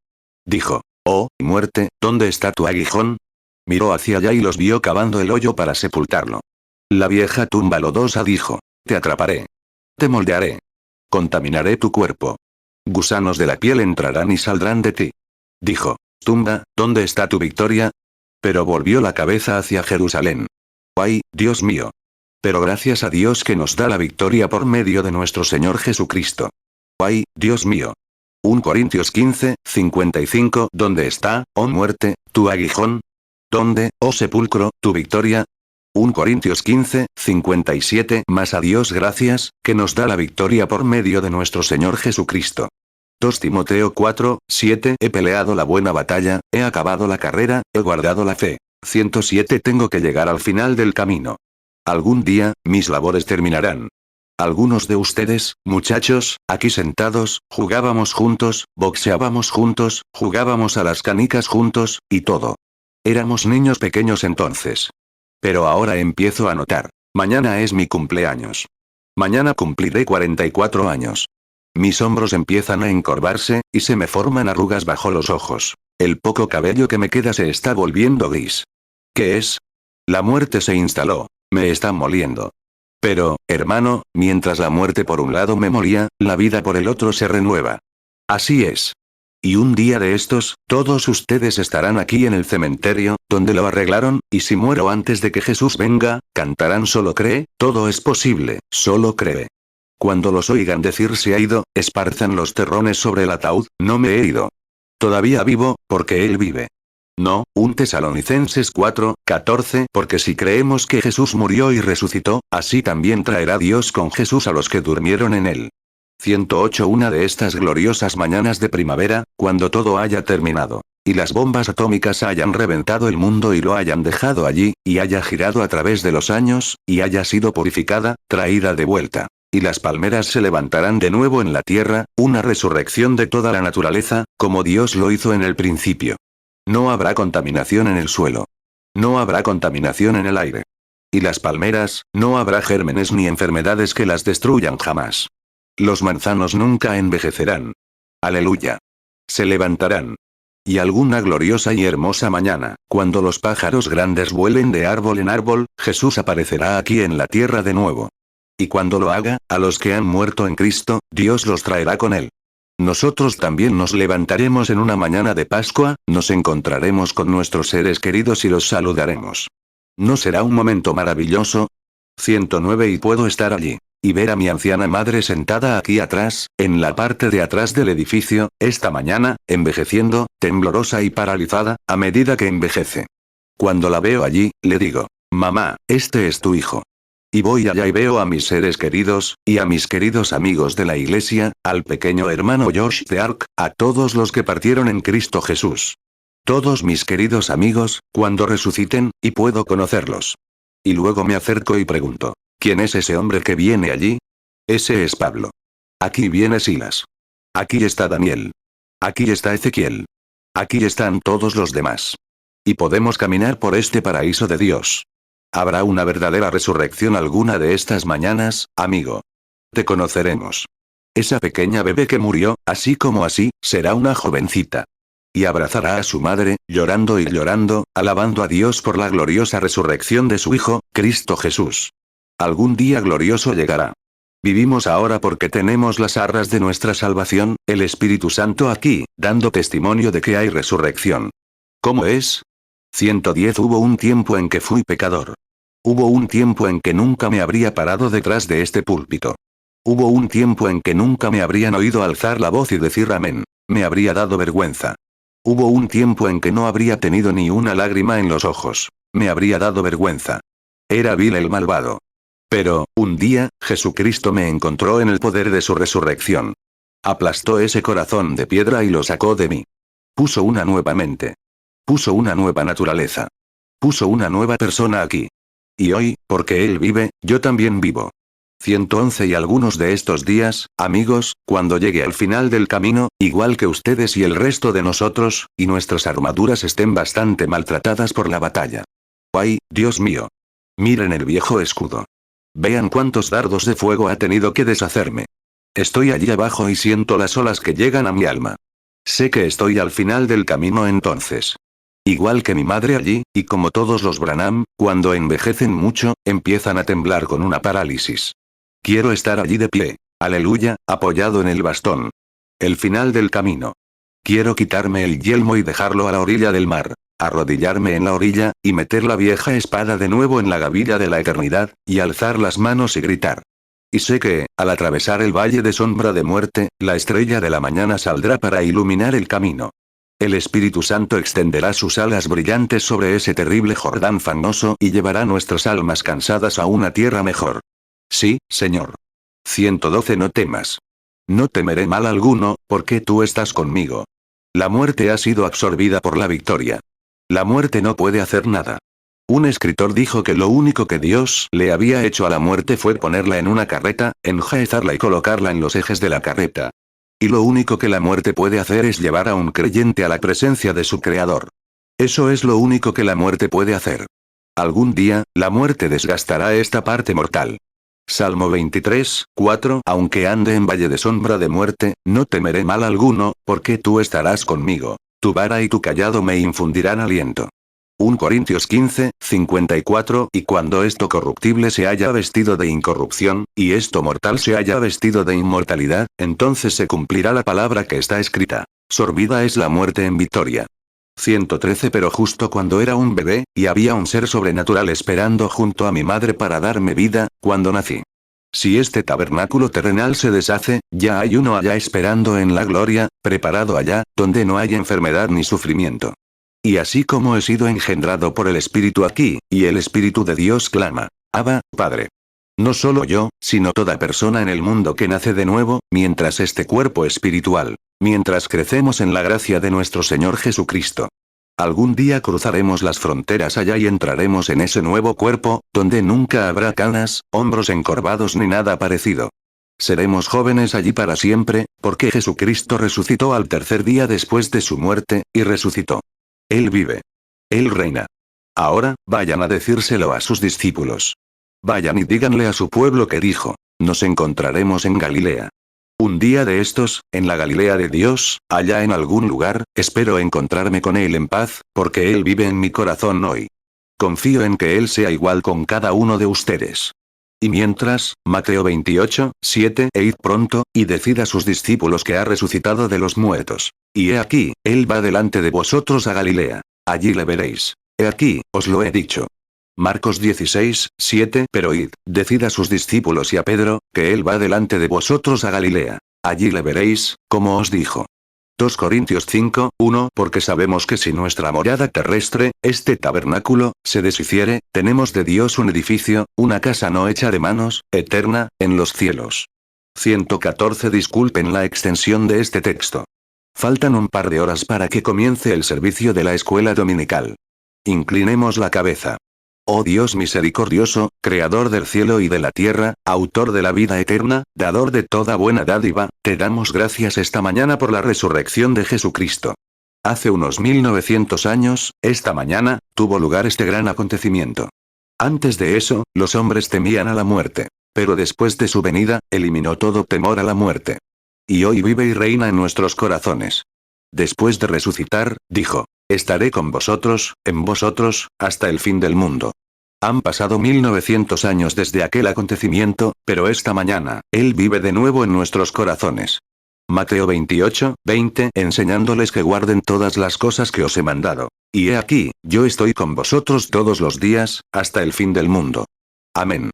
Dijo: oh, muerte, ¿dónde está tu aguijón? Miró hacia allá y los vio cavando el hoyo para sepultarlo. La vieja tumba lodosa dijo: te atraparé. Te moldearé. Contaminaré tu cuerpo. Gusanos de la piel entrarán y saldrán de ti. Dijo: tumba, ¿dónde está tu victoria? Pero volvió la cabeza hacia Jerusalén. ¡Ay, Dios mío! Pero gracias a Dios que nos da la victoria por medio de nuestro Señor Jesucristo. ¡Ay, Dios mío! 1 Corintios 15, 55. ¿Dónde está, oh muerte, tu aguijón? ¿Dónde, oh sepulcro, tu victoria? 1 Corintios 15, 57. Mas a Dios gracias, que nos da la victoria por medio de nuestro Señor Jesucristo. 2 Timoteo 4, 7. He peleado la buena batalla, he acabado la carrera, he guardado la fe. 107. Tengo que llegar al final del camino. Algún día, mis labores terminarán. Algunos de ustedes, muchachos, aquí sentados, jugábamos juntos, boxeábamos juntos, jugábamos a las canicas juntos, y todo. Éramos niños pequeños entonces. Pero ahora empiezo a notar. Mañana es mi cumpleaños. Mañana cumpliré 44 años. Mis hombros empiezan a encorvarse, y se me forman arrugas bajo los ojos. El poco cabello que me queda se está volviendo gris. ¿Qué es? La muerte se instaló. Me está moliendo. Pero, hermano, mientras la muerte por un lado me molía, la vida por el otro se renueva. Así es. Y un día de estos, todos ustedes estarán aquí en el cementerio, donde lo arreglaron, y si muero antes de que Jesús venga, cantarán solo cree, todo es posible, solo cree. Cuando los oigan decir se ha ido, esparzan los terrones sobre el ataúd, no me he ido. Todavía vivo, porque Él vive. No, 1 Tesalonicenses 4, 14. Porque si creemos que Jesús murió y resucitó, así también traerá Dios con Jesús a los que durmieron en Él. 108. Una de estas gloriosas mañanas de primavera, cuando todo haya terminado, y las bombas atómicas hayan reventado el mundo y lo hayan dejado allí, y haya girado a través de los años, y haya sido purificada, traída de vuelta. Y las palmeras se levantarán de nuevo en la tierra, una resurrección de toda la naturaleza, como Dios lo hizo en el principio. No habrá contaminación en el suelo. No habrá contaminación en el aire. Y las palmeras, no habrá gérmenes ni enfermedades que las destruyan jamás. Los manzanos nunca envejecerán. Aleluya. Se levantarán. Y alguna gloriosa y hermosa mañana, cuando los pájaros grandes vuelen de árbol en árbol, Jesús aparecerá aquí en la tierra de nuevo. Y cuando lo haga, a los que han muerto en Cristo, Dios los traerá con él. Nosotros también nos levantaremos en una mañana de Pascua, nos encontraremos con nuestros seres queridos y los saludaremos. ¿No será un momento maravilloso? 109 Y puedo estar allí. Y ver a mi anciana madre sentada aquí atrás, en la parte de atrás del edificio, esta mañana, envejeciendo, temblorosa y paralizada, a medida que envejece. Cuando la veo allí, le digo, mamá, este es tu hijo. Y voy allá y veo a mis seres queridos, y a mis queridos amigos de la iglesia, al pequeño hermano Josh de Ark, a todos los que partieron en Cristo Jesús. Todos mis queridos amigos, cuando resuciten, y puedo conocerlos. Y luego me acerco y pregunto, ¿quién es ese hombre que viene allí? Ese es Pablo. Aquí viene Silas. Aquí está Daniel. Aquí está Ezequiel. Aquí están todos los demás. Y podemos caminar por este paraíso de Dios. ¿Habrá una verdadera resurrección alguna de estas mañanas, amigo? Te conoceremos. Esa pequeña bebé que murió, así como así, será una jovencita. Y abrazará a su madre, llorando y llorando, alabando a Dios por la gloriosa resurrección de su Hijo, Cristo Jesús. Algún día glorioso llegará. Vivimos ahora porque tenemos las arras de nuestra salvación, el Espíritu Santo aquí, dando testimonio de que hay resurrección. ¿Cómo es? 110 Hubo un tiempo en que fui pecador. Hubo un tiempo en que nunca me habría parado detrás de este púlpito. Hubo un tiempo en que nunca me habrían oído alzar la voz y decir amén. Me habría dado vergüenza. Hubo un tiempo en que no habría tenido ni una lágrima en los ojos. Me habría dado vergüenza. Era vil el malvado. Pero, un día, Jesucristo me encontró en el poder de su resurrección. Aplastó ese corazón de piedra y lo sacó de mí. Puso una nueva mente. Puso una nueva naturaleza. Puso una nueva persona aquí. Y hoy, porque Él vive, yo también vivo. 111 Y algunos de estos días, amigos, cuando llegue al final del camino, igual que ustedes y el resto de nosotros, y nuestras armaduras estén bastante maltratadas por la batalla. ¡Ay, Dios mío! Miren el viejo escudo. Vean cuántos dardos de fuego ha tenido que deshacerme. Estoy allí abajo y siento las olas que llegan a mi alma. Sé que estoy al final del camino entonces. Igual que mi madre allí, y como todos los Branham, cuando envejecen mucho, empiezan a temblar con una parálisis. Quiero estar allí de pie, aleluya, apoyado en el bastón. El final del camino. Quiero quitarme el yelmo y dejarlo a la orilla del mar, arrodillarme en la orilla, y meter la vieja espada de nuevo en la gavilla de la eternidad, y alzar las manos y gritar. Y sé que, al atravesar el valle de sombra de muerte, la estrella de la mañana saldrá para iluminar el camino. El Espíritu Santo extenderá sus alas brillantes sobre ese terrible Jordán fanoso y llevará nuestras almas cansadas a una tierra mejor. Sí, Señor. 112 No temas. No temeré mal alguno, porque tú estás conmigo. La muerte ha sido absorbida por la victoria. La muerte no puede hacer nada. Un escritor dijo que lo único que Dios le había hecho a la muerte fue ponerla en una carreta, enjaezarla y colocarla en los ejes de la carreta. Y lo único que la muerte puede hacer es llevar a un creyente a la presencia de su Creador. Eso es lo único que la muerte puede hacer. Algún día, la muerte desgastará esta parte mortal. Salmo 23, 4 Aunque ande en valle de sombra de muerte, no temeré mal alguno, porque tú estarás conmigo. Tu vara y tu cayado me infundirán aliento. 1 Corintios 15, 54 Y cuando esto corruptible se haya vestido de incorrupción, y esto mortal se haya vestido de inmortalidad, entonces se cumplirá la palabra que está escrita. Sorbida es la muerte en victoria. 113 Pero justo cuando era un bebé, y había un ser sobrenatural esperando junto a mi madre para darme vida, cuando nací. Si este tabernáculo terrenal se deshace, ya hay uno allá esperando en la gloria, preparado allá, donde no hay enfermedad ni sufrimiento. Y así como he sido engendrado por el Espíritu aquí, y el Espíritu de Dios clama, Abba, Padre. No solo yo, sino toda persona en el mundo que nace de nuevo, mientras este cuerpo espiritual, mientras crecemos en la gracia de nuestro Señor Jesucristo. Algún día cruzaremos las fronteras allá y entraremos en ese nuevo cuerpo, donde nunca habrá canas, hombros encorvados ni nada parecido. seremos jóvenes allí para siempre, porque Jesucristo resucitó al tercer día después de su muerte, y resucitó. Él vive. Él reina. Ahora, vayan a decírselo a sus discípulos. Vayan y díganle a su pueblo que dijo, nos encontraremos en Galilea. Un día de estos, en la Galilea de Dios, allá en algún lugar, espero encontrarme con Él en paz, porque Él vive en mi corazón hoy. Confío en que Él sea igual con cada uno de ustedes. Y mientras, Mateo 28, 7, e id pronto, y decid a sus discípulos que ha resucitado de los muertos. Y he aquí, Él va delante de vosotros a Galilea. Allí le veréis. He aquí, os lo he dicho. Marcos 16, 7. Pero id, decid a sus discípulos y a Pedro, que Él va delante de vosotros a Galilea. Allí le veréis, como os dijo. 2 Corintios 5, 1. Porque sabemos que si nuestra morada terrestre, este tabernáculo, se deshiciere, tenemos de Dios un edificio, una casa no hecha de manos, eterna, en los cielos. 114. Disculpen la extensión de este texto. Faltan un par de horas para que comience el servicio de la escuela dominical. Inclinemos la cabeza. Oh Dios misericordioso, creador del cielo y de la tierra, autor de la vida eterna, dador de toda buena dádiva, te damos gracias esta mañana por la resurrección de Jesucristo. Hace unos 1900 años, esta mañana, tuvo lugar este gran acontecimiento. Antes de eso, los hombres temían a la muerte. Pero después de su venida, eliminó todo temor a la muerte. Y hoy vive y reina en nuestros corazones. Después de resucitar, dijo, estaré con vosotros, en vosotros, hasta el fin del mundo. Han pasado 1900 años desde aquel acontecimiento, pero esta mañana, Él vive de nuevo en nuestros corazones. Mateo 28, 20, enseñándoles que guarden todas las cosas que os he mandado. Y he aquí, yo estoy con vosotros todos los días, hasta el fin del mundo. Amén.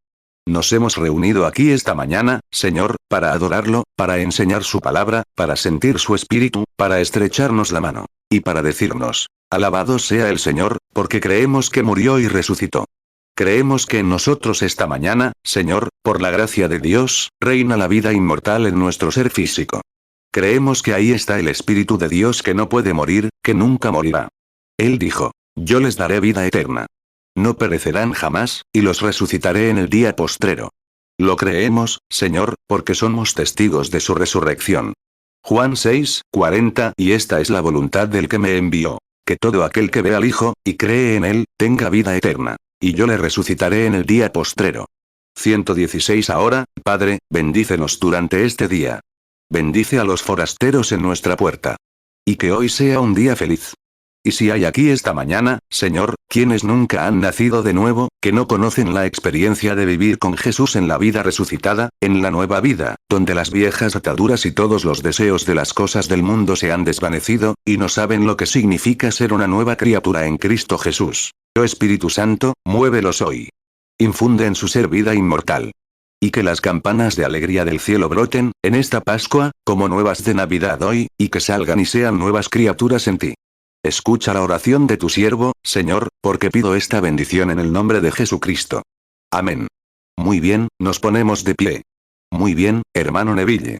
Nos hemos reunido aquí esta mañana, Señor, para adorarlo, para enseñar su palabra, para sentir su espíritu, para estrecharnos la mano. Y para decirnos, alabado sea el Señor, porque creemos que murió y resucitó. Creemos que en nosotros esta mañana, Señor, por la gracia de Dios, reina la vida inmortal en nuestro ser físico. Creemos que ahí está el Espíritu de Dios que no puede morir, que nunca morirá. Él dijo, yo les daré vida eterna. No perecerán jamás, y los resucitaré en el día postrero. Lo creemos, Señor, porque somos testigos de su resurrección. Juan 6, 40. Y esta es la voluntad del que me envió, que todo aquel que ve al Hijo, y cree en él, tenga vida eterna. Y yo le resucitaré en el día postrero. 116. Ahora, Padre, bendícenos durante este día. Bendice a los forasteros en nuestra puerta. Y que hoy sea un día feliz. Y si hay aquí esta mañana, Señor, quienes nunca han nacido de nuevo, que no conocen la experiencia de vivir con Jesús en la vida resucitada, en la nueva vida, donde las viejas ataduras y todos los deseos de las cosas del mundo se han desvanecido, y no saben lo que significa ser una nueva criatura en Cristo Jesús. Oh Espíritu Santo, muévelos hoy. Infunde en su ser vida inmortal. Y que las campanas de alegría del cielo broten, en esta Pascua, como nuevas de Navidad hoy, y que salgan y sean nuevas criaturas en ti. Escucha la oración de tu siervo, Señor, porque pido esta bendición en el nombre de Jesucristo. Amén. Muy bien, nos ponemos de pie. Muy bien, hermano Neville.